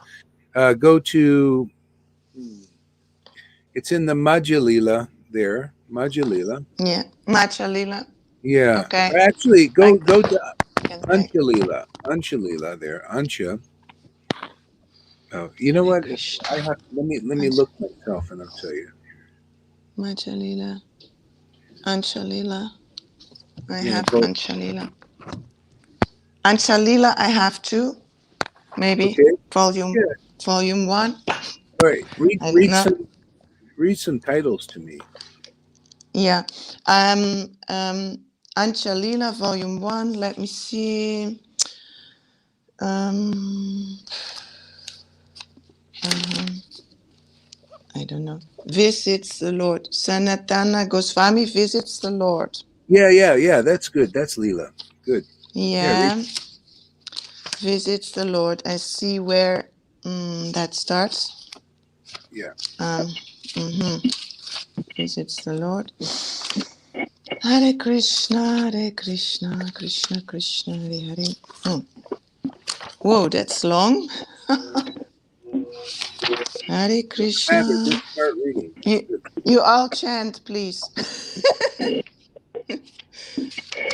go to. It's in the Madhya Leela there. Madhya Leela. Yeah, Matcha Lila. Yeah. Okay. Actually, go to Okay. Ansha Leela. Ansha Leela there. Ansha. Oh, you know what? Krishna. I have. Let me look myself, and I'll tell you. Matcha Lila. Ansha Lila. I Yeah. have Go. Ansha Lila. Ansha Lila I have two. Maybe Okay. volume Yeah. 1. All right. I don't know. Read some titles to me. Yeah. Ansha Lila volume 1. Let me see. I don't know. Visits the Lord. Sanatana Goswami visits the Lord. Yeah. That's good. That's Leela. Good. Yeah. Visits the Lord. I see where that starts. Yeah. Visits the Lord. Hare Krishna, Krishna Krishna, Hare Hare. Whoa, that's long. Hare Krishna. Just start reading. You all chant, please.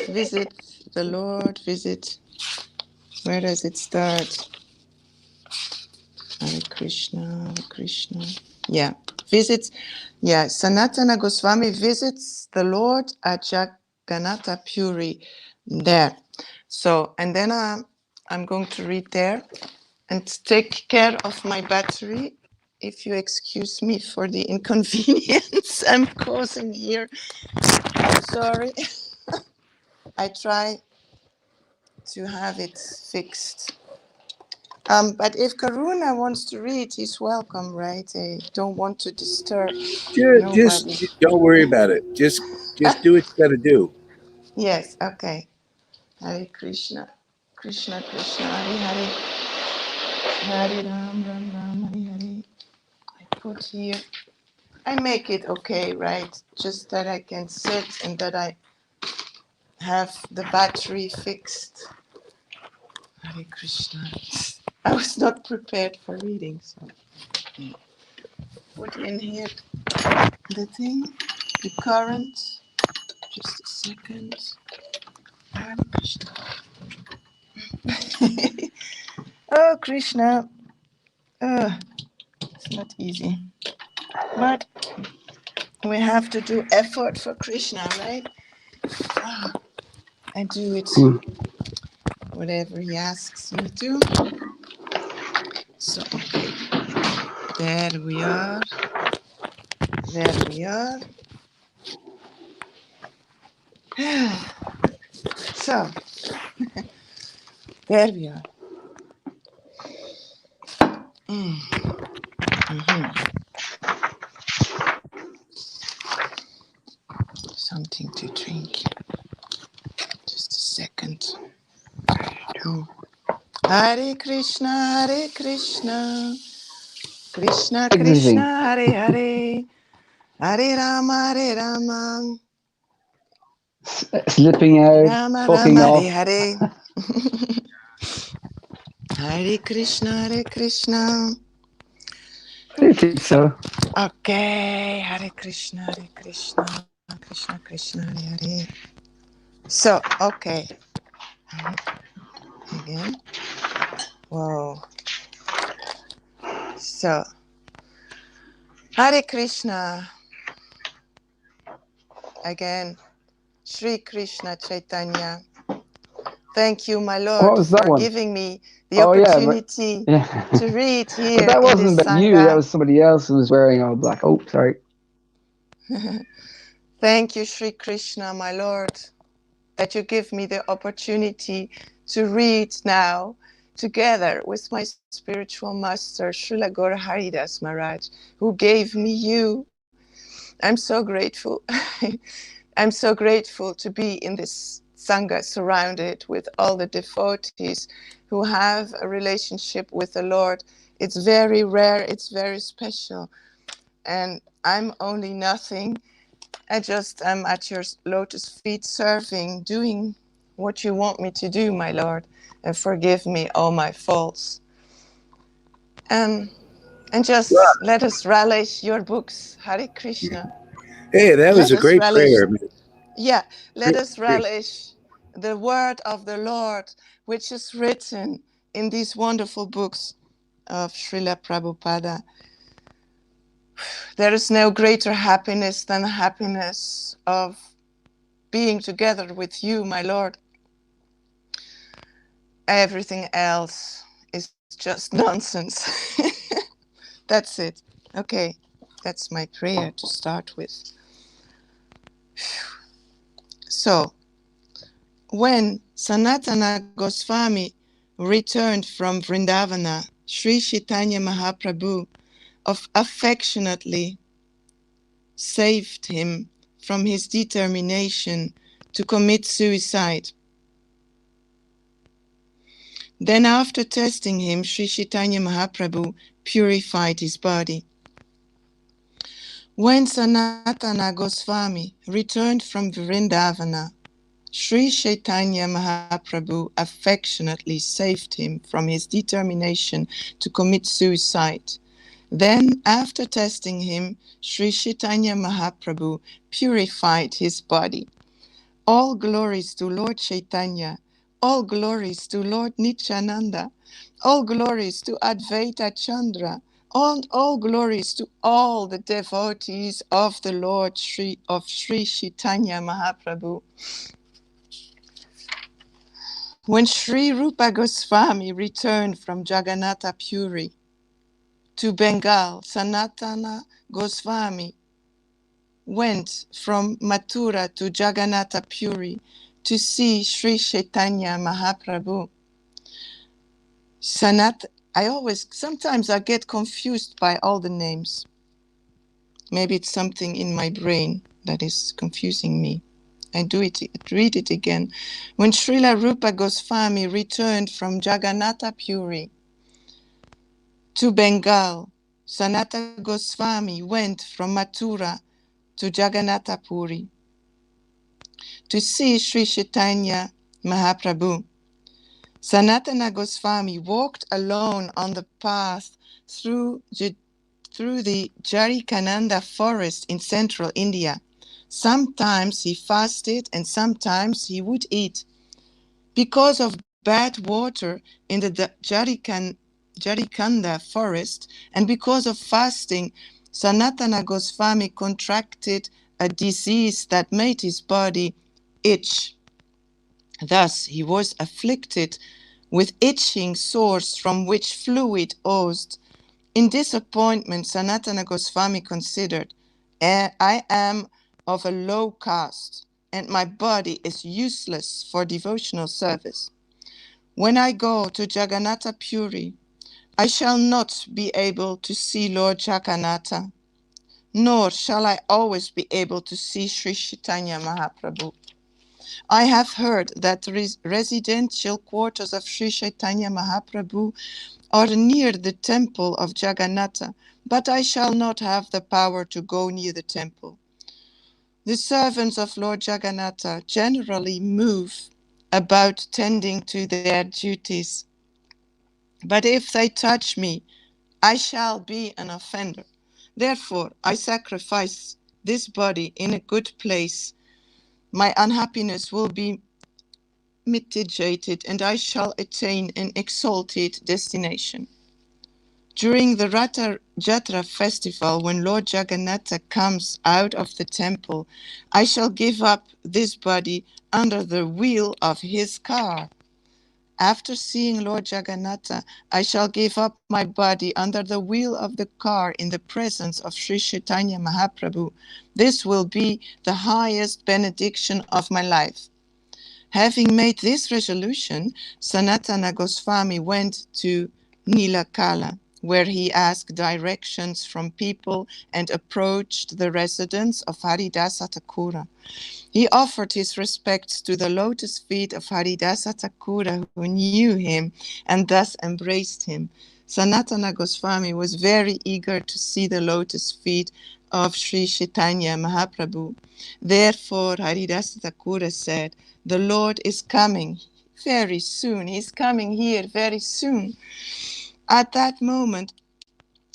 Visit the Lord, visit. Where does it start? Hare Krishna, Hare Krishna. Yeah, visits. Yeah, Sanatana Goswami visits the Lord at Jagannatha Puri. There. So, and then I'm going to read there and take care of my battery. If you excuse me for the inconvenience I'm causing here. I'm sorry. I try to have it fixed. But if Karuna wants to read, he's welcome, right? I don't want to disturb Just nobody. don't worry about it. Just do what you got to do. Yes, okay. Hare Krishna. Krishna Krishna, Hare Hare. Hare Ram, Ram Ram, Hare Hare. I put here. I make it okay, right? Just that I can sit and that I have the battery fixed. Hare Krishna. I was not prepared for reading, so put in here the thing, the current. Just a second. Hare Krishna. Oh, Krishna. It's not easy. But we have to do effort for Krishna, right? I do it whatever he asks me to. So, okay. There we are. There we are. So, there we are. Something to drink. Just a second. Hare Krishna, Hare Krishna. Krishna Krishna, Hare Hare. Hare Rama, Hare Rama. Slipping out, Rama fucking Rama, off. Hare Hare. Hare Krishna, Hare Krishna. I don't think so. Okay, Hare Krishna, Hare Krishna, Krishna Krishna, Hare Hare. So, okay. Again. Whoa. So, Hare Krishna. Again, Sri Krishna Chaitanya. Thank you, my Lord, What was that for one? giving me the Oh yeah, but opportunity yeah. to read But here that in wasn't this about you. That Sangha. was somebody else who was wearing all black. Oh, sorry. Thank you, Sri Krishna, my Lord, that you give me the opportunity to read now together with my spiritual master, Srila Gaura Haridas Maharaj, who gave me you. I'm so grateful. I'm so grateful to be in this Sangha surrounded with all the devotees who have a relationship with the Lord. It's very rare, it's very special. And I'm only nothing. I just am at your lotus feet serving, doing what you want me to do, my Lord, and forgive me all my faults. And just let us relish your books, Hare Krishna. Hey, that was Let a us great relish, prayer. let us relish the word of the Lord, which is written in these wonderful books of Srila Prabhupada. There is no greater happiness than the happiness of being together with you, my Lord. Everything else is just nonsense. That's it. Okay, that's my prayer to start with. So, when Sanatana Goswami returned from Vrindavana, Sri Chaitanya Mahaprabhu affectionately saved him from his determination to commit suicide. Then after testing him, Sri Chaitanya Mahaprabhu purified his body. When Sanatana Goswami returned from Vrindavana, Sri Chaitanya Mahaprabhu affectionately saved him from his determination to commit suicide. Then, after testing him, Sri Chaitanya Mahaprabhu purified his body. All glories to Lord Chaitanya. All glories to Lord Nityananda. All glories to Advaita Chandra. All glories to all the devotees of the Lord Sri Chaitanya Mahaprabhu. When Sri Rupa Goswami returned from Jagannatha Puri to Bengal, Sanatana Goswami went from Mathura to Jagannatha Puri to see Sri Chaitanya Mahaprabhu. Sometimes I get confused by all the names. Maybe it's something in my brain that is confusing me. Read it again. When Srila Rupa Goswami returned from Jagannatha Puri to Bengal, Sanatana Goswami went from Mathura to Jagannatha Puri to see Sri Chaitanya Mahaprabhu. Sanatana Goswami walked alone on the path through the Jarikananda forest in central India. Sometimes he fasted and sometimes he would eat. Because of bad water in the Jarikanda forest and because of fasting, Sanatana Goswami contracted a disease that made his body itch. Thus he was afflicted with itching sores from which fluid oozed. In disappointment, Sanatana Goswami considered, I am of a low caste, and my body is useless for devotional service. When I go to Jagannatha Puri, I shall not be able to see Lord Jagannatha, nor shall I always be able to see Sri Chaitanya Mahaprabhu. I have heard that the residential quarters of Sri Chaitanya Mahaprabhu are near the temple of Jagannatha, but I shall not have the power to go near the temple. The servants of Lord Jagannatha generally move about tending to their duties, but if they touch me, I shall be an offender. Therefore, I sacrifice this body in a good place. My unhappiness will be mitigated, and I shall attain an exalted destination. During the Ratha Jatra festival, when Lord Jagannatha comes out of the temple, I shall give up this body under the wheel of his car. After seeing Lord Jagannatha, I shall give up my body under the wheel of the car in the presence of Sri Chaitanya Mahaprabhu. This will be the highest benediction of my life. Having made this resolution, Sanatana Goswami went to Nilakala, where he asked directions from people and approached the residence of Haridasa Thakura. He offered his respects to the lotus feet of Haridasa Thakura, who knew him and thus embraced him. Sanatana Goswami was very eager to see the lotus feet of Sri Chaitanya Mahaprabhu. Therefore, Haridasa Thakura said, "The Lord is coming very soon. He's coming here very soon." At that moment,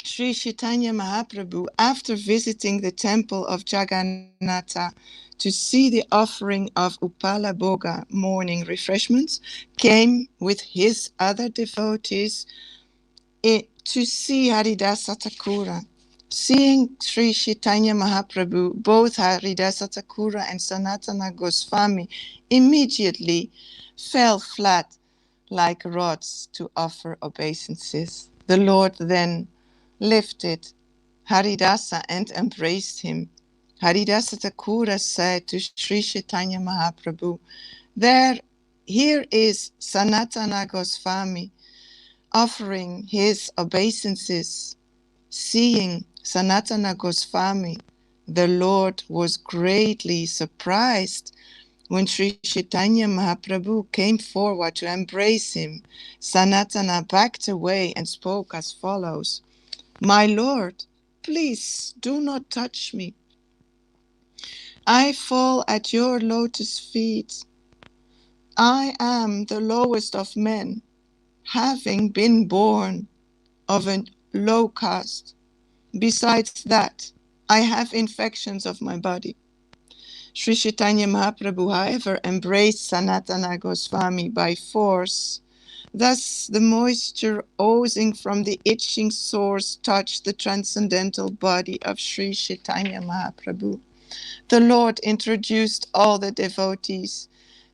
Sri Chaitanya Mahaprabhu, after visiting the temple of Jagannatha to see the offering of Upala Bhoga morning refreshments, came with his other devotees to see Haridasa Thakura. Seeing Sri Chaitanya Mahaprabhu, both Haridasa Thakura and Sanatana Goswami immediately fell flat like rods to offer obeisances. The Lord then lifted Haridasa and embraced him. Haridasa Thakura said to Sri Chaitanya Mahaprabhu, Here is Sanatana Goswami offering his obeisances. Seeing Sanatana Goswami, the Lord was greatly surprised. When Sri Chaitanya Mahaprabhu came forward to embrace him, Sanatana backed away and spoke as follows: "My Lord, please do not touch me. I fall at your lotus feet. I am the lowest of men, having been born of a low caste. Besides that, I have infections of my body." Sri Chaitanya Mahaprabhu, however, embraced Sanatana Goswami by force. Thus, the moisture oozing from the itching sores touched the transcendental body of Sri Chaitanya Mahaprabhu. The Lord introduced all the devotees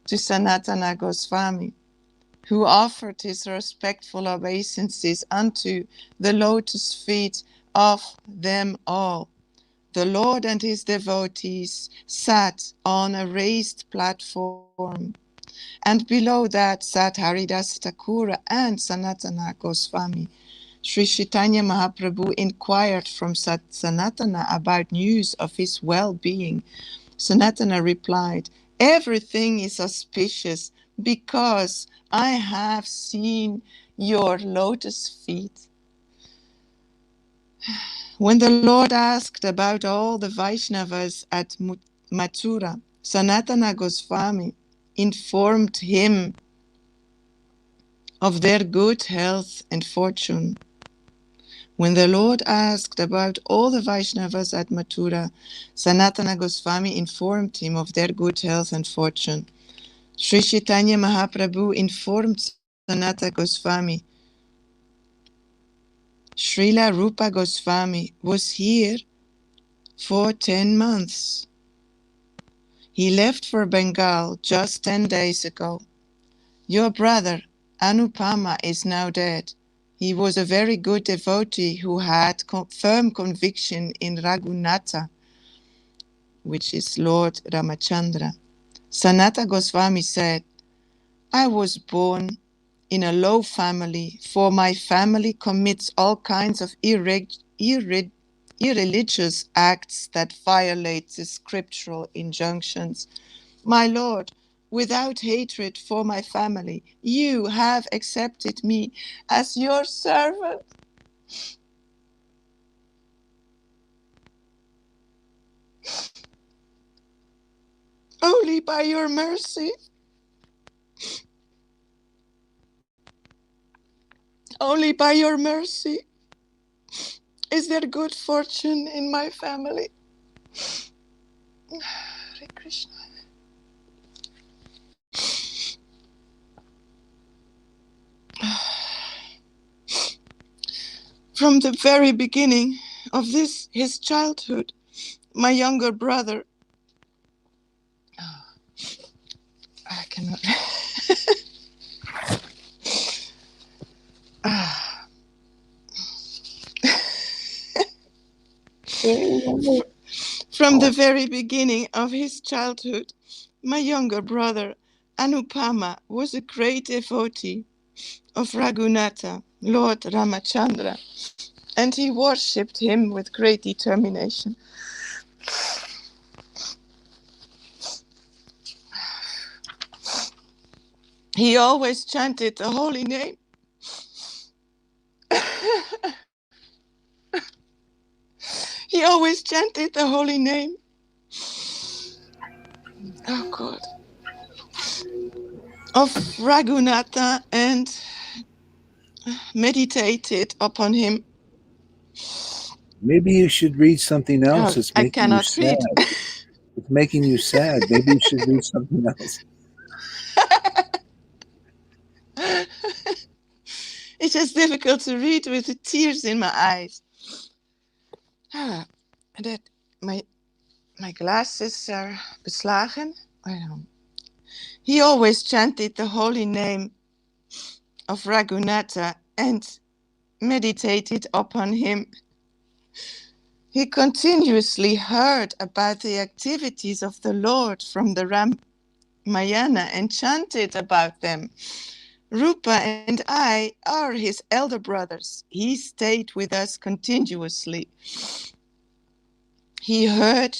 to Sanatana Goswami, who offered his respectful obeisances unto the lotus feet of them all. The Lord and his devotees sat on a raised platform. And below that sat Haridas Thakura and Sanatana Goswami. Sri Chaitanya Mahaprabhu inquired from Sanatana about news of his well-being. Sanatana replied, "Everything is auspicious because I have seen your lotus feet." When the Lord asked about all the Vaishnavas at Mathura, Sanatana Goswami informed him of their good health and fortune. When the Lord asked about all the Vaishnavas at Mathura, Sanatana Goswami informed him of their good health and fortune. Sri Chaitanya Mahaprabhu informed Sanatana Goswami, Srila Rupa Goswami was here for 10 months. He left for Bengal just 10 days ago. Your brother, Anupama, is now dead. He was a very good devotee who had firm conviction in Raghunatha, which is Lord Ramachandra. Sanatana Goswami said, I was born in a low family, for my family commits all kinds of irreligious acts that violate the scriptural injunctions. My Lord, without hatred for my family, you have accepted me as your servant. Only by your mercy, only by your mercy is there good fortune in my family. Hare Krishna. From the very beginning of his childhood, my younger brother, I cannot. From the very beginning of his childhood, my younger brother, Anupama, was a great devotee of Raghunatha, Lord Ramachandra, and he worshipped him with great determination. He always chanted the holy name. He always chanted the holy name. Oh God. Of Raghunatha and meditated upon him. Maybe you should read something else that's I making you cannot sad. read. It's making you sad. Maybe you should read something else. It's just difficult to read with the tears in my eyes. That my glasses are beslagen. I don't know. He always chanted the holy name of Raghunatha and meditated upon him. He continuously heard about the activities of the Lord from the Ramayana and chanted about them. Rupa and I are his elder brothers. He stayed with us continuously. He heard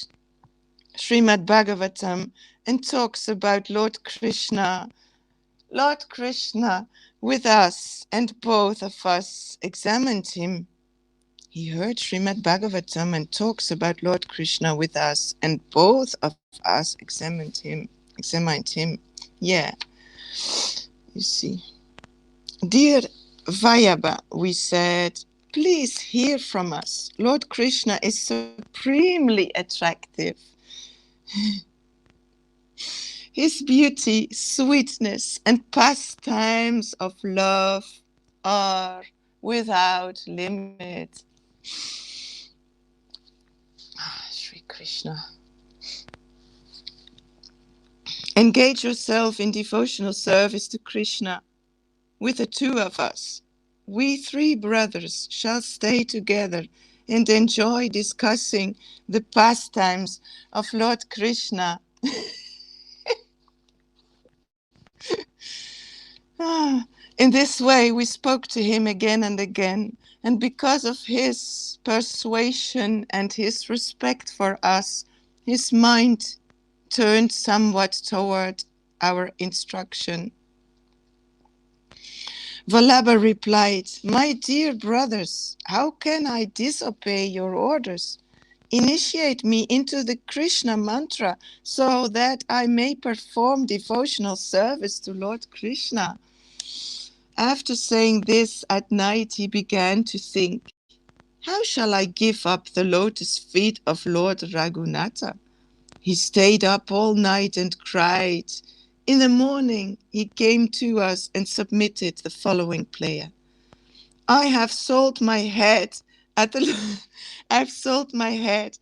Srimad Bhagavatam and talks about Lord Krishna with us, and both of us examined him. He heard Srimad Bhagavatam and talks about Lord Krishna with us, and both of us examined him. Yeah, you see. Dear Vayabha, we said, please hear from us. Lord Krishna is supremely attractive. His beauty, sweetness, and pastimes of love are without limit. Sri Krishna. Engage yourself in devotional service to Krishna with the two of us. We three brothers shall stay together and enjoy discussing the pastimes of Lord Krishna. In this way, we spoke to him again and again, and because of his persuasion and his respect for us, his mind turned somewhat toward our instruction. Vallabha replied, "My dear brothers, how can I disobey your orders? Initiate me into the Krishna mantra so that I may perform devotional service to Lord Krishna." After saying this at night, he began to think, "How shall I give up the lotus feet of Lord Raghunatha?" He stayed up all night and cried. In the morning, he came to us and submitted the following prayer. I have sold my head at the I've sold my head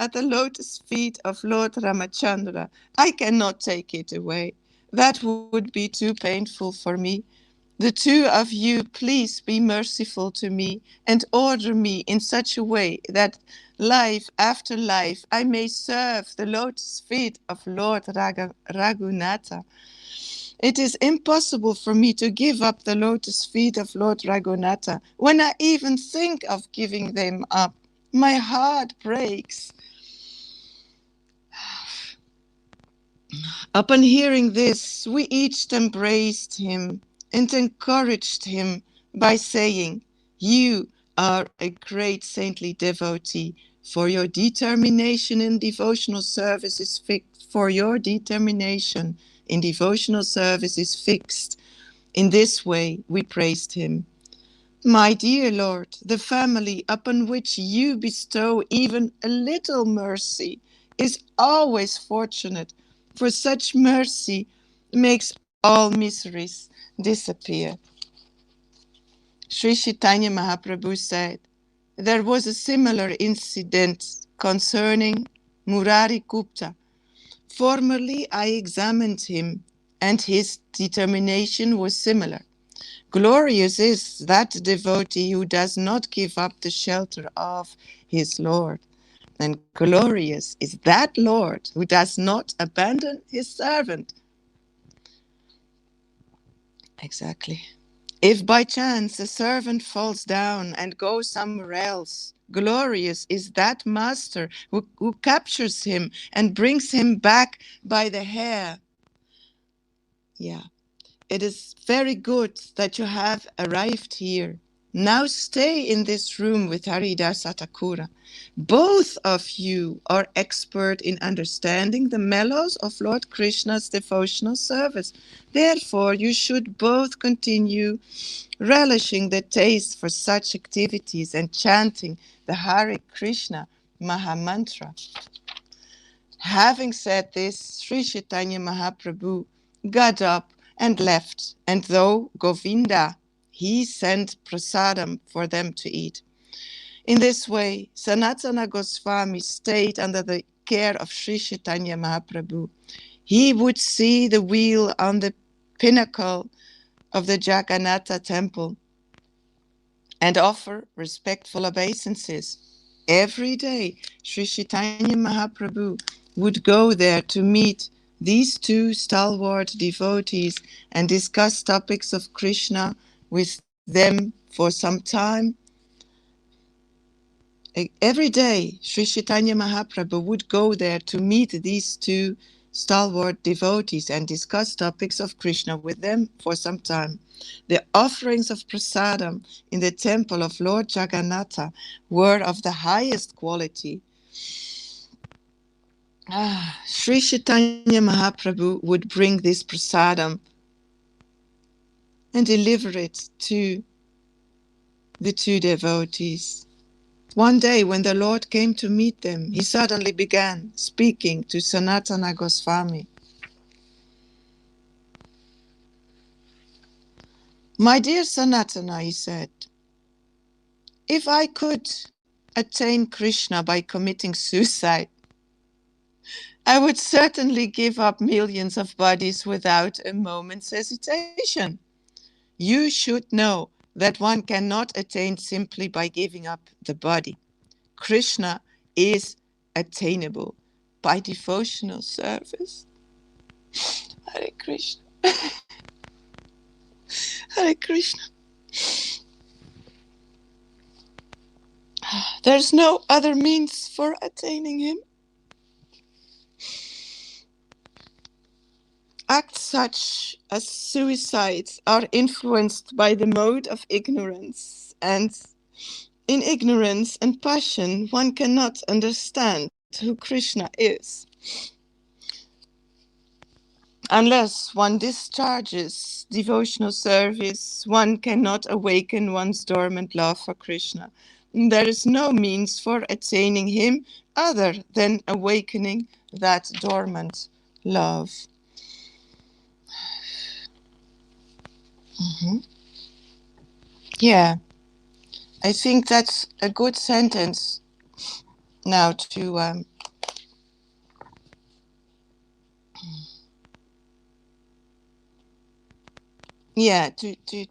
at the lotus feet of Lord Ramachandra. I cannot take it away. That would be too painful for me. The two of you, please be merciful to me and order me in such a way that life after life I may serve the lotus feet of Lord Raghunatha. It is impossible for me to give up the lotus feet of Lord Raghunatha. When I even think of giving them up, my heart breaks. Upon hearing this, we each embraced him and encouraged him by saying, "You are a great saintly devotee, for your determination in devotional service is fixed. For your determination in devotional service is fixed." In this way, we praised him. My dear Lord, the family upon which you bestow even a little mercy is always fortunate, for such mercy makes all miseries disappear. Sri Chaitanya Mahaprabhu said, there was a similar incident concerning Murari Gupta. Formerly I examined him, and his determination was similar. Glorious is that devotee who does not give up the shelter of his Lord. And glorious is that Lord who does not abandon his servant. Exactly. If by chance a servant falls down and goes somewhere else, glorious is that master who captures him and brings him back by the hair. Yeah. It is very good that you have arrived here. Now stay in this room with Haridasa Thakura. Both of you are expert in understanding the mellows of Lord Krishna's devotional service. Therefore, you should both continue relishing the taste for such activities and chanting the Hare Krishna Mahamantra. Having said this, Sri Chaitanya Mahaprabhu got up and left, and though Govinda, he sent prasadam for them to eat. In this way, Sanatana Goswami stayed under the care of Sri Chaitanya Mahaprabhu. He would see the wheel on the pinnacle of the Jagannatha temple and offer respectful obeisances. Every day, Sri Chaitanya Mahaprabhu would go there to meet these two stalwart devotees and discuss topics of Krishna with them for some time. Every day, Sri Chaitanya Mahaprabhu would go there to meet these two stalwart devotees and discuss topics of Krishna with them for some time. The offerings of prasadam in the temple of Lord Jagannatha were of the highest quality. Sri Chaitanya Mahaprabhu would bring this prasadam and deliver it to the two devotees. One day, when the Lord came to meet them, he suddenly began speaking to Sanatana Goswami. My dear Sanatana, he said, if I could attain Krishna by committing suicide, I would certainly give up millions of bodies without a moment's hesitation. You should know that one cannot attain simply by giving up the body. Krishna is attainable by devotional service. Hare Krishna. Hare Krishna. There's no other means for attaining him. Acts such as suicide are influenced by the mode of ignorance, and in ignorance and passion one cannot understand who Krishna is. Unless one discharges devotional service, one cannot awaken one's dormant love for Krishna. There is no means for attaining him other than awakening that dormant love. Yeah, I think that's a good sentence now to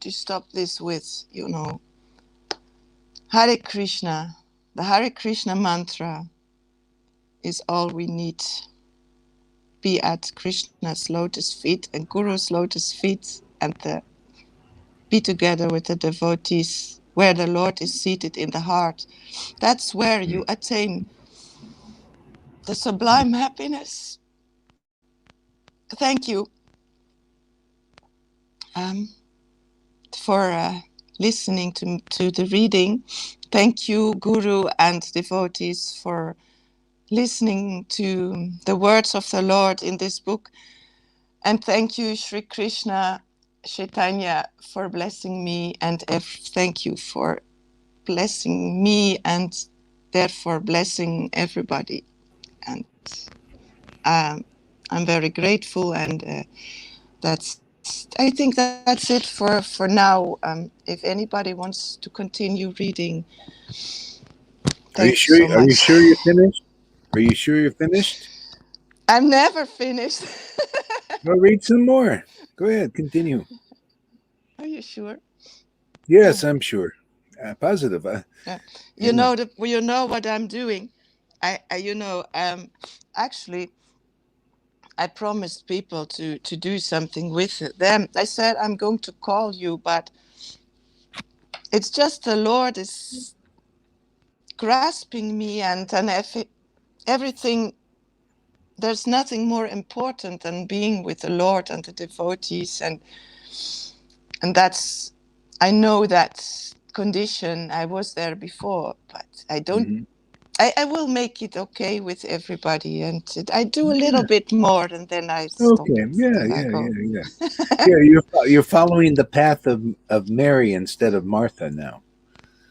stop this with, Hare Krishna. The Hare Krishna mantra is all we need. Be at Krishna's lotus feet and Guru's lotus feet, and be together with the devotees where the Lord is seated in the heart. That's where you attain the sublime happiness. Thank you for listening to the reading. Thank you, Guru and devotees, for listening to the words of the Lord in this book. And thank you, Sri Krishna Chaitanya, for blessing me, and thank you for blessing me and therefore blessing everybody. And I'm very grateful, and I think that's it for now. If anybody wants to continue reading, thanks so much. Are you sure you're finished? Are you sure you're finished? I'm never finished. Go read some more. Go ahead, continue. Are you sure? Yes, I'm sure. Positive. You know what I'm doing. Actually, I promised people to do something with them. I said I'm going to call you, but it's just the Lord is grasping me, and everything. There's nothing more important than being with the Lord and the devotees, and that's. I know that condition. I was there before, but I don't. Mm-hmm. I will make it okay with everybody, and I do a little bit more, and then I stop. Okay. Yeah. Yeah, you're following the path of Mary instead of Martha now.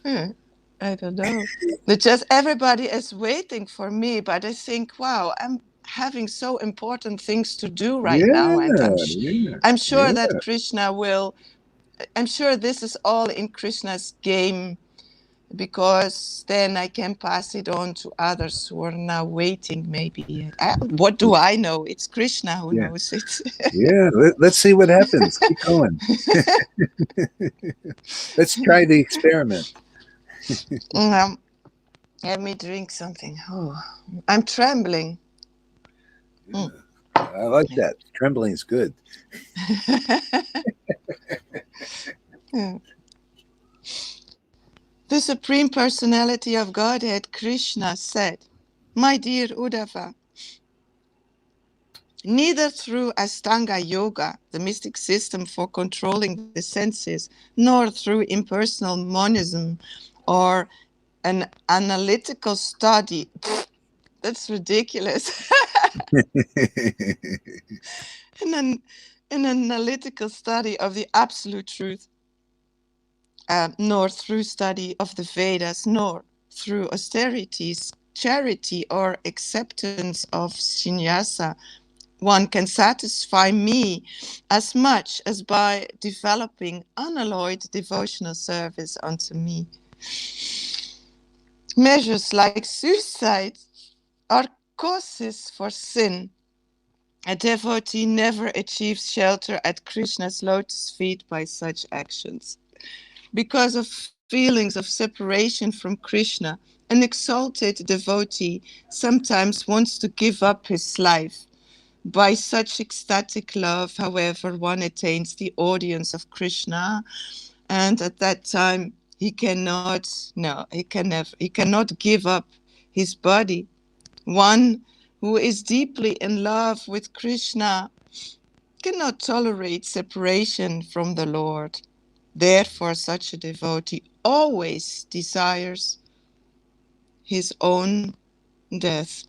I don't know. But just everybody is waiting for me, but I think, wow, I'm having so important things to do right now, and I'm sure that Krishna will. I'm sure this is all in Krishna's game, because then I can pass it on to others who are now waiting. Maybe what do I know? It's Krishna who knows it. Yeah, let's see what happens. Keep going. Let's try the experiment. Let me drink something. Oh, I'm trembling. Yeah. I like that. Trembling is good. The Supreme Personality of Godhead, Krishna, said, "My dear Uddhava, neither through Astanga Yoga, the mystic system for controlling the senses, nor through impersonal monism or an analytical study." That's ridiculous. An analytical study of the absolute truth, nor through study of the Vedas, nor through austerities, charity, or acceptance of sannyasa, one can satisfy me as much as by developing unalloyed devotional service unto me. Measures like suicide are causes for sin. A devotee never achieves shelter at Krishna's lotus feet by such actions. Because of feelings of separation from Krishna, an exalted devotee sometimes wants to give up his life. By such ecstatic love, however, one attains the audience of Krishna, and at that time he cannot give up his body. One who is deeply in love with Krishna cannot tolerate separation from the Lord. Therefore, such a devotee always desires his own death.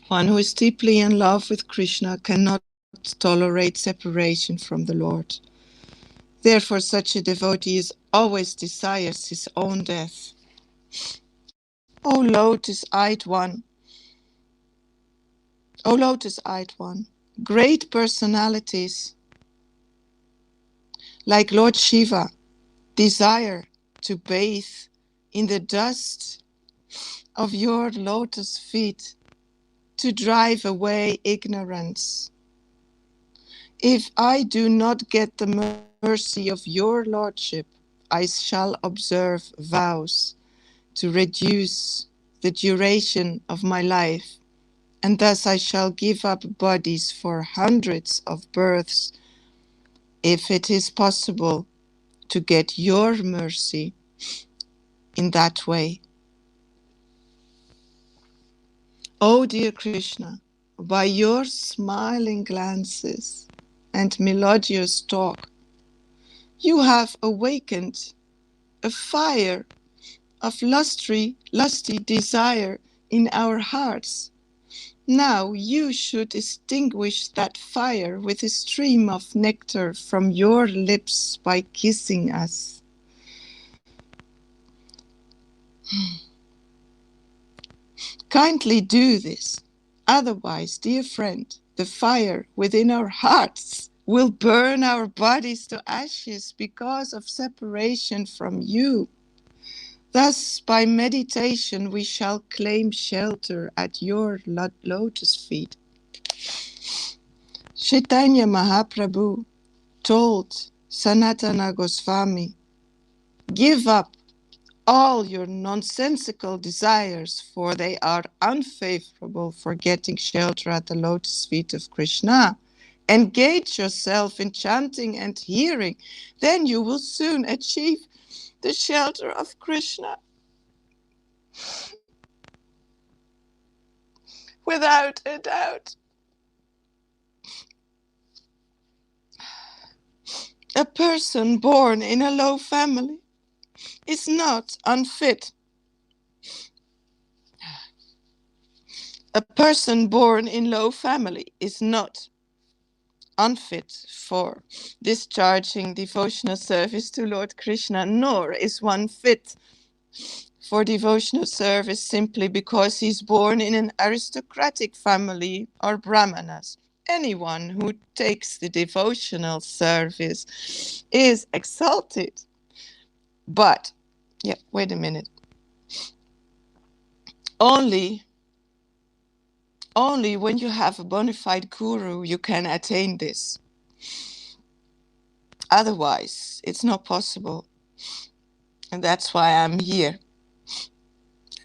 One who is deeply in love with Krishna cannot tolerate separation from the Lord. Therefore, such a devotee always desires his own death. O lotus-eyed one, O lotus-eyed one, great personalities like Lord Shiva desire to bathe in the dust of your lotus feet to drive away ignorance. If I do not get the mercy of your lordship, I shall observe vows to reduce the duration of my life, and thus I shall give up bodies for hundreds of births, if it is possible to get your mercy in that way. O dear Krishna, by your smiling glances and melodious talk, you have awakened a fire of lusty desire in our hearts. Now you should extinguish that fire with a stream of nectar from your lips by kissing us. Kindly do this. Otherwise, dear friend, the fire within our hearts will burn our bodies to ashes because of separation from you. Thus, by meditation, we shall claim shelter at your lotus feet. Chaitanya Mahaprabhu told Sanatana Goswami, give up all your nonsensical desires, for they are unfavorable for getting shelter at the lotus feet of Krishna. Engage yourself in chanting and hearing, then you will soon achieve the shelter of Krishna. Without a doubt, a person born in a low family is not unfit. A person born in low family is not unfit for discharging devotional service to Lord Krishna, nor is one fit for devotional service simply because he's born in an aristocratic family or brahmanas. Anyone who takes the devotional service is exalted. But, wait a minute. Only when you have a bona fide guru you can attain this. Otherwise, it's not possible. And that's why I'm here.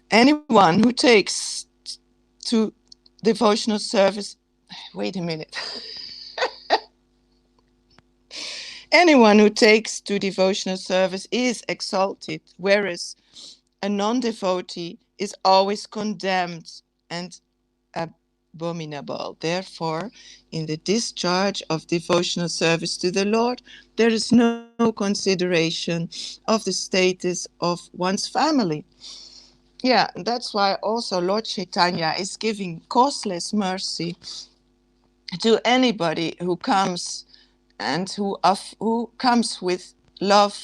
Anyone who takes to devotional service, wait a minute. Anyone who takes to devotional service is exalted, whereas a non-devotee is always condemned and abominable. Therefore, in the discharge of devotional service to the Lord, there is no consideration of the status of one's family. Yeah, that's why also Lord Chaitanya is giving causeless mercy to anybody who comes and who comes with love,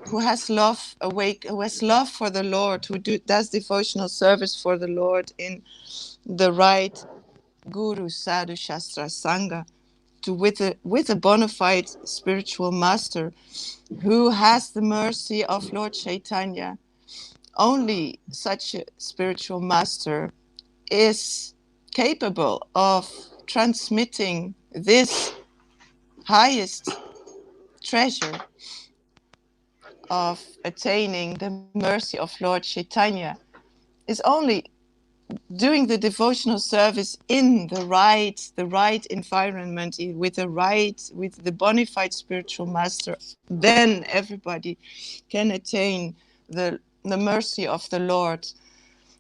who has love who has love for the Lord, who does devotional service for the Lord in the right Guru, Sadhu, Shastra, Sangha, with a bona fide spiritual master who has the mercy of Lord Chaitanya. Only such a spiritual master is capable of transmitting this highest treasure of attaining the mercy of Lord Chaitanya. Is only doing the devotional service in the right environment, with the bona fide spiritual master, then everybody can attain the mercy of the Lord.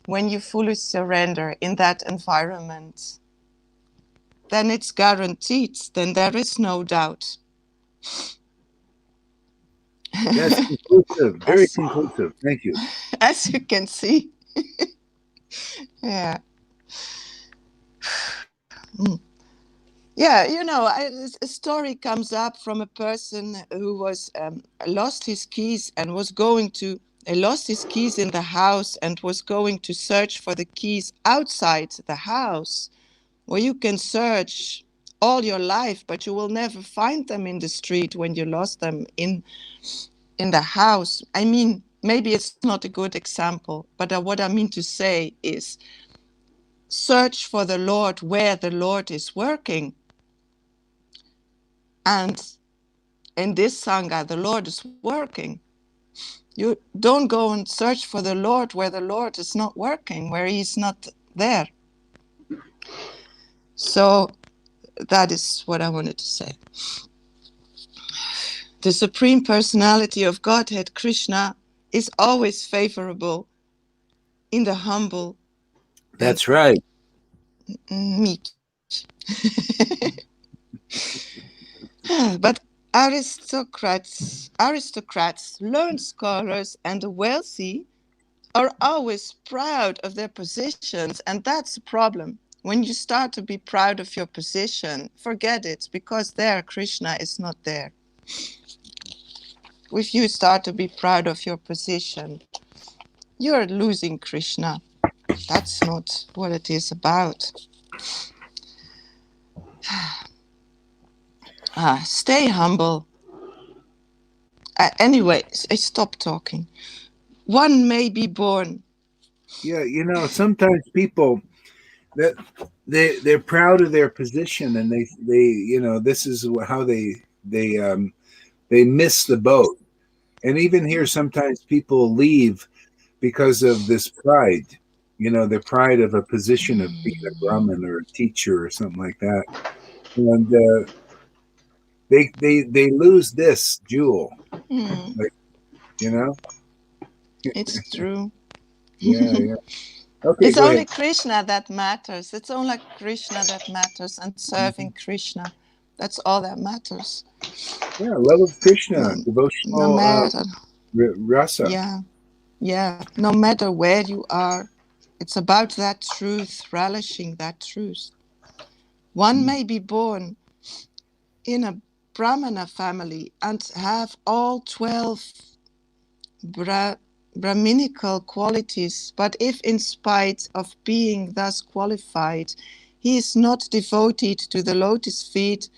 When you fully surrender in that environment, then it's guaranteed. Then there is no doubt. That's conclusive. Very As, conclusive. Thank you. as you can see. Yeah. Yeah, you know, a story comes up from a person who was lost his keys and was going to lost his keys in the house and was going to search for the keys outside the house, where you can search all your life, but you will never find them in the street when you lost them in the house. I mean, maybe it's not a good example, but what I mean to say is search for the Lord where the Lord is working. And in this Sangha, the Lord is working. You don't go and search for the Lord where the Lord is not working, where He's not there. So that is what I wanted to say. The Supreme Personality of Godhead, Krishna, is always favorable in the humble. That's right. Meek. But aristocrats, learned scholars, and the wealthy are always proud of their positions, and that's a problem. When you start to be proud of your position, forget it, because there Krishna is not there. If you start to be proud of your position, you're losing Krishna. That's not what it is about. Stay humble. Anyway, I stop talking. One may be born. Yeah, you know, sometimes people that they're proud of their position, and they you know, this is how they miss the boat. And even here, sometimes people leave because of this pride. You know, the pride of a position of being a Brahmin or a teacher or something like that, and they lose this jewel. Like, you know, It's true. yeah. Okay, It's go only ahead. Krishna that matters. It's only Krishna that matters, and serving Krishna. That's all that matters. Yeah, love of Krishna, No devotional matter. rasa. Yeah. No matter where you are, it's about that truth, relishing that truth. One may be born in a Brahmana family and have all 12 Brahminical qualities, but if in spite of being thus qualified, he is not devoted to the lotus feet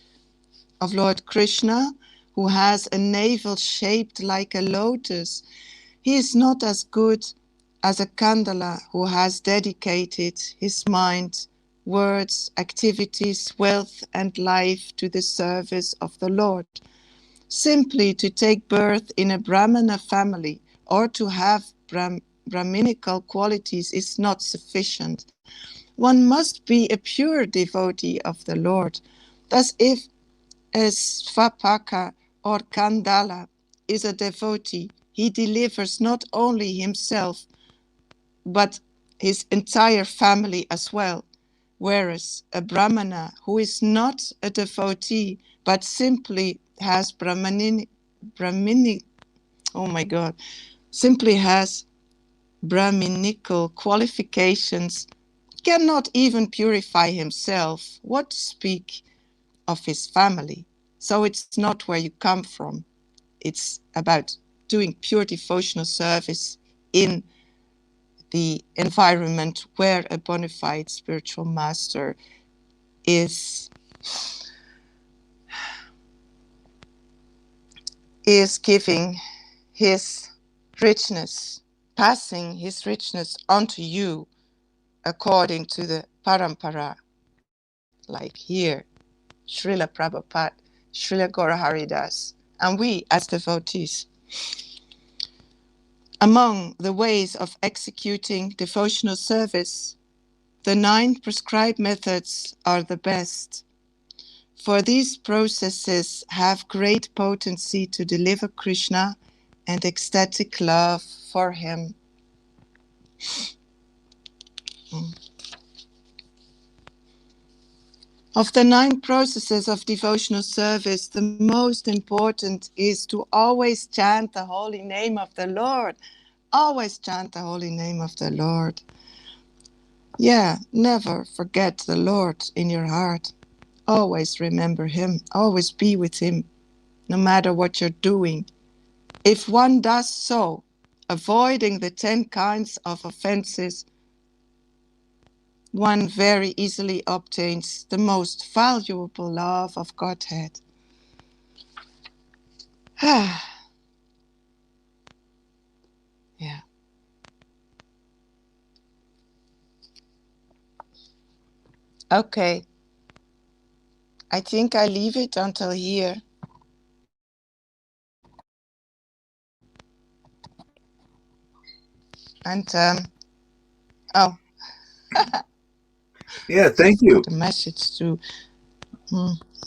of Lord Krishna, who has a navel shaped like a lotus, he is not as good as a Kandala who has dedicated his mind, words, activities, wealth, and life to the service of the Lord. Simply to take birth in a Brahmana family or to have Brahminical qualities is not sufficient. One must be a pure devotee of the Lord. Thus, if a Svapaka or Kandala is a devotee, he delivers not only himself, but his entire family as well. Whereas a Brahmana who is not a devotee, but simply has Brahminical qualifications, cannot even purify himself, what to speak of his family. So it's not where you come from. It's about doing pure devotional service in the environment where a bona fide spiritual master is giving his richness, passing his richness onto you according to the parampara, like here, Srila Prabhupada, Srila Gaura Haridas, and we as devotees. Among the ways of executing devotional service The 9 prescribed methods are the best, for these processes have great potency to deliver Krishna and ecstatic love for him. Of the 9 processes of devotional service, the most important is to always chant the holy name of the Lord. Always chant the holy name of the Lord. Yeah, never forget the Lord in your heart. Always remember him. Always be with him, no matter what you're doing. If one does so, avoiding the 10 kinds of offenses, one very easily obtains the most valuable love of Godhead. Yeah. Okay. I think I leave it until here. And, oh. Yeah, thank you. The message to,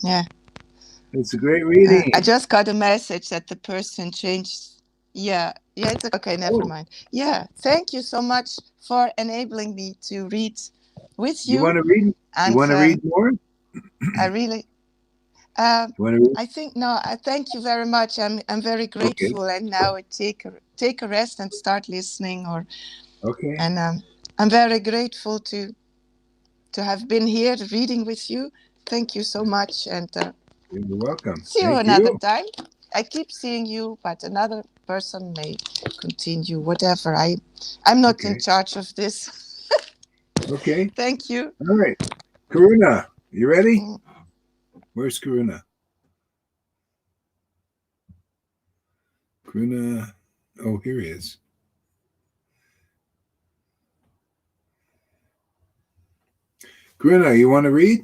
yeah. It's a great reading. I just got a message that the person changed. Yeah, it's okay, never mind. Yeah, thank you so much for enabling me to read with you. You want to read? And, you want to read more? I really. You want to read? I think no. I thank you very much. I'm very grateful, and now I take a rest and start listening. Okay. And I'm very grateful to have been here reading with you. Thank you so much, and You're welcome. see you Thank another you. time. I keep seeing you, but another person may continue. Whatever. I'm not in charge of this. Okay. Thank you. All right. Karuna, you ready? Where's Karuna? Karuna. Oh, here he is. Karuna, you want to read?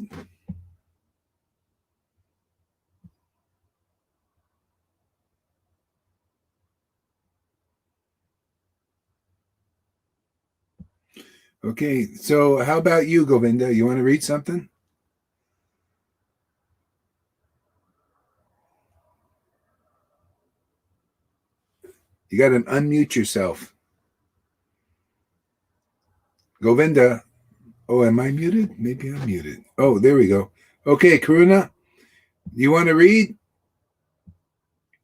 Okay, so how about you, Govinda? You want to read something? You got to unmute yourself. Govinda. Oh, am I muted? Maybe I'm muted. Oh, there we go. Okay, Karuna, you want to read?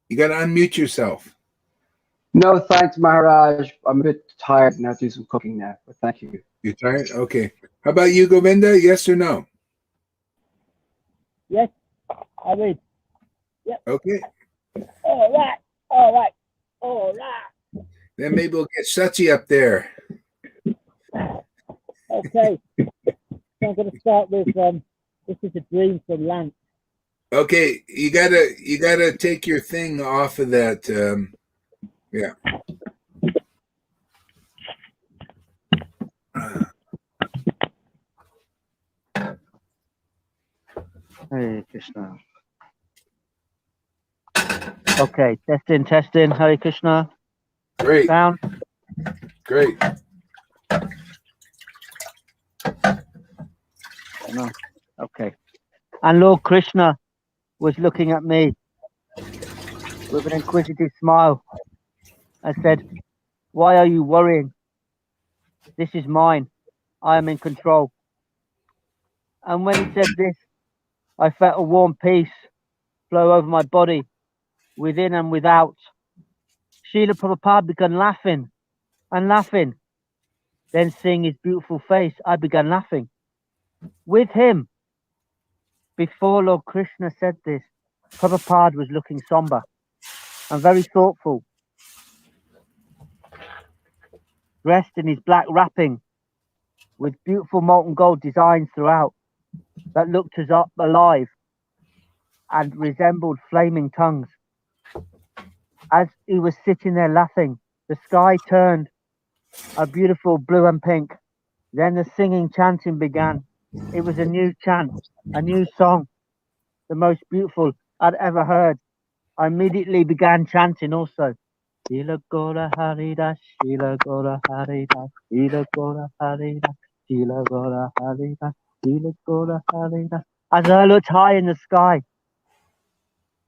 You got to unmute yourself. No, thanks, Maharaj. I'm a bit tired now. Do some cooking now, but thank you. You're tired? Okay. How about you, Govinda? Yes or no? Yes, I read. Yep. Okay. All right. Then maybe we'll get Sachi up there. Okay. So I'm going to start with this is a dream from Lance. Okay, you gotta take your thing off of that. Yeah. Hare Krishna. Okay, testing. Hare Krishna. Great. Sound. Great. No. Okay. And Lord Krishna was looking at me with an inquisitive smile. I said, "Why are you worrying? This is mine. I am in control." And when he said this, I felt a warm peace flow over my body, within and without. Srila Prabhupada began laughing and laughing. Then seeing his beautiful face, I began laughing with him. Before Lord Krishna said this, Prabhupada was looking somber and very thoughtful, dressed in his black wrapping with beautiful molten gold designs throughout that looked as alive and resembled flaming tongues. As he was sitting there laughing, the sky turned a beautiful blue and pink. Then the singing, chanting began. It was a new chant, a new song, the most beautiful I'd ever heard. I immediately began chanting also. Shila Gora Haridas, Shila Gora Haridas, Shila Gora Haridas, Shila Gora Haridas, Shila Gora Haridas. As I looked high in the sky,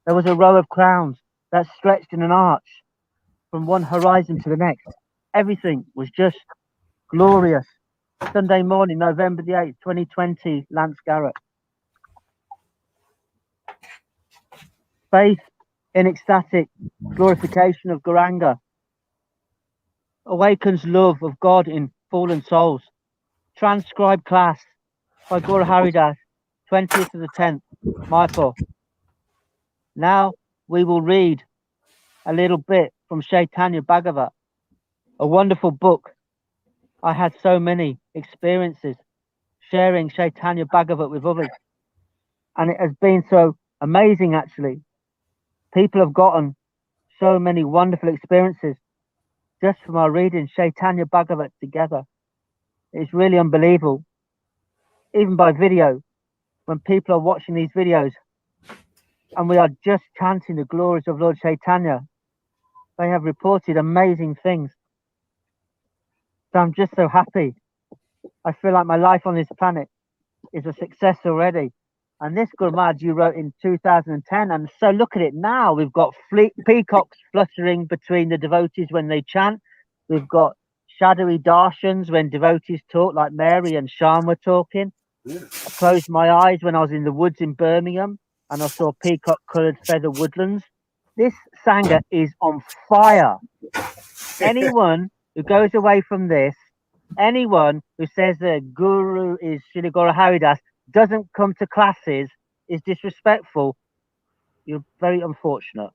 there was a row of crowns that stretched in an arch from one horizon to the next. Everything was just glorious. Sunday morning, November the 8th, 2020, Lance Garrett. Faith in ecstatic glorification of Gauranga awakens love of God in fallen souls. Transcribed class by Guru Haridas, 20th of the 10th, Mayapur. Now we will read a little bit from Chaitanya Bhagavat, a wonderful book. I had so many experiences sharing Chaitanya Bhagavat with others, and it has been so amazing actually. People have gotten so many wonderful experiences just from our reading Chaitanya Bhagavat together. It's really unbelievable. Even by video, when people are watching these videos and we are just chanting the glories of Lord Chaitanya, they have reported amazing things. So I'm just so happy. I feel like my life on this planet is a success already. And this Gurmaj you wrote in 2010. And so look at it now. We've got peacocks fluttering between the devotees when they chant. We've got shadowy darshans when devotees talk, like Mary and Shyam were talking. I closed my eyes when I was in the woods in Birmingham and I saw peacock-coloured feather woodlands. This Sangha is on fire. Anyone who goes away from this, anyone who says the Guru is Srila Guru Haridas, doesn't come to classes, is disrespectful, you're very unfortunate.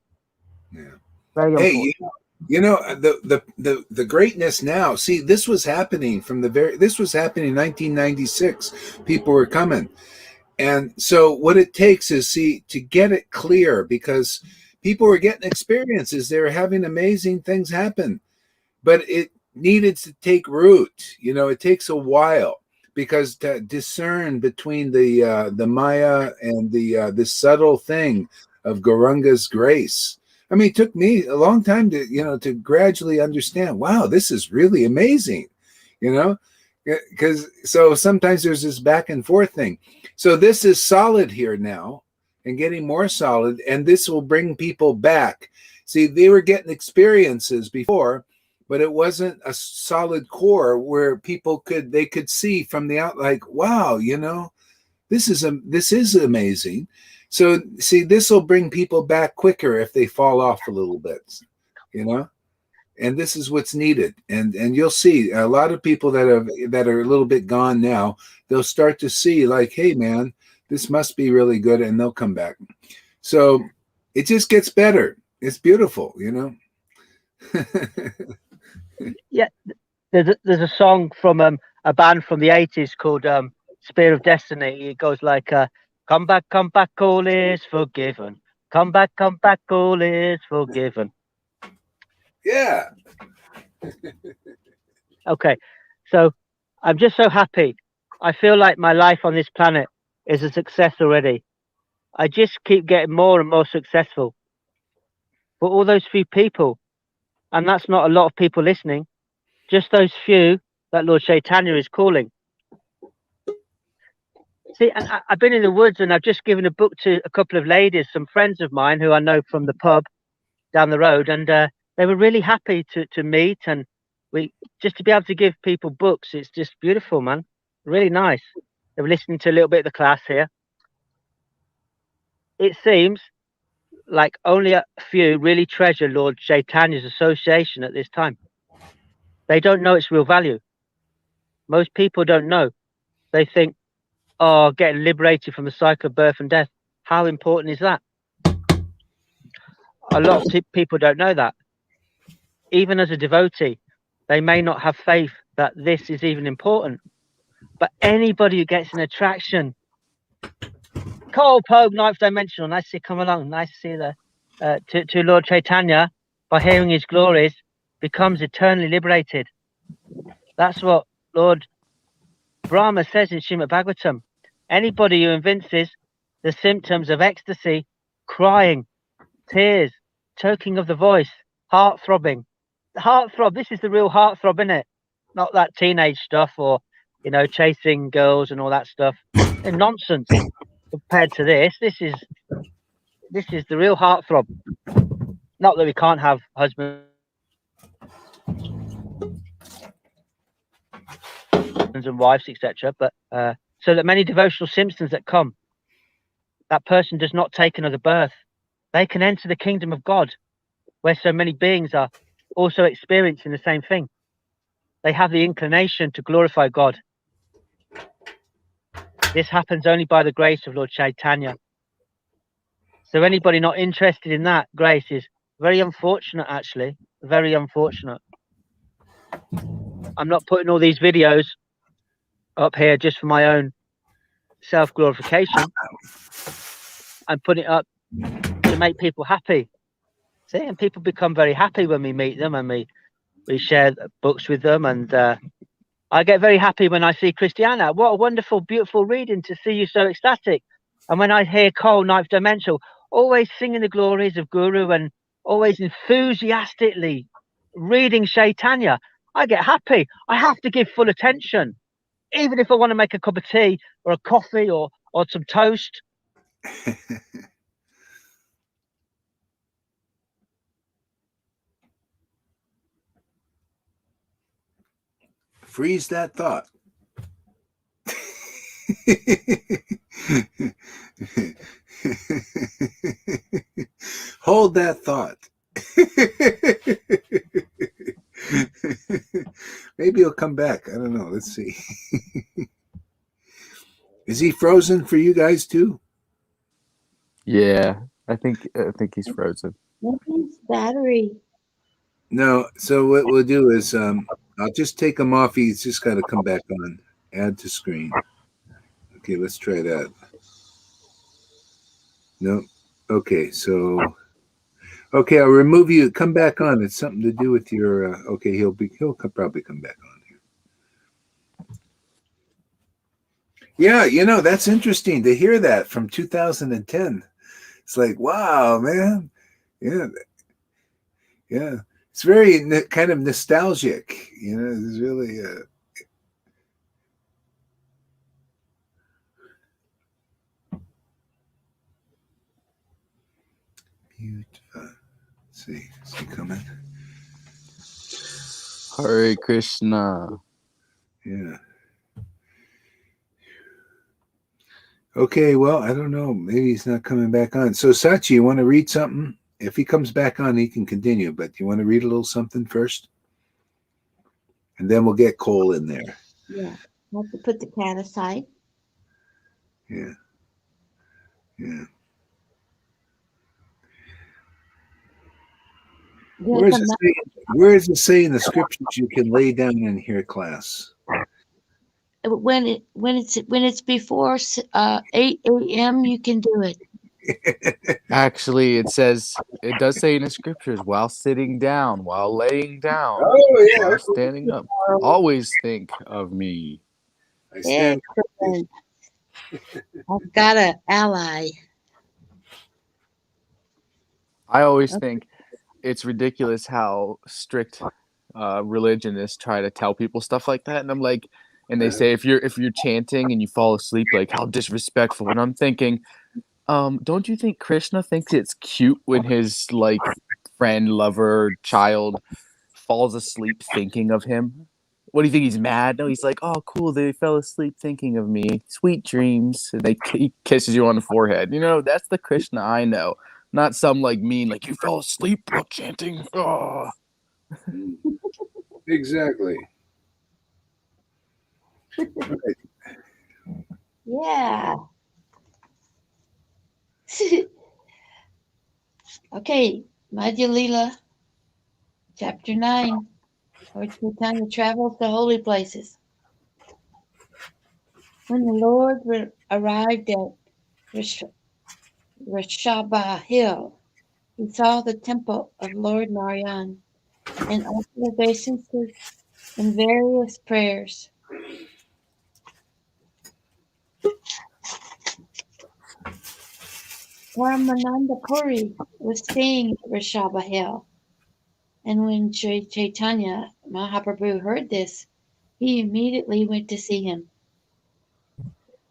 Yeah. Very Hey, unfortunate. you know the greatness now. See, this was happening this was happening in 1996. People were coming. And so what it takes is, to get it clear, because people were getting experiences. They were having amazing things happen, but it needed to take root. You know, it takes a while, because to discern between the Maya and the subtle thing of Gauranga's grace. I mean, it took me a long time to gradually understand, wow, this is really amazing, because so sometimes there's this back and forth thing. So this is solid here now and getting more solid, and this will bring people back. See, they were getting experiences before, but it wasn't a solid core where people could see from the out, like, wow, this is amazing. So see, this will bring people back quicker if they fall off a little bit, and this is what's needed. And you'll see a lot of people that are a little bit gone now, they'll start to see, like, hey man, this must be really good, and they'll come back. So it just gets better. It's beautiful, Yeah, there's a song from a band from the 80s called Spear of Destiny. It goes like, come back, all is forgiven. Come back, all is forgiven. Yeah. Okay, so I'm just so happy. I feel like my life on this planet is a success already. I just keep getting more and more successful. For all those few people, and that's not a lot of people listening, just those few that Lord Chaitanya is calling. See, and I've been in the woods and I've just given a book to a couple of ladies, some friends of mine who I know from the pub down the road, and they were really happy to meet, and we just to be able to give people books. It's just beautiful, man. Really nice. They were listening to a little bit of the class here. It seems like only a few really treasure Lord Chaitanya's association at this time. They don't know its real value. Most people don't know. They think, oh, getting liberated from the cycle of birth and death. How important is that? A lot of people don't know that. Even as a devotee, they may not have faith that this is even important. But anybody who gets an attraction, Cole Pogue, ninth dimensional, nice to see you come along, nice to see you to Lord Chaitanya, by hearing his glories, becomes eternally liberated. That's what Lord Brahma says in Srimad Bhagavatam. Anybody who evinces the symptoms of ecstasy, crying, tears, choking of the voice, heart throbbing. The heart throb, this is the real heart throb, isn't it? Not that teenage stuff or you know, chasing girls and all that stuff. And nonsense compared to this. This is the real heartthrob. Not that we can't have husbands and wives, etc., but so that many devotional symptoms that come, that person does not take another birth. They can enter the kingdom of God, where so many beings are also experiencing the same thing. They have the inclination to glorify God. This happens only by the grace of Lord Chaitanya. So anybody not interested in that grace is very unfortunate, actually. Very unfortunate. I'm not putting all these videos up here just for my own self-glorification. I'm putting it up to make people happy. See, and people become very happy when we meet them and we share books with them. And I get very happy when I see Christiana. What a wonderful, beautiful reading to see you so ecstatic. And when I hear Cole, Ninth Dimensional, always singing the glories of Guru and always enthusiastically reading Chaitanya, I get happy. I have to give full attention. Even if I want to make a cup of tea or a coffee or some toast. Freeze that thought. Hold that thought. Maybe he'll come back. I don't know. Let's see. Is he frozen for you guys too? Yeah, I think he's frozen. Maybe it's battery. No. So what we'll do is I'll just take him off. He's just got to come back on. Add to screen. Okay, let's try that. No. Okay, so okay, I'll remove you. Come back on. It's something to do with your. Okay, he'll probably come back on here. Yeah, you know that's interesting to hear that from 2010. It's like, wow, man. Yeah, yeah. It's very kind of nostalgic. You know, it's really. Beautiful. Let's see, is he coming? Hare Krishna. Yeah. Okay, well, I don't know. Maybe he's not coming back on. So, Sachi, you want to read something? If he comes back on, he can continue. But you want to read a little something first? And then we'll get Cole in there. Yeah. I have to put the cat aside. Yeah. Yeah. Where does it say in the scriptures you can lay down and hear class? When it's before 8 a.m. you can do it. Actually, it does say in the scriptures, while sitting down, while laying down, while standing up, always think of me. Excellent. I've got an ally. I always think it's ridiculous how strict religionists try to tell people stuff like that, and I'm like, and they say if you're chanting and you fall asleep, like how disrespectful. And I'm thinking, don't you think Krishna thinks it's cute when his like friend, lover, child falls asleep thinking of him? What do you think? He's mad? No, he's like, oh, cool. They fell asleep thinking of me. Sweet dreams. And he kisses you on the forehead. You know, that's the Krishna I know. Not some like mean, like you fell asleep while chanting. Oh. Exactly. Right. Yeah. Okay, Madhya Lila, chapter 9. Lord Chaitanya travels to holy places. When the Lord arrived at Rishabha Hill, he saw the temple of Lord Narayan and offered obeisances and various prayers. Paramananda Puri was staying at Rishabha Hill, and when Sri Chaitanya Mahaprabhu heard this, He immediately went to see him.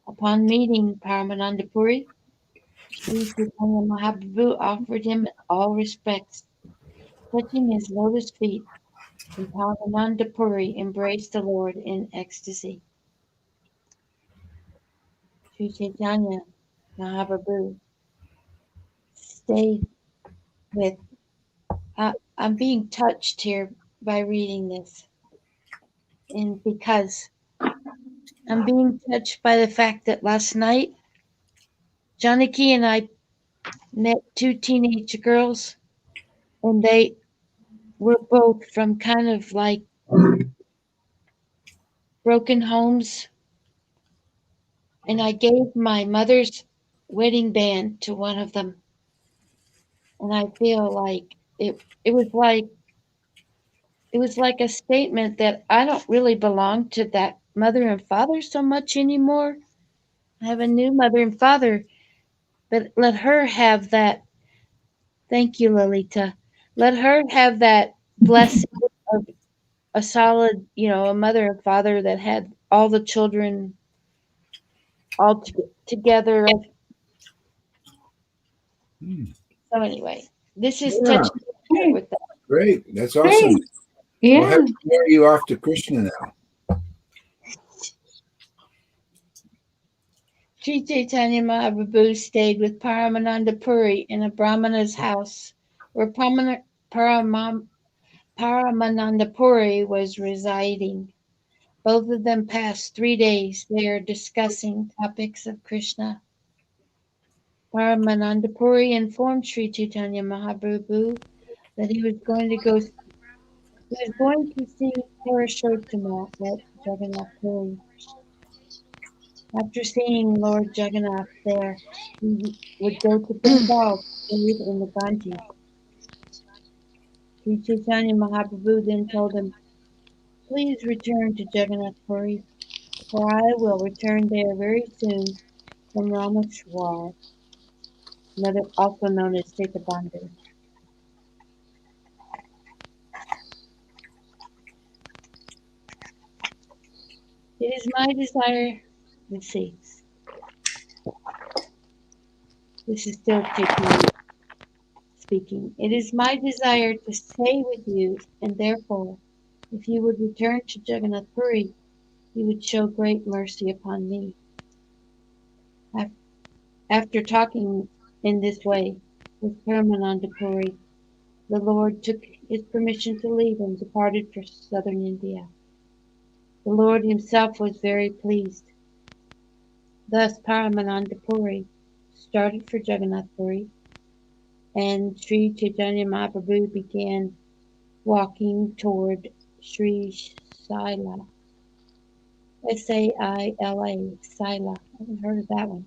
Upon meeting Paramanandapuri, Sri Chaitanya Mahaprabhu offered him all respects. Touching his lotus feet, and Paramanandapuri embraced the Lord in ecstasy. Sri Chaitanya Mahaprabhu stayed with. I'm being touched here by reading this, and because I'm being touched by the fact that last night Janaki and I met two teenage girls, and they were both from kind of like broken homes, and I gave my mother's wedding band to one of them, and I feel like it was like it was like a statement that I don't really belong to that mother and father so much anymore. I have a new mother and father, but let her have that. Thank you, Lolita. Let her have that blessing of a solid, a mother and father that had all the children all together. So anyway, this is Yeah, touching my heart with that. great. That's awesome. Yeah. We'll have to carry you off to Krishna now. Sri Chaitanya Mahaprabhu stayed with Paramananda Puri in a Brahmana's house, where Paramananda Puri was residing. Both of them passed 3 days there discussing topics of Krishna. Paramananda Puri informed Sri Chaitanya Mahaprabhu that he was going to see Purushottama at Jagannath Puri. After seeing Lord Jagannath there, he would go to Bengal to bathe in the Ganges. Sri Chaitanya Mahaprabhu then told him, "Please return to Jagannath Puri, for I will return there very soon from Rameshwar," also known as Setabandhu. It is my desire, let's see, this is still Chaitanya speaking. It is my desire to stay with you, and therefore, if you would return to Jagannath Puri, you would show great mercy upon me. After talking in this way with Paramananda Puri, the Lord took his permission to leave and departed for southern India. The Lord himself was very pleased. Thus Paramananda Puri started for Jagannath Puri, and Sri Chaitanya Mahaprabhu began walking toward Sri Saila. Saila, Saila. I haven't heard of that one.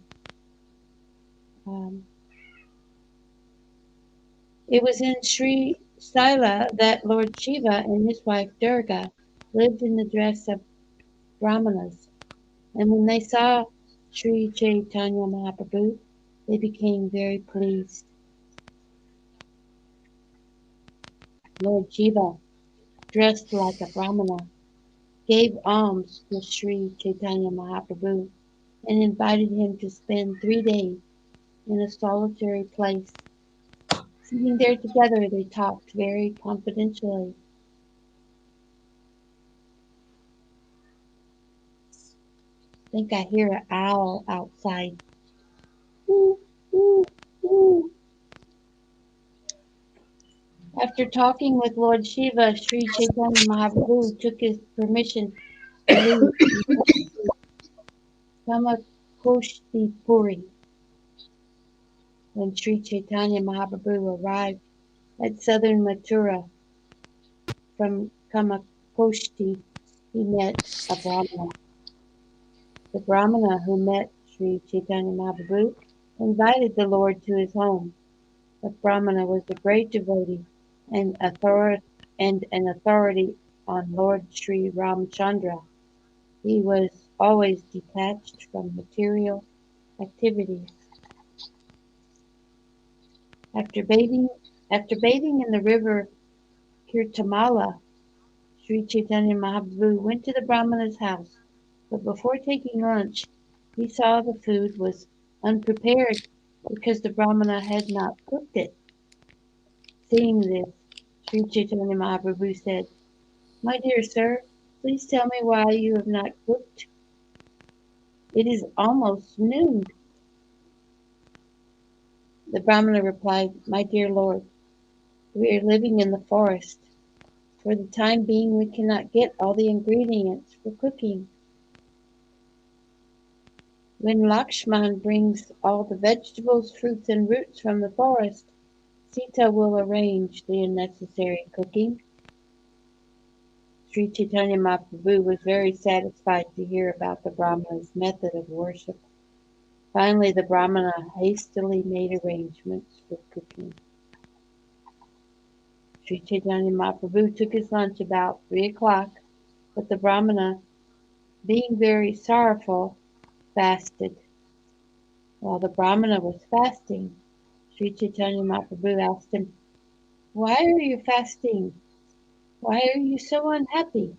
It was in Sri Saila that Lord Shiva and his wife Durga lived in the dress of Brahmanas, and when they saw Sri Chaitanya Mahaprabhu, they became very pleased. Lord Shiva, dressed like a Brahmana, gave alms to Sri Chaitanya Mahaprabhu and invited him to spend 3 days in a solitary place. Sitting there together, they talked very confidentially. I think I hear an owl outside. Ooh, ooh, ooh. After talking with Lord Shiva, Sri Chaitanya Mahaprabhu took his permission to leave Kamakoshti Puri. When Sri Chaitanya Mahaprabhu arrived at southern Mathura from Kamakoshti, he met a Brahmana. The Brahmana who met Sri Chaitanya Mahaprabhu invited the Lord to his home. The Brahmana was a great devotee and an authority on Lord Sri Ramchandra. He was always detached from material activities. After bathing in the river Kirtamala, Sri Chaitanya Mahaprabhu went to the Brahmana's house, but before taking lunch, he saw the food was unprepared because the Brahmana had not cooked it. Seeing this, Sri Chaitanya Mahaprabhu said, "My dear sir, please tell me why you have not cooked. It is almost noon." The Brahmana replied, "My dear Lord, we are living in the forest. For the time being, we cannot get all the ingredients for cooking. When Lakshman brings all the vegetables, fruits, and roots from the forest, Sita will arrange the necessary cooking." Sri Chaitanya Mahaprabhu was very satisfied to hear about the Brahmana's method of worship. Finally, the Brahmana hastily made arrangements for cooking. Sri Chaitanya Mahaprabhu took his lunch about 3 o'clock, but the Brahmana, being very sorrowful, fasted. While the Brahmana was fasting, Sri Chaitanya Mahaprabhu asked him, "Why are you fasting? Why are you so unhappy?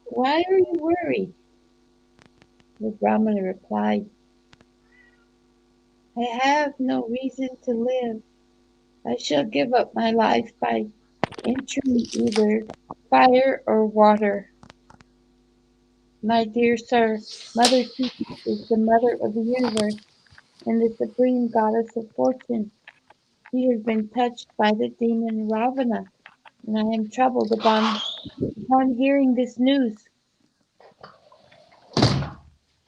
Why are you worried?" The Brahmana replied, "I have no reason to live. I shall give up my life by entering either fire or water. My dear sir, Mother Sita is the mother of the universe and the supreme goddess of fortune. She has been touched by the demon Ravana, and I am troubled upon hearing this news.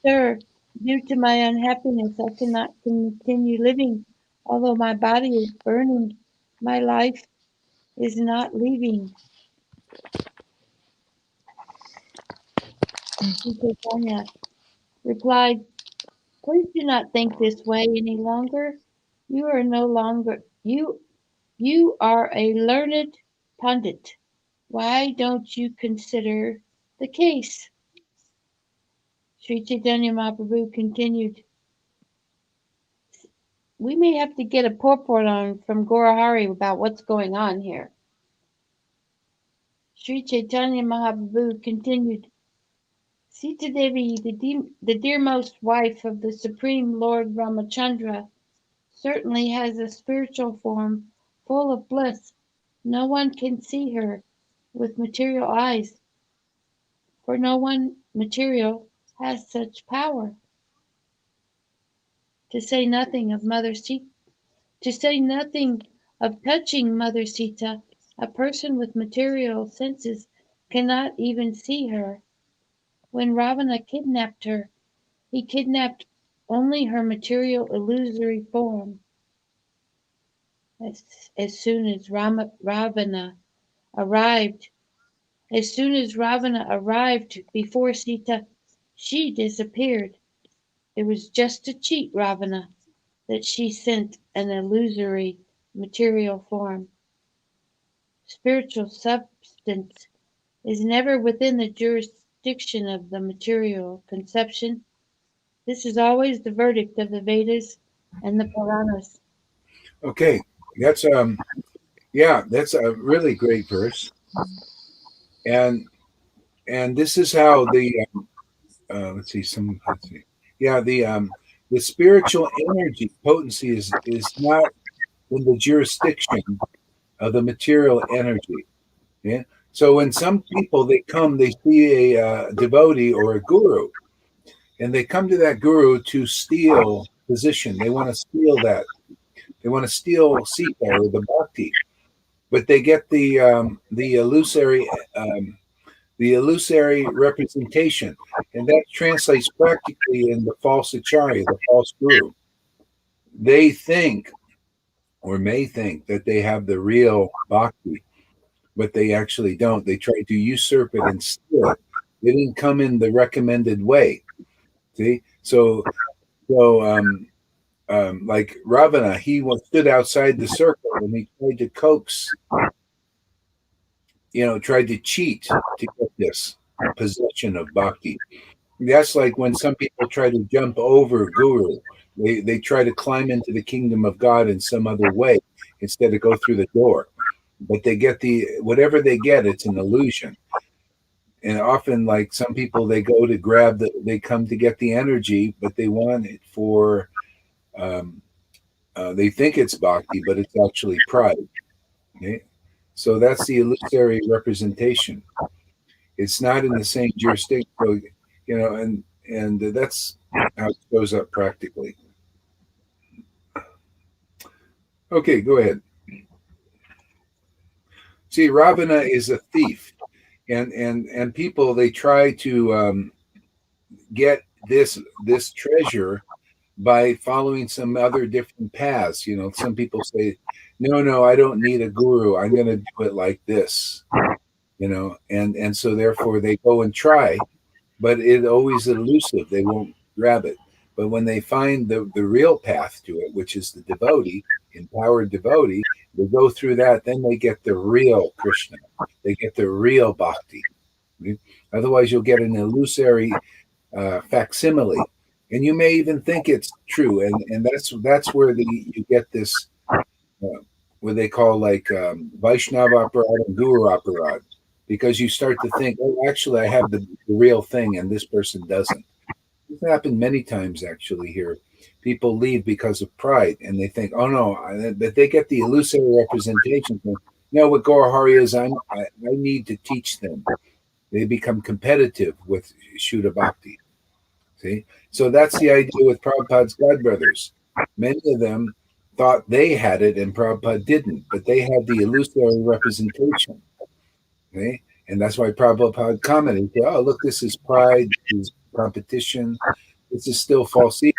Sir, due to my unhappiness, I cannot continue living. Although my body is burning, my life is not leaving." Sri Chaitanya replied, "Please do not think this way any longer. You are no longer you are a learned pundit. Why don't you consider the case?" Sri Chaitanya Mahaprabhu continued, "We may have to get a purport on from Gaurahari about what's going on here." Sri Chaitanya Mahaprabhu continued, "Sita Devi, the dearmost wife of the Supreme Lord Ramachandra, certainly has a spiritual form full of bliss. No one can see her with material eyes, for no one material has such power. To say nothing of to say nothing of touching Mother Sita, a person with material senses cannot even see her. When Ravana kidnapped her, he kidnapped only her material illusory form. As soon as Ravana arrived, as soon as Ravana arrived before Sita, she disappeared. It was just to cheat Ravana that she sent an illusory material form. Spiritual substance is never within the jurisdiction of the material conception. This is always the verdict of the Vedas and the Puranas." Okay, that's yeah, that's a really great verse, and this is how the let's see, yeah, the spiritual energy potency is not in the jurisdiction of the material energy. Yeah. So when some people they see a devotee or a guru, and they come to that guru to steal position. They want to steal that. They want to steal Sita or the bhakti, but they get the illusory representation, and that translates practically in the false acharya, the false guru. They think or may think that they have the real bhakti, but they actually don't. They try to usurp it and steal it. They didn't come in the recommended way. See, like Ravana, he stood outside the circle and he tried to coax, tried to cheat to get this possession of bhakti. That's like when some people try to jump over guru. They try to climb into the kingdom of God in some other way instead of go through the door. but they get whatever they get, it's an illusion. And often, like some people, they go to grab they come to get the energy, but they want it for, they think it's bhakti, but it's actually pride. Okay? So that's the illusory representation. It's not in the same jurisdiction. So, and that's how it shows up practically. Okay, go ahead. See, Ravana is a thief, and people, they try to get this treasure by following some other different paths. Some people say, no, I don't need a guru. I'm going to do it like this. And so therefore they go and try, but it's always elusive. They won't grab it. But when they find the real path to it, which is the devotee, empowered devotee, they go through that, then they get the real Krishna. They get the real bhakti. Otherwise, you'll get an illusory facsimile, and you may even think it's true. And that's where you get this, what they call like Vaishnava aparad and Guru aparad, because you start to think, oh, actually, I have the real thing, and this person doesn't. It's happened many times actually here. People leave because of pride, and they think, oh no, but they get the illusory representation. No, what Gaurahari is, I need to teach them. They become competitive with Shuddha Bhakti. See? So that's the idea with Prabhupada's godbrothers. Many of them thought they had it and Prabhupada didn't, but they had the illusory representation. Okay? And that's why Prabhupada commented, oh, look, this is pride, this is competition, this is still false ego.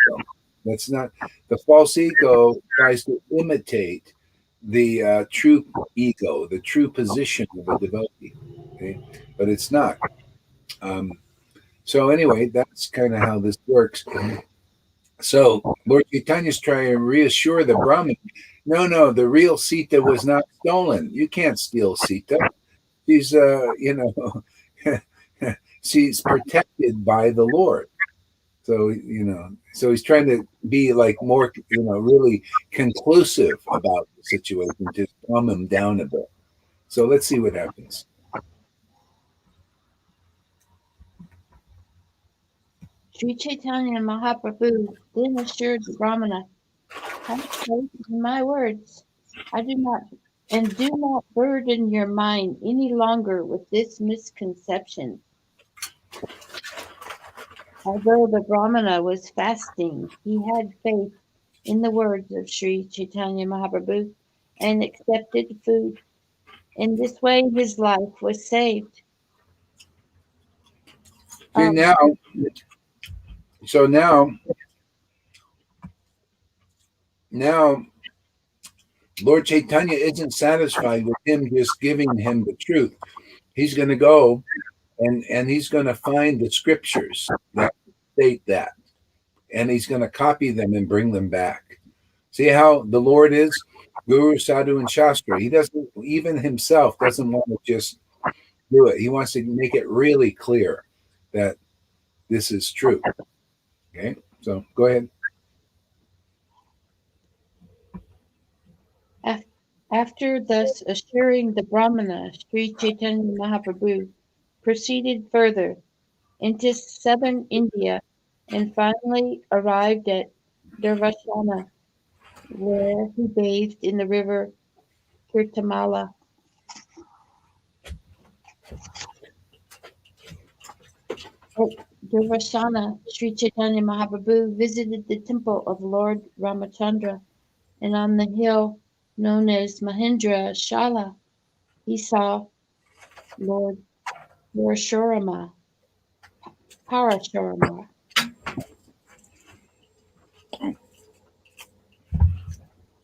That's not, the false ego tries to imitate the true ego, the true position of a devotee. Okay? But it's not. So anyway, that's kind of how this works. So Lord Chaitanya is trying to reassure the Brahmin, no, the real Sita was not stolen. You can't steal Sita. She's, she's protected by the Lord. So, so he's trying to be like more, really conclusive about the situation to calm him down a bit. So let's see what happens. Sri Chaitanya Mahaprabhu then assured the Brahmana, have faith in my words. Do not burden your mind any longer with this misconception. Although the Brahmana was fasting, he had faith in the words of Sri Chaitanya Mahaprabhu and accepted food. In this way, his life was saved. Okay, now Lord Chaitanya isn't satisfied with him just giving him the truth. He's going to go and he's going to find the scriptures that state that, and he's going to copy them and bring them back. See how the Lord is? Guru, Sadhu, and Shastra. He doesn't, even himself doesn't want to just do it. He wants to make it really clear that this is true. Okay, so go ahead. After thus assuring the Brahmana, Sri Chaitanya Mahaprabhu proceeded further into southern India and finally arrived at Durvashana, where he bathed in the river Kirtamala. At Durvashana, Sri Chaitanya Mahaprabhu visited the temple of Lord Ramachandra, and on the hill known as Mahendra Shala, he saw Lord Parashurama.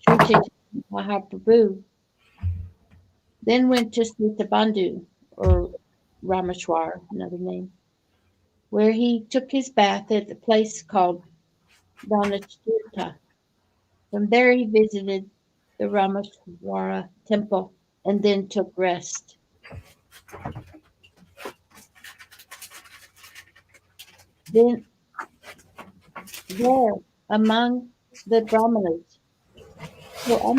Sri Chaitanya Mahaprabhu then went to Sitabandhu, or Rameshwar, another name, where he took his bath at the place called Dhanachtirtha. From there he visited the Rameshwara temple and then took rest. Then there, among the Brahmanas, Well,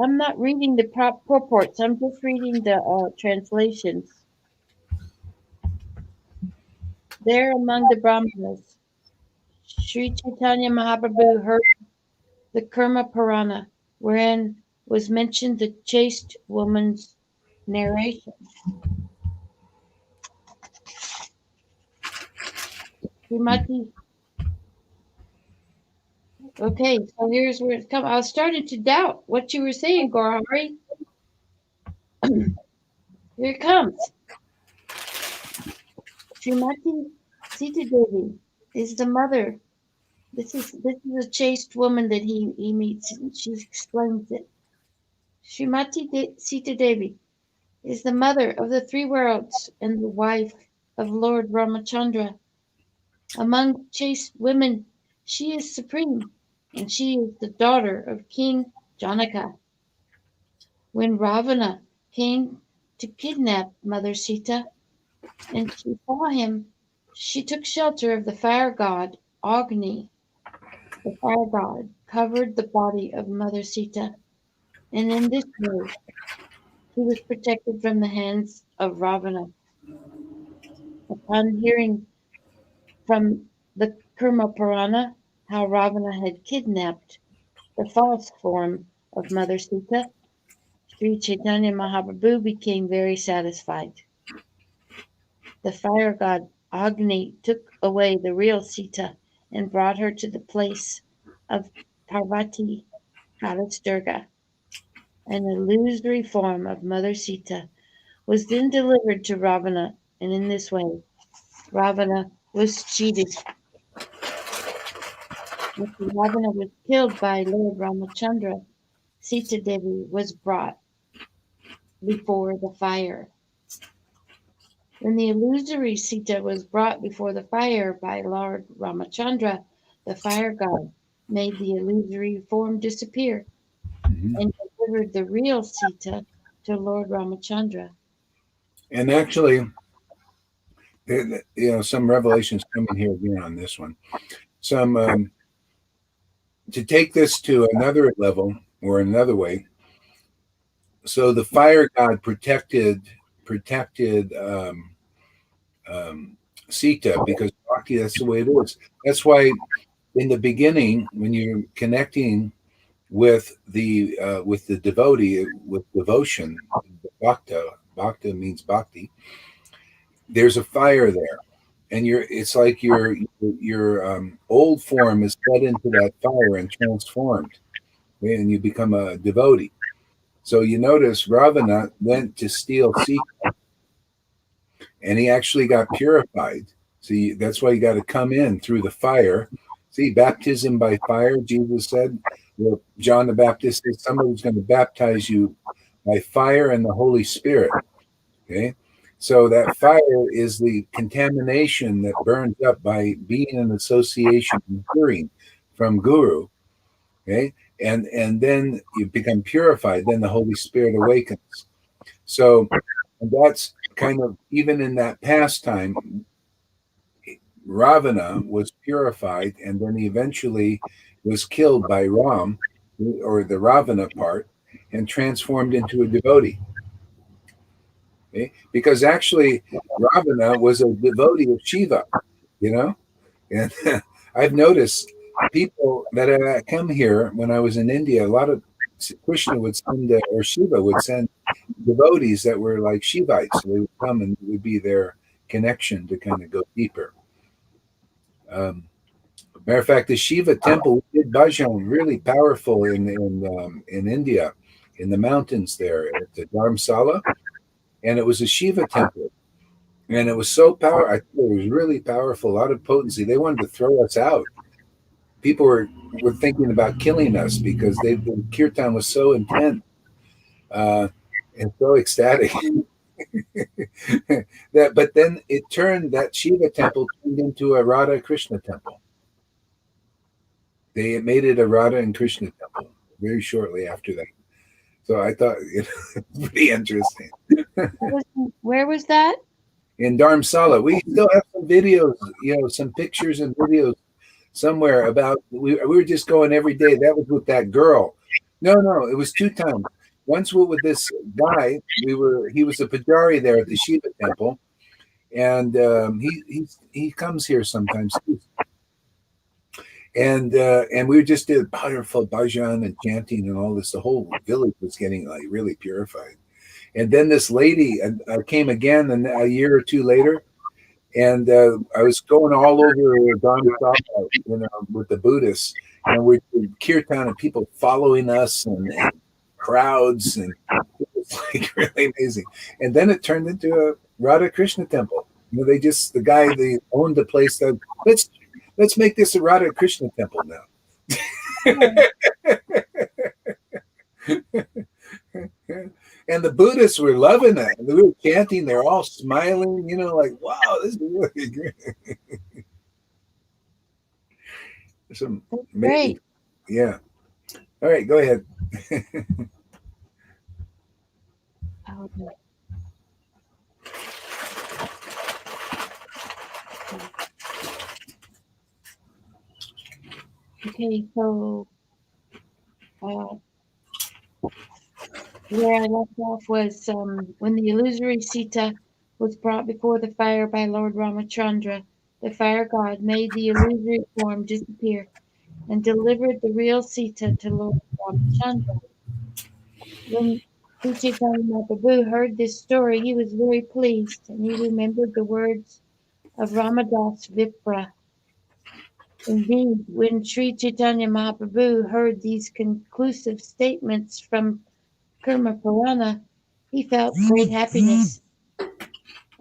I'm not reading the purports. I'm just reading the translations. There among the Brahmanas, Sri Chaitanya Mahaprabhu heard the Karma Purana, wherein was mentioned the chaste woman's narration. Srimati. Okay, so here's where it's come. I was starting to doubt what you were saying, Gaurahari. Here it comes. Srimati Sita Devi is the mother. This is a chaste woman that he meets, and she explains it. Srimati Sita Devi is the mother of the three worlds and the wife of Lord Ramachandra. Among chaste women, she is supreme, and she is the daughter of King Janaka. When Ravana came to kidnap Mother Sita, and she saw him, she took shelter of the fire god Agni. The fire god covered the body of Mother Sita, and in this way she was protected from the hands of Ravana. Upon hearing from the Kurma Purana how Ravana had kidnapped the false form of Mother Sita, Sri Chaitanya Mahaprabhu became very satisfied. The fire god Agni took away the real Sita and brought her to the place of Parvati, goddess Durga. An illusory form of Mother Sita was then delivered to Ravana, and in this way Ravana was cheated. After Ravana was killed by Lord Ramachandra, Sita Devi was brought before the fire. When the illusory Sita was brought before the fire by Lord Ramachandra, the fire god made the illusory form disappear and delivered the real Sita to Lord Ramachandra. And actually, some revelations coming here again on this one. Some to take this to another level or another way. So the fire god protected Sita because bhakti, that's the way it is. That's why in the beginning, when you're connecting with the devotee with devotion, bhakta means bhakti. There's a fire there, and it's like your old form is set into that fire and transformed, and you become a devotee. So you notice Ravana went to steal Sita, and he actually got purified. See, that's why you got to come in through the fire. See, baptism by fire, Jesus said. Well, John the Baptist said somebody's going to baptize you by fire and the Holy Spirit. Okay, so that fire is the contamination that burns up by being in association and hearing from Guru. Okay, and then you become purified. Then the Holy Spirit awakens. So that's kind of, even in that pastime, Ravana was purified, and then he eventually was killed by Ram, or the Ravana part, and transformed into a devotee. Okay? Because actually, Ravana was a devotee of Shiva, and I've noticed people that come here when I was in India, a lot of Krishna would send, or Shiva would send devotees that were like Shivites. They would come and it would be their connection to kind of go deeper. Matter of fact, the Shiva temple did bhajan really powerful in India, in the mountains there at the Dharamsala, and it was a Shiva temple, and it was so powerful. I think it was really powerful, a lot of potency. They wanted to throw us out. People were thinking about killing us because the kirtan was so intense and so ecstatic. But then that Shiva temple turned into a Radha Krishna temple. They made it a Radha and Krishna temple very shortly after that. So I thought it was pretty interesting. Where was that? In Dharamsala. We still have some videos, some pictures and videos somewhere about, we were just going every day. That was with that girl No, it was 2 times. Once with this guy, he was a pujari there at the Shiva temple, and he comes here sometimes too. And we just did powerful bhajan and chanting and all this. The whole village was getting like really purified. And then this lady came again a year or 2 later, and I was going all over Dharma, with the Buddhists, and we kirtan and people following us and crowds, and it was like really amazing. And then it turned into a Radha Krishna temple. The guy they owned the place said, let's make this a Radha Krishna temple now. And the Buddhists were loving it. And we were chanting, they're all smiling, like, wow, this is really great. Some amazing. Great. Yeah. All right, go ahead. Okay, so where I left off was when the illusory Sita was brought before the fire by Lord Ramachandra, the fire god made the illusory form disappear and delivered the real Sita to Lord Ramachandra. When Sri Chaitanya Mahaprabhu heard this story, he was very pleased, and he remembered the words of Ramadas Vipra. Indeed, when Sri Chaitanya Mahaprabhu heard these conclusive statements from Karma Purana, he felt great happiness.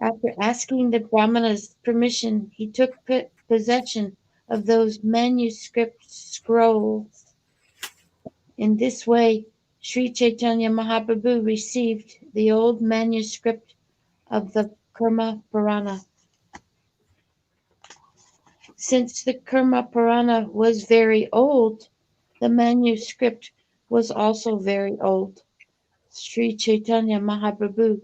After asking the Brahmana's permission, he took possession of those manuscript scrolls. In this way, Sri Chaitanya Mahaprabhu received the old manuscript of the Karma Purana. Since the Karma Purana was very old, the manuscript was also very old. Sri Chaitanya Mahaprabhu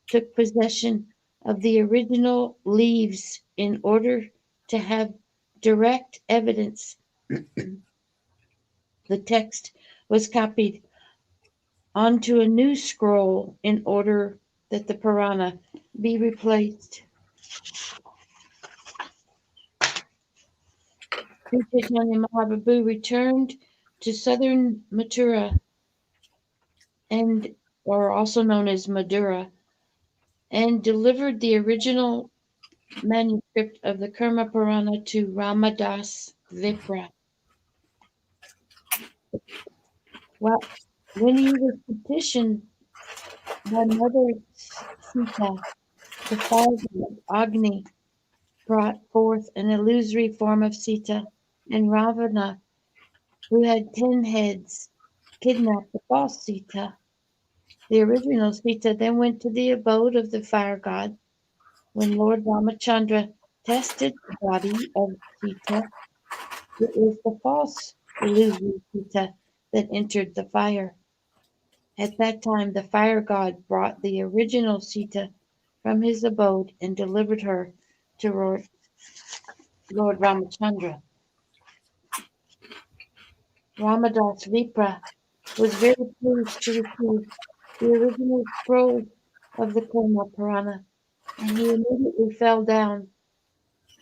took possession of the original leaves in order to have direct evidence. The text was copied onto a new scroll in order that the Purana be replaced. Sri Chaitanya Mahaprabhu returned to southern Mathura, or also known as Madura, and delivered the original manuscript of the Karma Purana to Ramadas Vipra. When he was petitioned by Mother Sita, the fire god Agni brought forth an illusory form of Sita, and Ravana, who had 10 heads, kidnapped the false Sita. The original Sita then went to the abode of the fire god. When Lord Ramachandra tested the body of Sita, it was the false illusory Sita that entered the fire. At that time, the fire god brought the original Sita from his abode and delivered her to Lord Ramachandra. Ramadas Vipra was very pleased to receive the original scroll of the Karma Purana, and he immediately fell down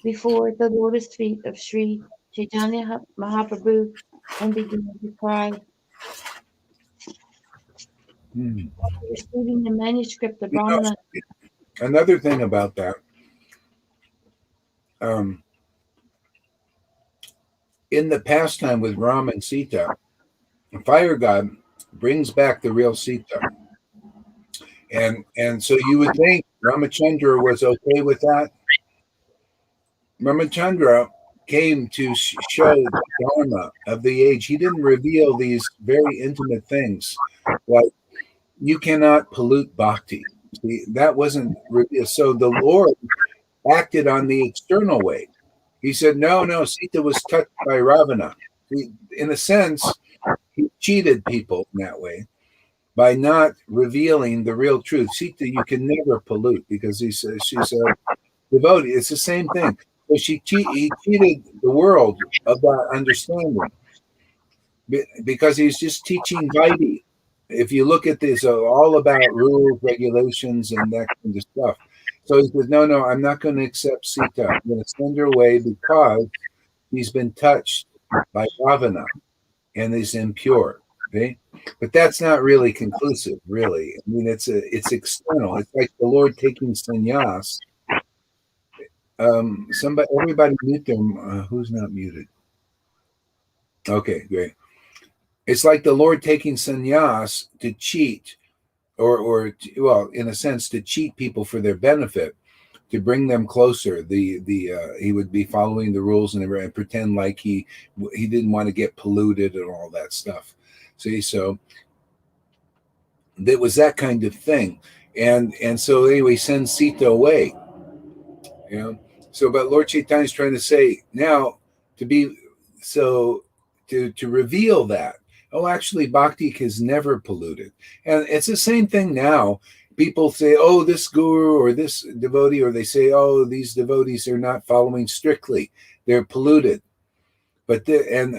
before the lotus feet of Sri Chaitanya Mahaprabhu and began to cry. After receiving the manuscript, the Brahmana. Another thing about that, in the pastime with Ram and Sita, the fire god brings back the real Sita. And so you would think Ramachandra was okay with that. Ramachandra came to show the dharma of the age. He didn't reveal these very intimate things, like you cannot pollute bhakti. See, that wasn't revealed. So the Lord acted on the external way. He said, no, Sita was touched by Ravana. In a sense, he cheated people in that way by not revealing the real truth. Sita, you can never pollute because she's a devotee. It's the same thing. So he cheated the world of that understanding. because he's just teaching Vaidhi. If you look at this, all about rules, regulations, and that kind of stuff. So he says, no, I'm not going to accept Sita. I'm going to send her away because he's been touched by Ravana and is impure. Okay, but that's not really conclusive, really. I mean, it's external. It's like the Lord taking sannyas. Everybody mute them. Who's not muted? Okay, great. It's like the Lord taking sannyas to cheat, or well, in a sense, to cheat people for their benefit, to bring them closer. He would be following the rules and pretend like he didn't want to get polluted and all that stuff. See, so there was that kind of thing, and so anyway, send Sita away. You know, so but Lord Chaitanya is trying to say now to reveal that. Oh, actually, bhakti is never polluted, and it's the same thing now. People say, "Oh, this guru or this devotee," or they say, "Oh, these devotees are not following strictly; they're polluted." But and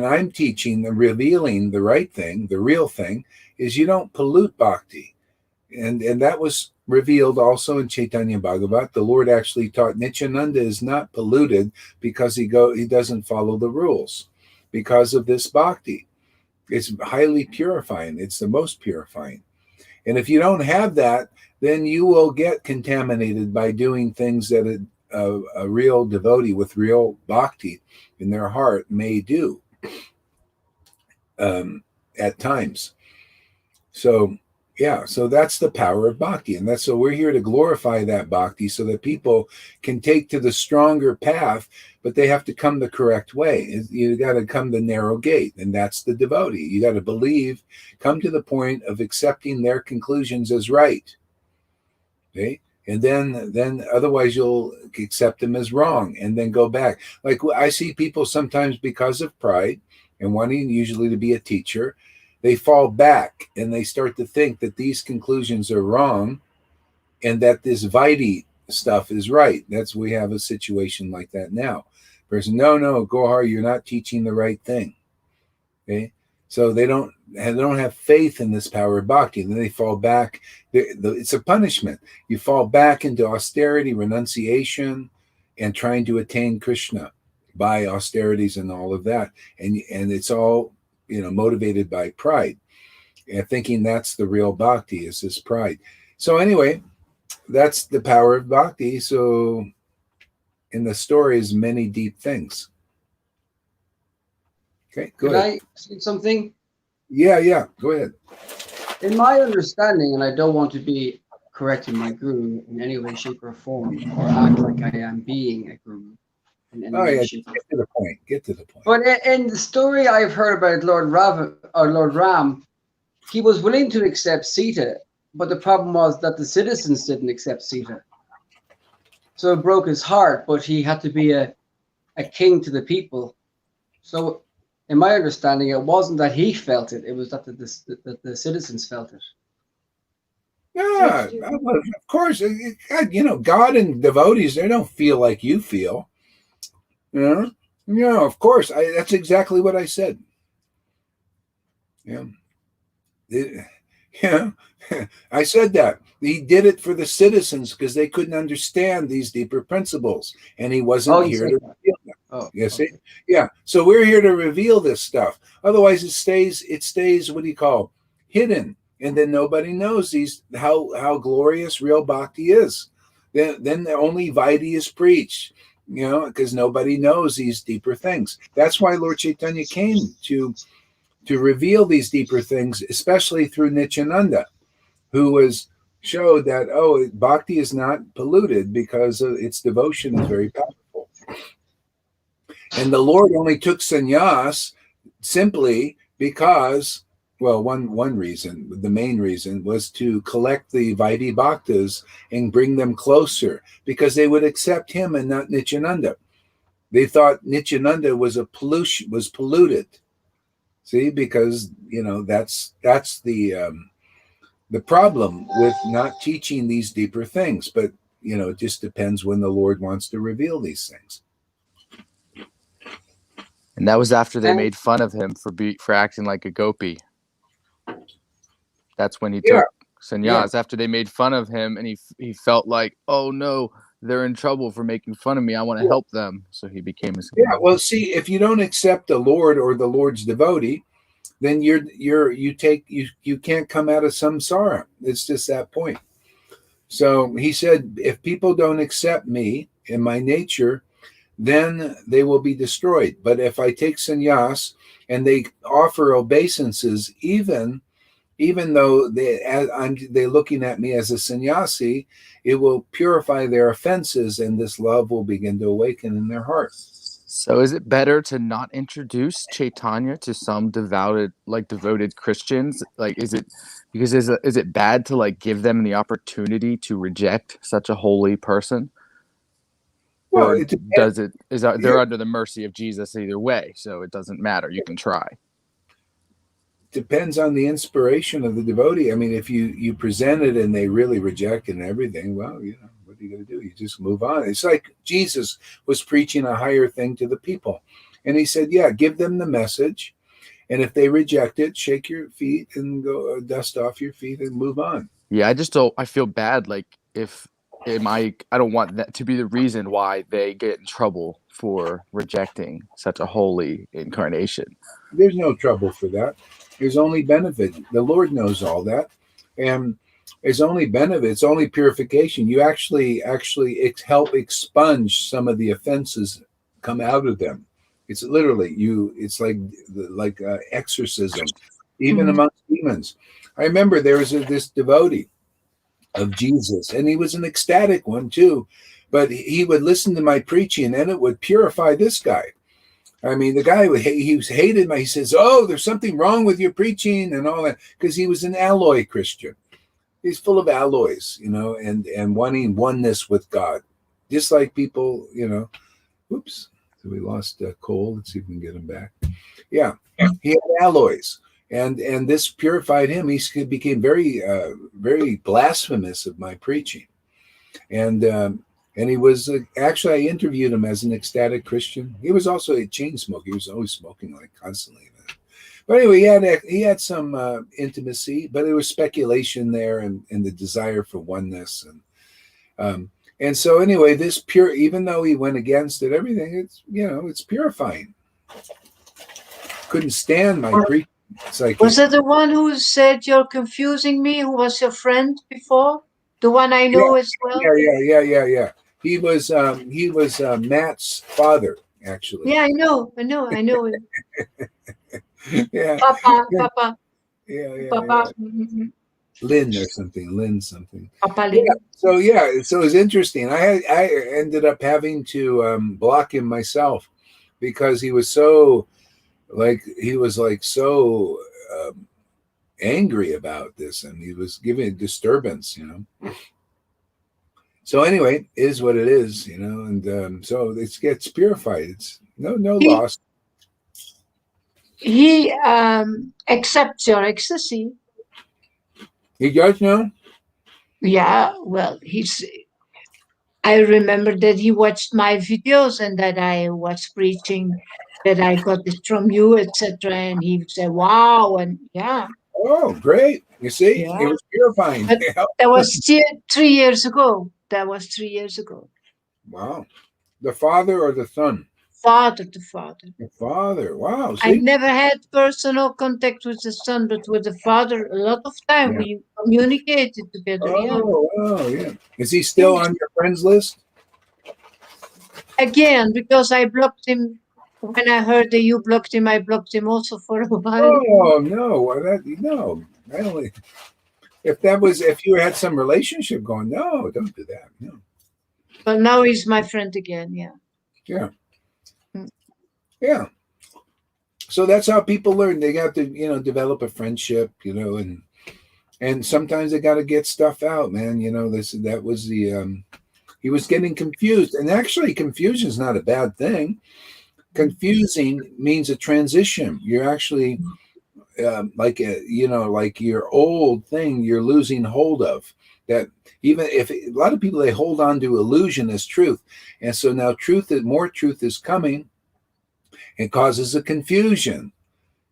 I'm teaching and revealing the right thing. The real thing is you don't pollute bhakti, and that was revealed also in Chaitanya Bhagavat. The Lord actually taught Nityananda is not polluted because he doesn't follow the rules, because of this bhakti. It's highly purifying. It's the most purifying. And if you don't have that, then you will get contaminated by doing things that a real devotee with real bhakti in their heart may do at times. So, yeah, so that's the power of bhakti. And so we're here to glorify that bhakti so that people can take to the stronger path, but they have to come the correct way. You got to come the narrow gate, and that's the devotee. You got to believe, come to the point of accepting their conclusions as right. Okay? And then otherwise you'll accept them as wrong and then go back. Like I see people sometimes because of pride and wanting usually to be a teacher, they fall back and they start to think that these conclusions are wrong and that this Vaidhi stuff is right. We have a situation like that now. Person, no, Gohar, you're not teaching the right thing. Okay, so they don't have faith in this power of bhakti, and then they fall back. It's a punishment. You fall back into austerity, renunciation, and trying to attain Krishna by austerities and all of that, and it's all motivated by pride, and thinking that's the real bhakti is this pride. So anyway, that's the power of bhakti. So in the story is many deep things. Okay, go ahead. Can I say something? Yeah, go ahead. In my understanding, and I don't want to be correcting my guru in any way, shape, or form, or act like I am being a guru in any way, shape, or form. Get to the point. But in the story I've heard about Lord Ram, he was willing to accept Sita, but the problem was that the citizens didn't accept Sita. So it broke his heart, but he had to be a king to the people. So in my understanding, it wasn't that he felt it; it was that the citizens felt it. Yeah, of course. God and devotees, they don't feel like you feel. Yeah, of course. That's exactly what I said. Yeah, I said that. He did it for the citizens because they couldn't understand these deeper principles, and he wasn't here to reveal them. Oh, you see? Okay. Yeah. So we're here to reveal this stuff. Otherwise, it stays. What do you call hidden, and then nobody knows how glorious real bhakti is. Then only Vaidhi is preached. Because nobody knows these deeper things. That's why Lord Chaitanya came to reveal these deeper things, especially through Nityananda, who showed that bhakti is not polluted because its devotion is very powerful. And the Lord only took sannyas simply because, well, one reason, the main reason was to collect the Vaidhi bhaktas and bring them closer, because they would accept him and not Nityananda. They thought Nityananda was polluted. See, because that's the problem with not teaching these deeper things. But it just depends when the Lord wants to reveal these things. And that was after they And- made fun of him for acting like a gopi. That's when he Yeah. took sannyas. After they made fun of him, and he felt like, oh no, they're in trouble for making fun of me. I want to help them. So he became a sannyas. Yeah, well, see, if you don't accept the Lord or the Lord's devotee, then you can't come out of samsara. It's just that point. So he said, if people don't accept me in my nature, then they will be destroyed. But if I take sannyas and they offer obeisances, even though they're looking at me as a sannyasi, it will purify their offenses, and this love will begin to awaken in their heart. So is it better to not introduce Chaitanya to some devoted Christians? Like, is it bad to like give them the opportunity to reject such a holy person? Well, Or it depends. they're under the mercy of Jesus either way, so it doesn't matter. You can try. Depends on the inspiration of the devotee. I mean, if you present it and they really reject it and everything, well, what are you going to do? You just move on. It's like Jesus was preaching a higher thing to the people. And he said, yeah, give them the message. And if they reject it, shake your feet and go dust off your feet and move on. Yeah, I feel bad. Like I don't want that to be the reason why they get in trouble for rejecting such a holy incarnation. There's no trouble for that. There's only benefit. The Lord knows all that. And there's only benefit. It's only purification. You actually help expunge some of the offenses come out of them. It's literally it's like exorcism, even amongst demons. I remember there was this devotee of Jesus, and he was an ecstatic one too, but he would listen to my preaching and it would purify this guy. I mean, the guy he was hated. He says, "Oh, there's something wrong with your preaching and all that," because he was an alloy Christian. He's full of alloys, and wanting oneness with God, just like people, Oops, so we lost Cole. Let's see if we can get him back. Yeah, he had alloys, and this purified him. He became very, very blasphemous of my preaching, and he was actually, I interviewed him as an ecstatic Christian. He was also a chain smoker. He was always smoking like constantly. But anyway, he had some intimacy, but it was speculation there and the desire for oneness. And so anyway, this even though he went against it, everything, it's purifying. Couldn't stand my preaching. It's like, was it the one who said you're confusing me? Who was your friend before? The one I know as well. Yeah. He was Matt's father, actually. Yeah, I know him. Yeah. Papa. Yeah. Papa. Lynn or something. Lynn something. Papa Lynn. So it's interesting. I ended up having to block him myself because he was so angry about this, and he was giving a disturbance, So anyway, it is what it is, and so it gets purified. It's no loss. He accepts your ecstasy. He does now? Yeah, well, I remember that he watched my videos and that I was preaching that I got this from you, etc. And he said, wow, and yeah. Oh, great. You see, It was purifying. But that was 3 years ago. Wow. The father or the son? The father. The father. Wow. See? I never had personal contact with the son, but with the father, a lot of time we communicated together. Oh, yeah. Is he still on your friends list? Again, because I blocked him. When I heard that you blocked him, I blocked him also for a while. Oh, no. No. I only... If you had some relationship going, no, don't do that. No. But now he's my friend again. Yeah. Yeah. So that's how people learn. They got to, develop a friendship, and sometimes they got to get stuff out, man. That was he was getting confused, and actually confusion is not a bad thing. Confusing means a transition. You're actually like your old thing you're losing hold of, that even if a lot of people, they hold on to illusion as truth, and so now more truth is coming, It causes a confusion.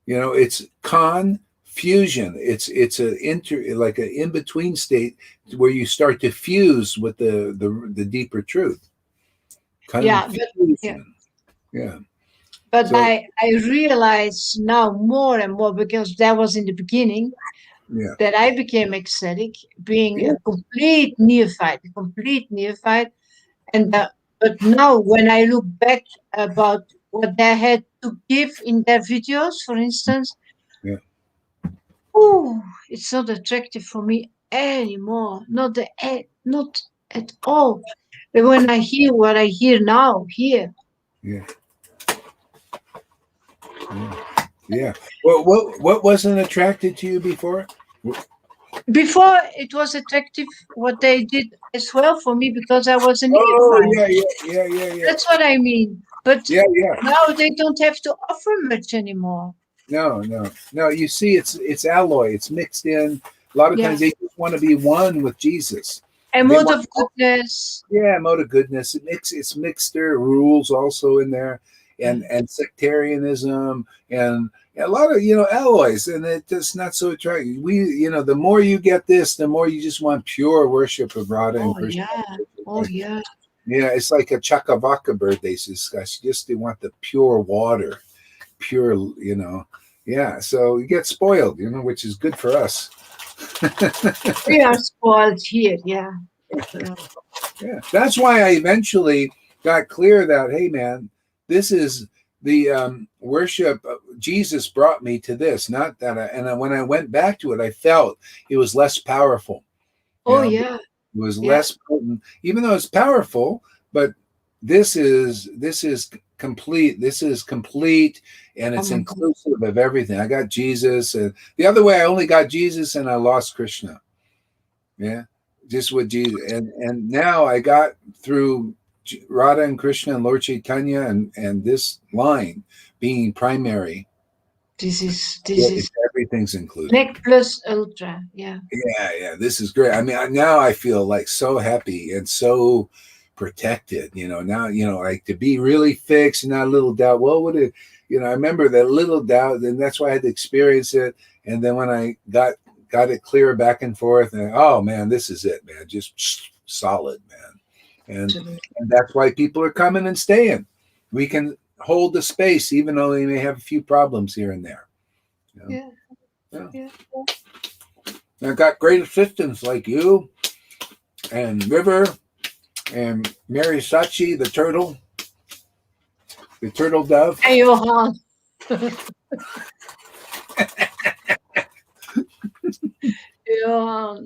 You know, it's confusion. It's like an in-between state where you start to fuse with the deeper truth. Yeah, Confusion. Yeah. but So, I realize now more and more, because that was in the beginning, yeah. that I became ecstatic, being Yeah. a complete neophyte, and but now when I look back about what they had to give in their videos, for instance, Yeah. oh, it's not attractive for me anymore. Not at all. But when I hear what I hear now here, Yeah. Yeah. Well, what wasn't attracted to you before? before it was attractive what they did as well for me, because I was a Oh, neophyte. yeah. That's what I mean. But Yeah. now they don't have to offer much anymore. No. You see, it's alloy. It's mixed in. A lot of Yeah. times they just want to be one with Jesus. And They mode want of goodness. Yeah, mode of goodness. It's mixed there, rules also in there, and sectarianism and a lot of alloys, and it's just not so attractive. The more you get this, the more you just want pure worship of Radha and Oh Krishna. yeah. Oh yeah. Yeah, it's like a chakavaka bird. They discuss. Just they want the pure water, pure. Yeah. So you get spoiled, which is good for us. We are spoiled here. Yeah. Yeah, that's why I eventually got clear that, hey, man, this is the worship. Jesus brought me to this, not that. When I went back to it, I felt it was less powerful. Oh yeah. It was less potent, even though it's powerful. But this is complete. This is complete, and it's inclusive of everything. I got Jesus, and the other way, I only got Jesus, and I lost Krishna. Yeah. Just with Jesus, and now I got through Radha and Krishna and Lord Chaitanya and this line being primary. This is everything's included. Nec plus ultra. Yeah. Yeah. This is great. I mean, now I feel like so happy and so protected. Now like to be really fixed and not a little doubt. Well, what it? I remember that little doubt, and that's why I had to experience it. And then when I got it clear back and forth, and oh man, this is it, man, just solid, man. And that's why people are coming and staying. We can hold the space even though they may have a few problems here and there. Yeah. I got great assistants like you and River and Mary Sachi, the turtle dove. Hey, Johan.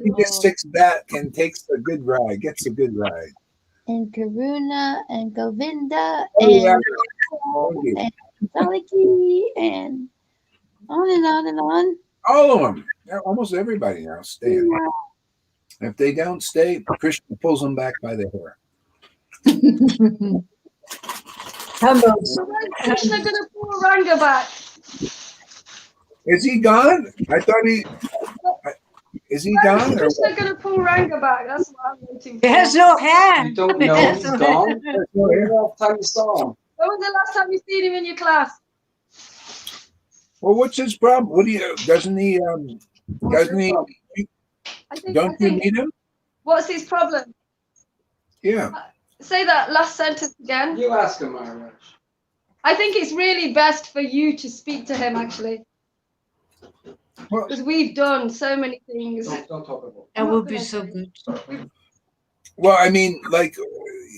He just sits back and gets a good ride. And Karuna and Govinda and Saliki and on and on and on. All of them. Almost everybody now staying. Yeah. If they don't stay, Krishna pulls them back by the hair. Krishna gonna pull Ranga back? Is he gone? I thought he. Is he gone? Krishna gonna pull Ranga back? That's what I'm waiting for. He has no hair. You don't know he's gone? When was the last time you saw him? When was the last time you seen him in your class? Well, what's his problem? What do you? Doesn't he? Don't you meet him? What's his problem? Yeah. Say that last sentence again. You ask him, Maharaj. I think it's really best for you to speak to him, actually. Because we've done so many things. Don't talk about it. That would be so good. Well, I mean, like,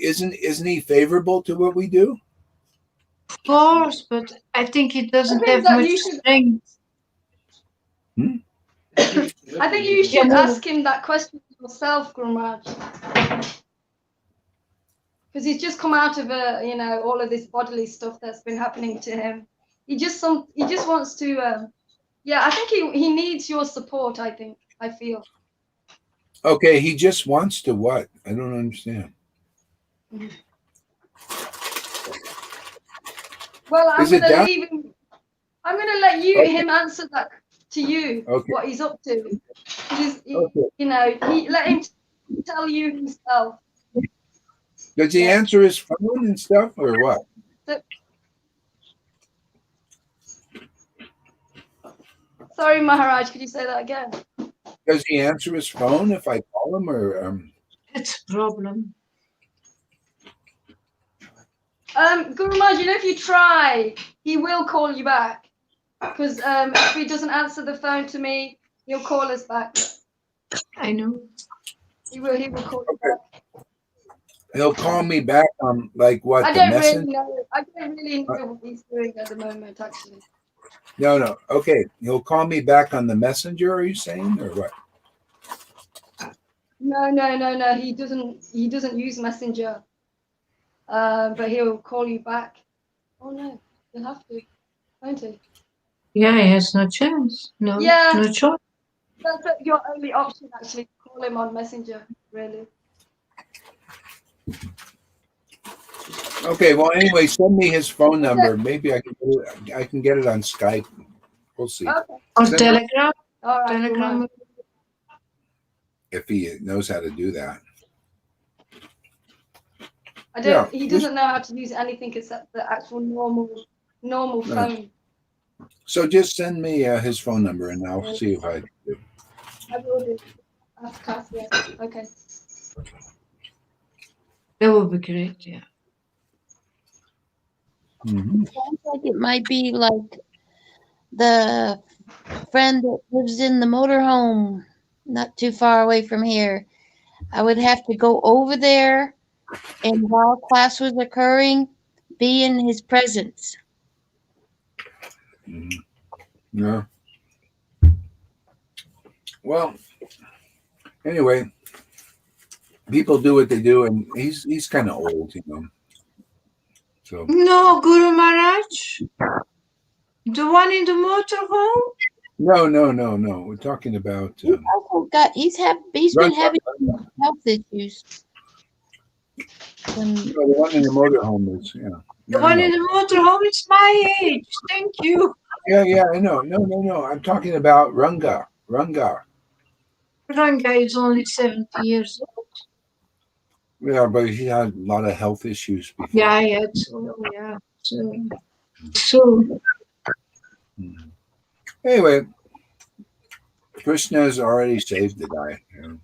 isn't he favorable to what we do? Of course, but I think it doesn't have that much you should- strength. I think you should ask him that question yourself, Gurumaj. Because he's just come out of all of this bodily stuff that's been happening to him. He just wants to. I think he needs your support. I feel. Okay, he just wants to what? I don't understand. Well, I'm gonna let him answer that to you. Okay. What he's up to. Let him tell you himself. Does he answer his phone and stuff, or what? Sorry, Maharaj, could you say that again? Does he answer his phone if I call him, or That's a problem. Guru Maharaj, if you try, he will call you back. Because if he doesn't answer the phone to me, he'll call us back. I know. He will call you back. he'll call me back on like what I the don't message? really know. I don't really know what he's doing at the moment, actually. No. Okay, he'll call me back on the messenger. Are you saying, or what? No. He doesn't use Messenger. But he'll call you back. Oh no, you'll have to, won't he? Yeah, he has no chance. No, Yeah. no choice. That's your only option, actually. Call him on Messenger, really. Okay. Well, anyway, send me his phone number. Maybe I can get it on Skype. We'll see. Okay. Or Send- Telegram. All right. Telegram. If he knows how to do that. I don't. He doesn't know how to use anything except the actual normal phone. So just send me his phone number, and I'll see if I do. I will do. After class, yeah. Okay. That would be great. Yeah. Mm-hmm. Sounds like it might be like the friend that lives in the motorhome not too far away from here. I would have to go over there and while class was occurring, be in his presence. Mm-hmm. Yeah. Well, anyway, people do what they do, and he's kind of old, you know. So No, Guru Maharaj. The one in the motorhome? no. We're talking about He's also got he's been having health issues. the one in the motorhome is The one in the motorhome is my age. Thank you. Yeah, I know. No. I'm talking about Ranga. Ranga is only 70 years old. Yeah, but he had a lot of health issues before. Yeah. So Anyway, Krishna has already saved the guy. You know?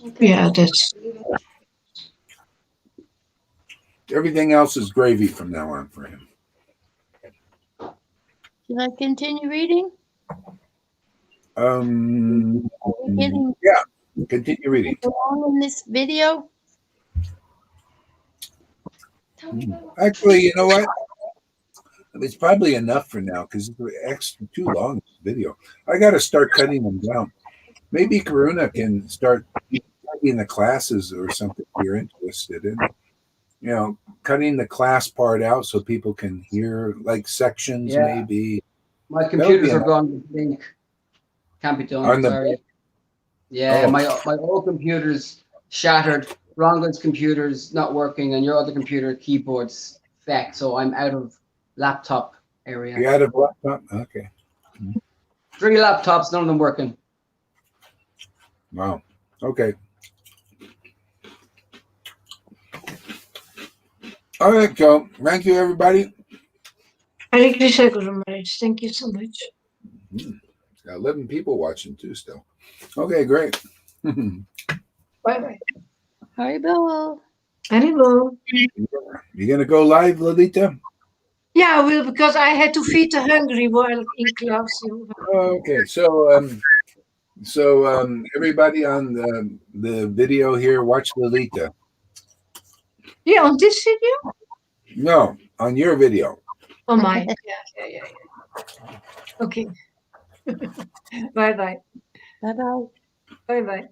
Okay. yeah, that's Everything else is gravy from now on for him. Should I continue reading? Yeah, continue reading. Along in this video? Actually, you know what? It's probably enough for now because it's too long, this video. I got to start cutting them down. Maybe Karuna can start in the classes or something if you're interested in. You know, cutting the class part out so people can hear like sections, maybe. My computers are gone to blink. Can't be done. Sorry. Yeah, my old computer's shattered. Rongo's computer's not working, and your other computer keyboard's fecked. So I'm out of laptop area. You're out of laptop? Okay. 3 laptops, none of them working. Wow. Okay. All right, Joe. Thank you, everybody. Hare Krishna, Guru Maharaj. Thank you so much. Got 11 people watching too still. Okay, great. Bye-bye. Haribol. Haribol. You going to go live, Lolita? Yeah, I will, because I had to feed the hungry while in class. Okay, so everybody on the video here, watch Lolita. Yeah, on this video? No, on your video. Oh my. Yeah. Okay. Bye-bye. Bye-bye. Bye-bye.